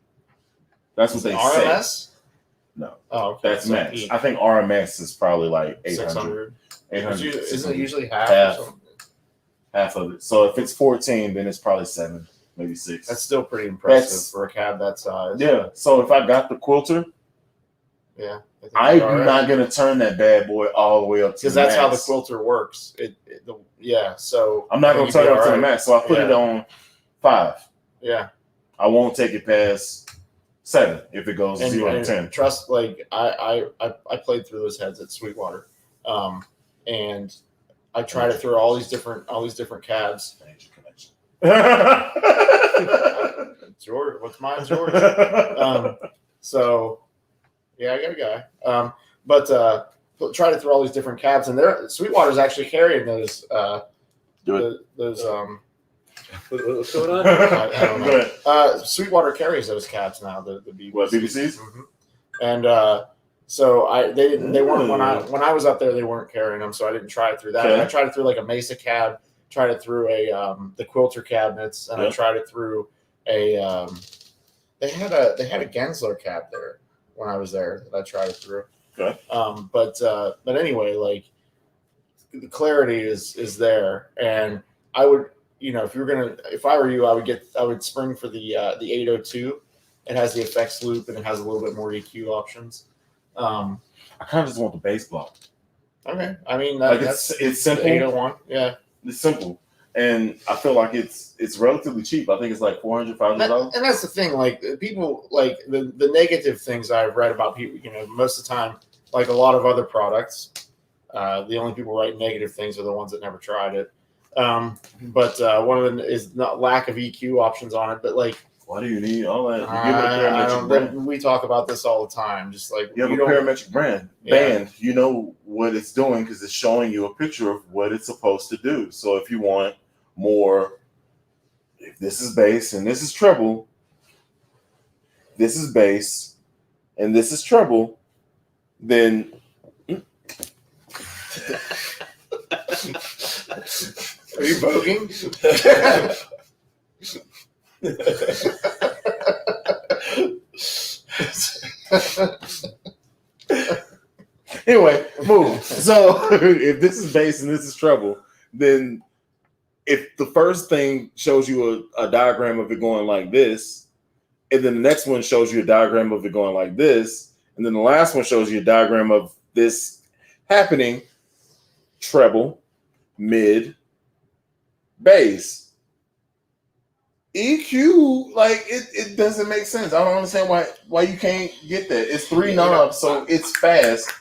[SPEAKER 2] That's what they say.
[SPEAKER 5] RMS?
[SPEAKER 2] No,
[SPEAKER 5] Oh, okay.
[SPEAKER 2] that's
[SPEAKER 5] So
[SPEAKER 2] max.
[SPEAKER 5] peak.
[SPEAKER 2] I think RMS is probably like 800.
[SPEAKER 5] 600.
[SPEAKER 2] 800,
[SPEAKER 5] Isn't it
[SPEAKER 2] 600.
[SPEAKER 5] usually half?
[SPEAKER 2] Half.
[SPEAKER 5] Or something?
[SPEAKER 2] Half of it. So if it's 14, then it's probably 7, maybe 6.
[SPEAKER 5] That's still pretty impressive
[SPEAKER 2] That's-
[SPEAKER 5] for a cab that size.
[SPEAKER 2] Yeah. So if I got the quilter,
[SPEAKER 5] Yeah. I think
[SPEAKER 2] I'm
[SPEAKER 5] you're all right.
[SPEAKER 2] not gonna turn that bad boy all the way up to
[SPEAKER 5] Because
[SPEAKER 2] the
[SPEAKER 5] that's how the
[SPEAKER 2] max.
[SPEAKER 5] quilter works. Yeah. So
[SPEAKER 2] I'm not
[SPEAKER 5] I
[SPEAKER 2] gonna
[SPEAKER 5] think
[SPEAKER 2] turn it
[SPEAKER 5] you'd
[SPEAKER 2] up
[SPEAKER 5] be
[SPEAKER 2] to the
[SPEAKER 5] all right.
[SPEAKER 2] max, so I put it
[SPEAKER 5] Yeah.
[SPEAKER 2] on 5.
[SPEAKER 5] Yeah.
[SPEAKER 2] I won't take it past 7 if it goes
[SPEAKER 5] And,
[SPEAKER 2] 0 to
[SPEAKER 5] and
[SPEAKER 2] 10.
[SPEAKER 5] trust, like I played through those heads at Sweetwater, and I tried it through all these different cabs. It's yours. What's mine's yours. So yeah, I got a guy. But tried it through all these different cabs, and Sweetwater's actually carrying those. Those.
[SPEAKER 3] What's going on?
[SPEAKER 5] I don't know.
[SPEAKER 2] Go ahead.
[SPEAKER 5] Sweetwater carries those cabs now. The BBCs.
[SPEAKER 2] What, BBCs?
[SPEAKER 5] Mhm. And so they weren't when I was up there, they weren't carrying them, so I didn't try it through that.
[SPEAKER 2] Okay.
[SPEAKER 5] I tried it through like a Mesa cab, tried it through the Quilter cabinets, and I
[SPEAKER 2] Yeah.
[SPEAKER 5] tried it through a they had a Gensler cab there when I was there that I tried it through.
[SPEAKER 2] Okay.
[SPEAKER 5] But anyway, like the clarity is there, and I would, if I were you, I would spring for the 802. It has the effects loop and it has a little bit more EQ options.
[SPEAKER 2] I kind of just want the bass block.
[SPEAKER 5] Okay, I mean
[SPEAKER 2] Like
[SPEAKER 5] that's
[SPEAKER 2] it's simple.
[SPEAKER 5] 801. Yeah,
[SPEAKER 2] It's simple, and I feel like it's relatively cheap. I think it's like $400, $500.
[SPEAKER 5] and that's the thing. Like people, like the negative things I've read about people. Most of the time, like a lot of other products, the only people writing negative things are the ones that never tried it. But one of them is not lack of EQ options on it. But like,
[SPEAKER 2] Why do you need all that? You give it a
[SPEAKER 5] I
[SPEAKER 2] parametric brand.
[SPEAKER 5] we talk about this all the time. Just like
[SPEAKER 2] You have a
[SPEAKER 5] don't-
[SPEAKER 2] parametric band.
[SPEAKER 5] Yeah.
[SPEAKER 2] You know what it's doing because it's showing you a picture of what it's supposed to do. So if you want more, if this is bass and this is treble, this is bass and this is treble, then
[SPEAKER 5] Are you voguing?
[SPEAKER 2] anyway, move. So if this is bass and this is treble, then if the first thing shows you a diagram of it going like this, and then the next one shows you a diagram of it going like this, and then the last one shows you a diagram of this happening, treble, mid, bass. EQ, like it doesn't make sense. I don't understand why you can't get that. It's 3 knobs, so it's fast,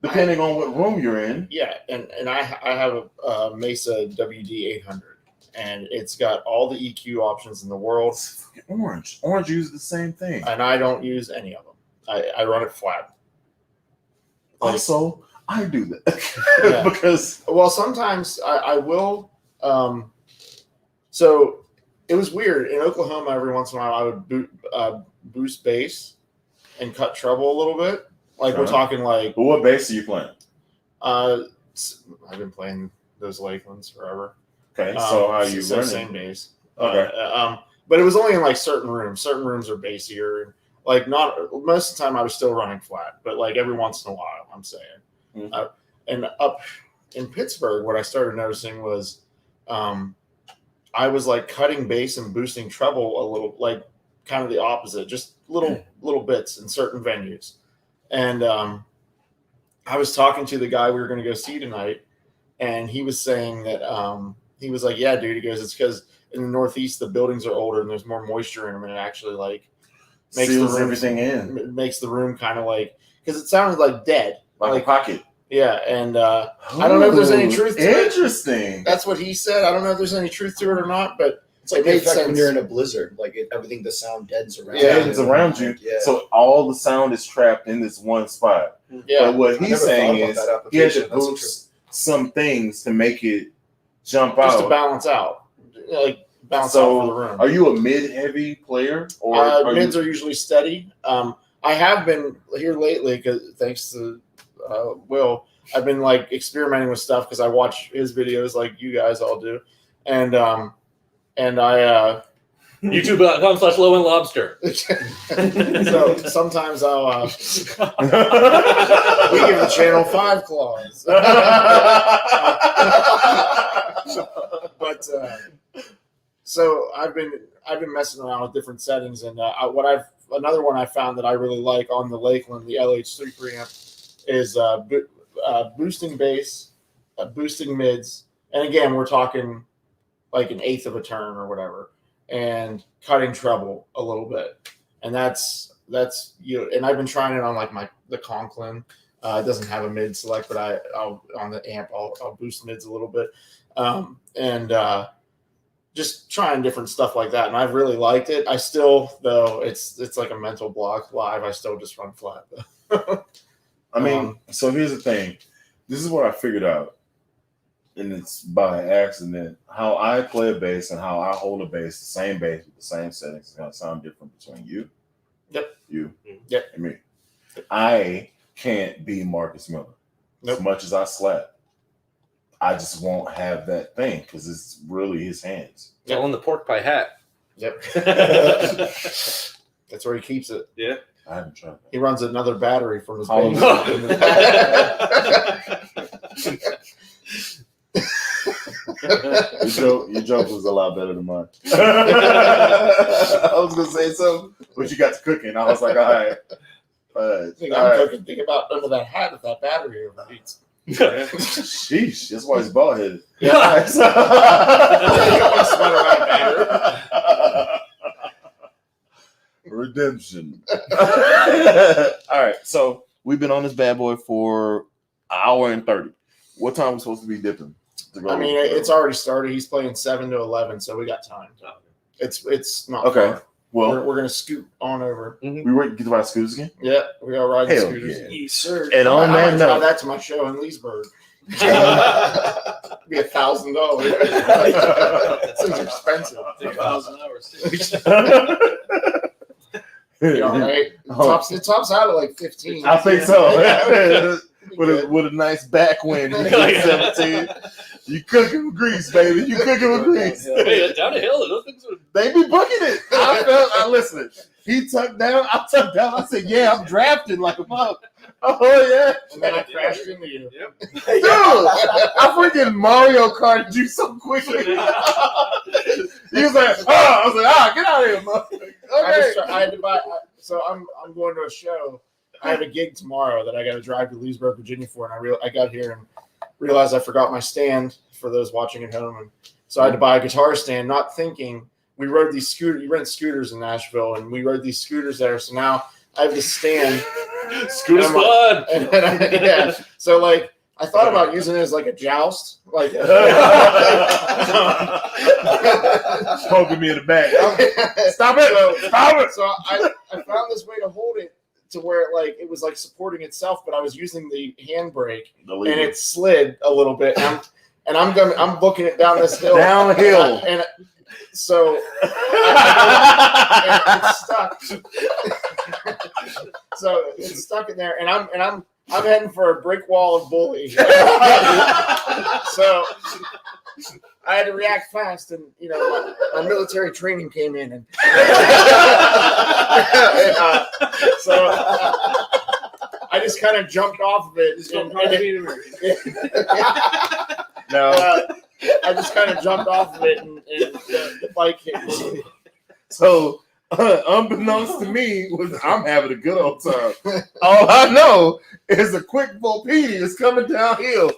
[SPEAKER 2] depending on what room you're in.
[SPEAKER 5] Yeah, and I have a Mesa WD 800, and it's got all the EQ options in the world,
[SPEAKER 2] It's fucking orange. Orange uses the same thing.
[SPEAKER 5] and I don't use any of them. I run it flat. Like,
[SPEAKER 2] Also, I do that
[SPEAKER 5] Yeah.
[SPEAKER 2] because
[SPEAKER 5] well, sometimes I will. So it was weird in Oklahoma. Every once in a while, I would boost bass and cut treble a little bit. Like we're
[SPEAKER 2] Uh-huh.
[SPEAKER 5] talking like
[SPEAKER 2] but what bass are you playing?
[SPEAKER 5] I've been playing those Lakelands forever.
[SPEAKER 2] Okay, so how you
[SPEAKER 5] so
[SPEAKER 2] learning?
[SPEAKER 5] same bass.
[SPEAKER 2] Okay.
[SPEAKER 5] But it was only in like certain rooms. Certain rooms are bassier. Like not most of the time, I was still running flat, but like every once in a while, I'm saying.
[SPEAKER 2] Mhm.
[SPEAKER 5] And up in Pittsburgh, what I started noticing was, I was like cutting bass and boosting treble a little, like kind of the opposite, just little bits in certain venues. And I was talking to the guy we were going to go see tonight, and he was saying that he was like, "Yeah, dude," he goes, "It's because in the Northeast the buildings are older and there's more moisture in them, and it actually like makes
[SPEAKER 2] Seals
[SPEAKER 5] the room,
[SPEAKER 2] everything in.
[SPEAKER 5] It makes the room kind of like because it sounded like dead.
[SPEAKER 2] Like a pocket.
[SPEAKER 5] Yeah, and I don't know if there's any truth to it.
[SPEAKER 2] Interesting.
[SPEAKER 5] That's what he said. I don't know if there's any truth to it or not, but
[SPEAKER 6] It's like
[SPEAKER 5] it
[SPEAKER 6] the
[SPEAKER 5] made
[SPEAKER 6] effect when
[SPEAKER 5] sense.
[SPEAKER 6] you're in a blizzard, like everything, the sound deadens around.
[SPEAKER 5] Yeah,
[SPEAKER 2] It's around you.
[SPEAKER 6] Yeah.
[SPEAKER 2] So all the sound is trapped in this one spot.
[SPEAKER 5] Yeah,
[SPEAKER 2] But what
[SPEAKER 4] I
[SPEAKER 2] he's
[SPEAKER 4] never
[SPEAKER 2] saying
[SPEAKER 4] thought about
[SPEAKER 2] is
[SPEAKER 4] that
[SPEAKER 2] he had
[SPEAKER 4] application.
[SPEAKER 2] to
[SPEAKER 4] That's
[SPEAKER 2] boost some things to make it jump
[SPEAKER 5] just to
[SPEAKER 2] out.
[SPEAKER 5] balance out, like bounce out for the
[SPEAKER 2] So
[SPEAKER 5] room.
[SPEAKER 2] are you a mid-heavy player? Or are
[SPEAKER 5] Mids
[SPEAKER 2] you...
[SPEAKER 5] are usually steady. I have been here lately because thanks to Will, I've been like experimenting with stuff because I watch his videos like you guys all do, and I
[SPEAKER 3] YouTube.com/lowendlobster.
[SPEAKER 5] so sometimes I'll we give the channel 5 claws, but so I've been messing around with different settings, and another one I found that I really like on the Lakeland, the LH3 preamp, is boosting bass, boosting mids, and again we're talking like an eighth of a turn or whatever, and cutting treble a little bit, and that's and I've been trying it on like the Conklin. It doesn't have a mid select, but I'll on the amp I'll boost mids a little bit, and just trying different stuff like that, and I've really liked it. I still, though, it's like a mental block live. I still just run flat.
[SPEAKER 2] I mean, so here's the thing. This is what I figured out, and it's by accident. How I play a bass and how I hold a bass, the same bass with the same settings, is going to sound different between you, and me. I can't be Marcus Miller. As much as I slap, I just won't have that thing because it's really his hands.
[SPEAKER 3] All in the pork pie hat.
[SPEAKER 5] Yep. That's where he keeps it.
[SPEAKER 1] Yeah.
[SPEAKER 2] I haven't tried
[SPEAKER 5] He runs another battery from his
[SPEAKER 2] Oh,
[SPEAKER 5] bass.
[SPEAKER 2] that. Your joke was a lot better than mine. I was going to say something, but you got to cooking. I was like, all right.
[SPEAKER 5] I'm cooking. Think about under that hat if that battery overheats.
[SPEAKER 2] Sheesh, that's why he's bald headed.
[SPEAKER 5] Yeah.
[SPEAKER 2] Redemption. All right, so we've been on this bad boy for an hour and 30. What time are we supposed to be dipping?
[SPEAKER 5] I mean, it's already started. He's playing 7 to 11, so we got time. It's not
[SPEAKER 2] okay.
[SPEAKER 5] far.
[SPEAKER 2] Well,
[SPEAKER 5] We're gonna scoot on over.
[SPEAKER 2] we were get to ride scooters again.
[SPEAKER 5] Yeah, we are riding
[SPEAKER 2] Hell
[SPEAKER 5] scooters.
[SPEAKER 2] yeah.
[SPEAKER 5] Yes, sir.
[SPEAKER 2] And on
[SPEAKER 5] I
[SPEAKER 2] that
[SPEAKER 5] might try
[SPEAKER 2] note,
[SPEAKER 5] that to my show in Leesburg. Be $1,000. Things are expensive.
[SPEAKER 1] 1,000 hours too.
[SPEAKER 5] You all right? It tops out at like 15.
[SPEAKER 2] I think so.
[SPEAKER 5] Yeah.
[SPEAKER 2] with a nice backwind, you get 17. You cooking with grease, baby. You cooking with grease.
[SPEAKER 3] Hey, down a hill, those things are.
[SPEAKER 2] They be booking it. I listened. He tucked down. I tucked down. I said, "Yeah, I'm drafting like a mug." Oh yeah.
[SPEAKER 5] And then I crashed into you.
[SPEAKER 1] Yep.
[SPEAKER 2] Dude, I freaking Mario Kart you so quickly. He was like, "Oh," I was like, get out of here, motherfucker." Okay.
[SPEAKER 5] I had to buy. So I'm going to a show. I have a gig tomorrow that I got to drive to Leesburg, Virginia for, and I got here and realized I forgot my stand for those watching at home, and so I had to buy a guitar stand, not thinking. We rode these scooters. You rent scooters in Nashville, and we rode these scooters there. So now I have this stand.
[SPEAKER 3] Scooter squad.
[SPEAKER 5] Yeah. So like I thought about using it as like a joust, like
[SPEAKER 2] Poking me in the back. Stop it! Stop it!
[SPEAKER 5] So I found this way to hold it to where it was like supporting itself, but I was using the handbrake, and it slid a little bit. And I'm booking it down this hill.
[SPEAKER 2] Downhill.
[SPEAKER 5] And so it's stuck. So it's stuck in there, and I'm heading for a brick wall of bully. So I had to react fast, and my military training came in, and so I just kind of jumped off of it.
[SPEAKER 2] No.
[SPEAKER 5] I just kind of jumped off of it, and the bike hit me.
[SPEAKER 2] So, unbeknownst to me, I'm having a good old time. All I know is a quick Volpini is coming downhill.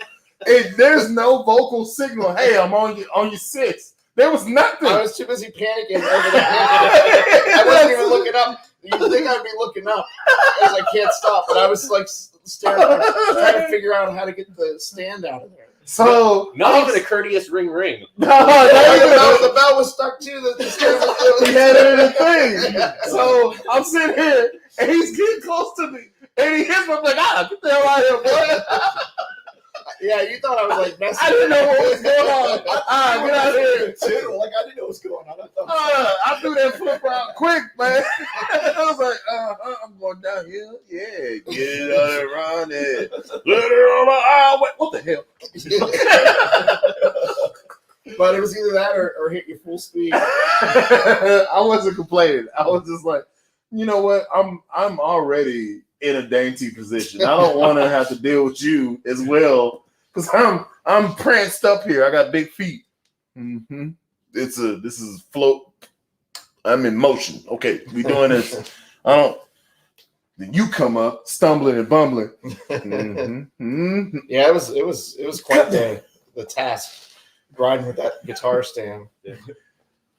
[SPEAKER 2] There's no vocal signal. Hey, I'm on your 6. There was nothing.
[SPEAKER 5] I was too busy panicking over that. I wasn't even looking up. You'd think I'd be looking up because I can't stop, but I was like staring, trying to figure out how to get the stand out of there.
[SPEAKER 2] So
[SPEAKER 3] Not even a courteous ring.
[SPEAKER 2] No,
[SPEAKER 5] The bell was stuck too. The stand was
[SPEAKER 2] he had it in the thing. So I'm sitting here, and he's getting close to me, and he hits me. I'm like, get the hell out of here, boy.
[SPEAKER 5] Yeah, you thought I was like messing.
[SPEAKER 2] I didn't know what was going on. Get out of here.
[SPEAKER 6] Too. Like I didn't know what was going on.
[SPEAKER 2] I threw that flip out quick, man. I was like, I'm going down here. Yeah, get out and run it. Let her on the aisle. What the hell?
[SPEAKER 5] But it was either that or hit you full speed.
[SPEAKER 2] I wasn't complaining. I was just like, you know what? I'm already in a dainty position. I don't want to have to deal with you as well because I'm pranced up here. I got big feet. Mm-hmm. This is float. I'm in motion. Okay, we doing this. Then you come up stumbling and bumbling. Mm-hmm. Mm-hmm.
[SPEAKER 5] Yeah, it was quite the task riding with that guitar stand.
[SPEAKER 1] Yeah.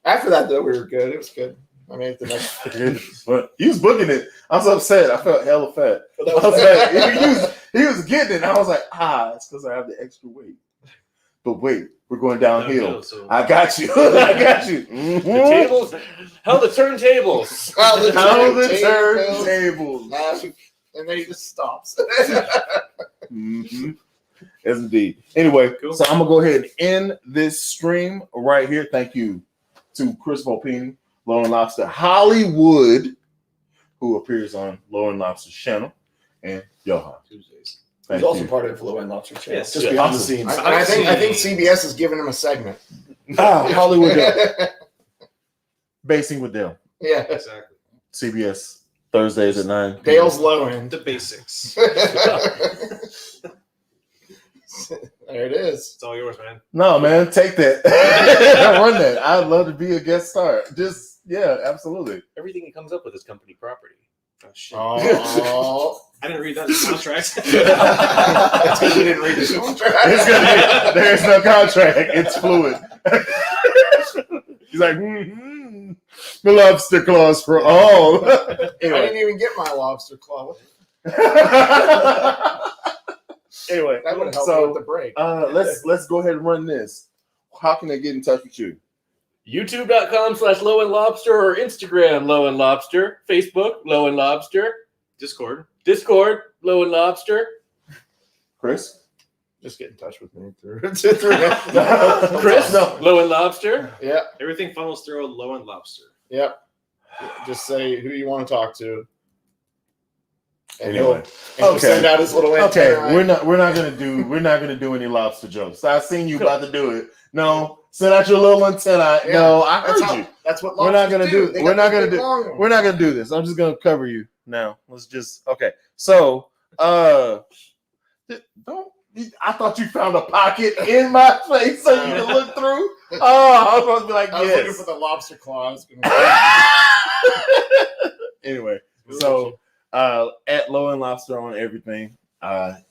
[SPEAKER 5] After that though, we were good. It was good. I mean, the next.
[SPEAKER 2] But he was booking it. I was upset. I felt hella fat.
[SPEAKER 6] But
[SPEAKER 2] I was like, he was getting it. I was like, it's because I have the extra weight. But wait, we're going downhill.
[SPEAKER 1] So
[SPEAKER 2] I got you. I got you.
[SPEAKER 3] The tables, how the turntables.
[SPEAKER 2] How the turntables.
[SPEAKER 5] And then he just stops.
[SPEAKER 2] Mm-hmm. Yes, indeed. Anyway,
[SPEAKER 1] Cool.
[SPEAKER 2] so I'm gonna go ahead and end this stream right here. Thank you to Chris Volpini, Low and Lobster Hollywood, who appears on Low and Lobster's channel, and Johan.
[SPEAKER 1] Tuesdays.
[SPEAKER 2] Thank
[SPEAKER 6] He's also
[SPEAKER 2] you.
[SPEAKER 6] part of Low End Lobster channel.
[SPEAKER 1] Yes,
[SPEAKER 6] Just
[SPEAKER 1] yeah,
[SPEAKER 6] behind the
[SPEAKER 2] awesome.
[SPEAKER 6] scenes.
[SPEAKER 5] I think CBS has given him a segment.
[SPEAKER 2] Hollywood Basing with Dale.
[SPEAKER 5] Yeah,
[SPEAKER 1] Exactly.
[SPEAKER 2] CBS Thursdays at 9.
[SPEAKER 5] Dale's low end.
[SPEAKER 1] The basics.
[SPEAKER 5] There it is.
[SPEAKER 1] It's all yours, man.
[SPEAKER 2] No, man, take that. Run that. I'd love to be a guest star. Just, yeah, absolutely.
[SPEAKER 3] Everything he comes up with is company property.
[SPEAKER 1] Oh shit!
[SPEAKER 5] Oh,
[SPEAKER 1] I didn't read that contract.
[SPEAKER 5] that's because we didn't read the contract.
[SPEAKER 2] There's no contract. It's fluid. He's like, the lobster clause for all.
[SPEAKER 5] I
[SPEAKER 2] Anyway.
[SPEAKER 5] didn't even get my lobster claw.
[SPEAKER 2] Anyway,
[SPEAKER 5] That would have helped
[SPEAKER 2] so
[SPEAKER 5] with the break.
[SPEAKER 2] let's go ahead and run this. How can they get in touch with you?
[SPEAKER 3] YouTube.com/Low and Lobster or Instagram Low and Lobster, Facebook Low and Lobster,
[SPEAKER 1] Discord.
[SPEAKER 3] Low and Lobster,
[SPEAKER 2] Chris?
[SPEAKER 5] Just get in touch with me through.
[SPEAKER 3] Chris
[SPEAKER 2] No.
[SPEAKER 3] Low and Lobster.
[SPEAKER 5] Yeah,
[SPEAKER 1] Everything funnels through a Low and Lobster.
[SPEAKER 5] yep. Just say who you want to talk to. And
[SPEAKER 2] Anyway.
[SPEAKER 5] he'll
[SPEAKER 2] Okay.
[SPEAKER 5] send out his little
[SPEAKER 2] Okay,
[SPEAKER 5] antenna.
[SPEAKER 2] we're not gonna do any lobster jokes. I seen you about to do it. No, send out your little antenna.
[SPEAKER 5] Yeah,
[SPEAKER 2] No, I heard
[SPEAKER 5] That's,
[SPEAKER 2] you.
[SPEAKER 5] that's what
[SPEAKER 2] We're not
[SPEAKER 5] lobsters
[SPEAKER 2] gonna do-
[SPEAKER 5] They
[SPEAKER 2] we're
[SPEAKER 5] got
[SPEAKER 2] not
[SPEAKER 5] the
[SPEAKER 2] gonna
[SPEAKER 5] big
[SPEAKER 2] do-
[SPEAKER 5] long ones.
[SPEAKER 2] We're not gonna do this. I'm just gonna cover you now. Let's just okay. So don't. I thought you found a pocket in my face so you could look through. Oh, I was supposed to be like,
[SPEAKER 5] I was looking
[SPEAKER 2] yes.
[SPEAKER 5] for the lobster claws.
[SPEAKER 2] Anyway, so at Low and Lobster on everything.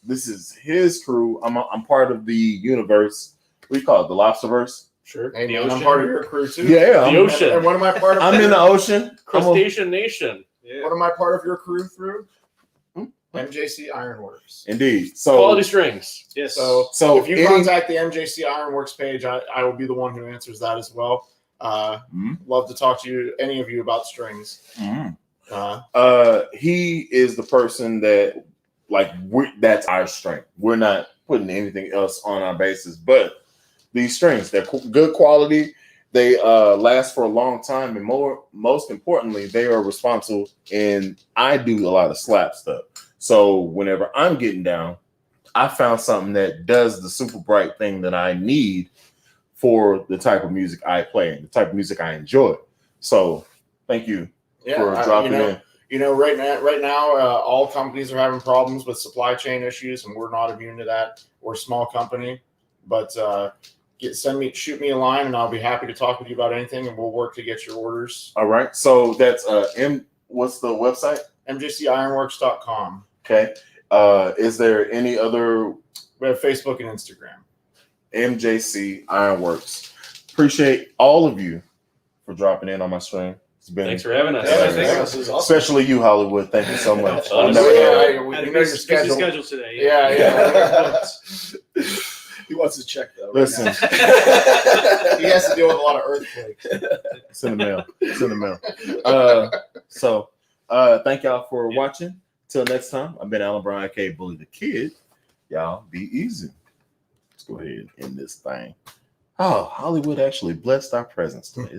[SPEAKER 2] This is his crew. I'm part of the universe. What do you call it? The Lobsterverse.
[SPEAKER 3] Sure.
[SPEAKER 5] Hey,
[SPEAKER 1] The
[SPEAKER 5] man, I'm
[SPEAKER 1] ocean.
[SPEAKER 5] part of your crew too.
[SPEAKER 2] Yeah,
[SPEAKER 3] The ocean.
[SPEAKER 5] And what am I part of?
[SPEAKER 2] I'm in the ocean.
[SPEAKER 3] Crustacean Nation.
[SPEAKER 1] Yeah.
[SPEAKER 5] What am I part of your crew through?
[SPEAKER 2] Hmm?
[SPEAKER 5] MJC Ironworks.
[SPEAKER 2] Indeed. So
[SPEAKER 3] Quality strings.
[SPEAKER 1] Yes.
[SPEAKER 2] So
[SPEAKER 5] If you contact the MJC Ironworks page, I will be the one who answers that as well. Love to talk to you, any of you, about strings.
[SPEAKER 2] He is the person that that's our strength. We're not putting anything else on our bases, but these strings, they're good quality. They last for a long time, and most importantly, they are responsible. And I do a lot of slap stuff. So whenever I'm getting down, I found something that does the super bright thing that I need for the type of music I play and the type of music I enjoy. So thank you for dropping in.
[SPEAKER 5] You know, right now, all companies are having problems with supply chain issues, and we're not immune to that. We're a small company, but shoot me a line, and I'll be happy to talk with you about anything, and we'll work to get your orders.
[SPEAKER 2] All right. So that's what's the website?
[SPEAKER 5] MJCIronworks.com.
[SPEAKER 2] Okay. Is there any other
[SPEAKER 5] We have Facebook and Instagram.
[SPEAKER 2] MJC Ironworks? Appreciate all of you for dropping in on my stream. It's been
[SPEAKER 3] Thanks for having us.
[SPEAKER 2] Yeah,
[SPEAKER 6] This is awesome.
[SPEAKER 2] especially you, Hollywood. Thank you so much.
[SPEAKER 3] Oh,
[SPEAKER 2] I'll never
[SPEAKER 5] yeah,
[SPEAKER 2] know.
[SPEAKER 5] we
[SPEAKER 1] Had a
[SPEAKER 5] know your
[SPEAKER 1] busy
[SPEAKER 5] schedule.
[SPEAKER 1] schedule today.
[SPEAKER 5] Yeah.
[SPEAKER 6] He wants his check though. Right
[SPEAKER 2] Listen,
[SPEAKER 6] now.
[SPEAKER 5] He has to deal with a lot of earthquakes.
[SPEAKER 2] it's in the mail. It's in the mail. Thank y'all for watching. Till next time, I've been Alan Brown, aka Bully the Kid. Y'all be easy. Let's go ahead and end this thing. Oh, Hollywood actually blessed our presence today.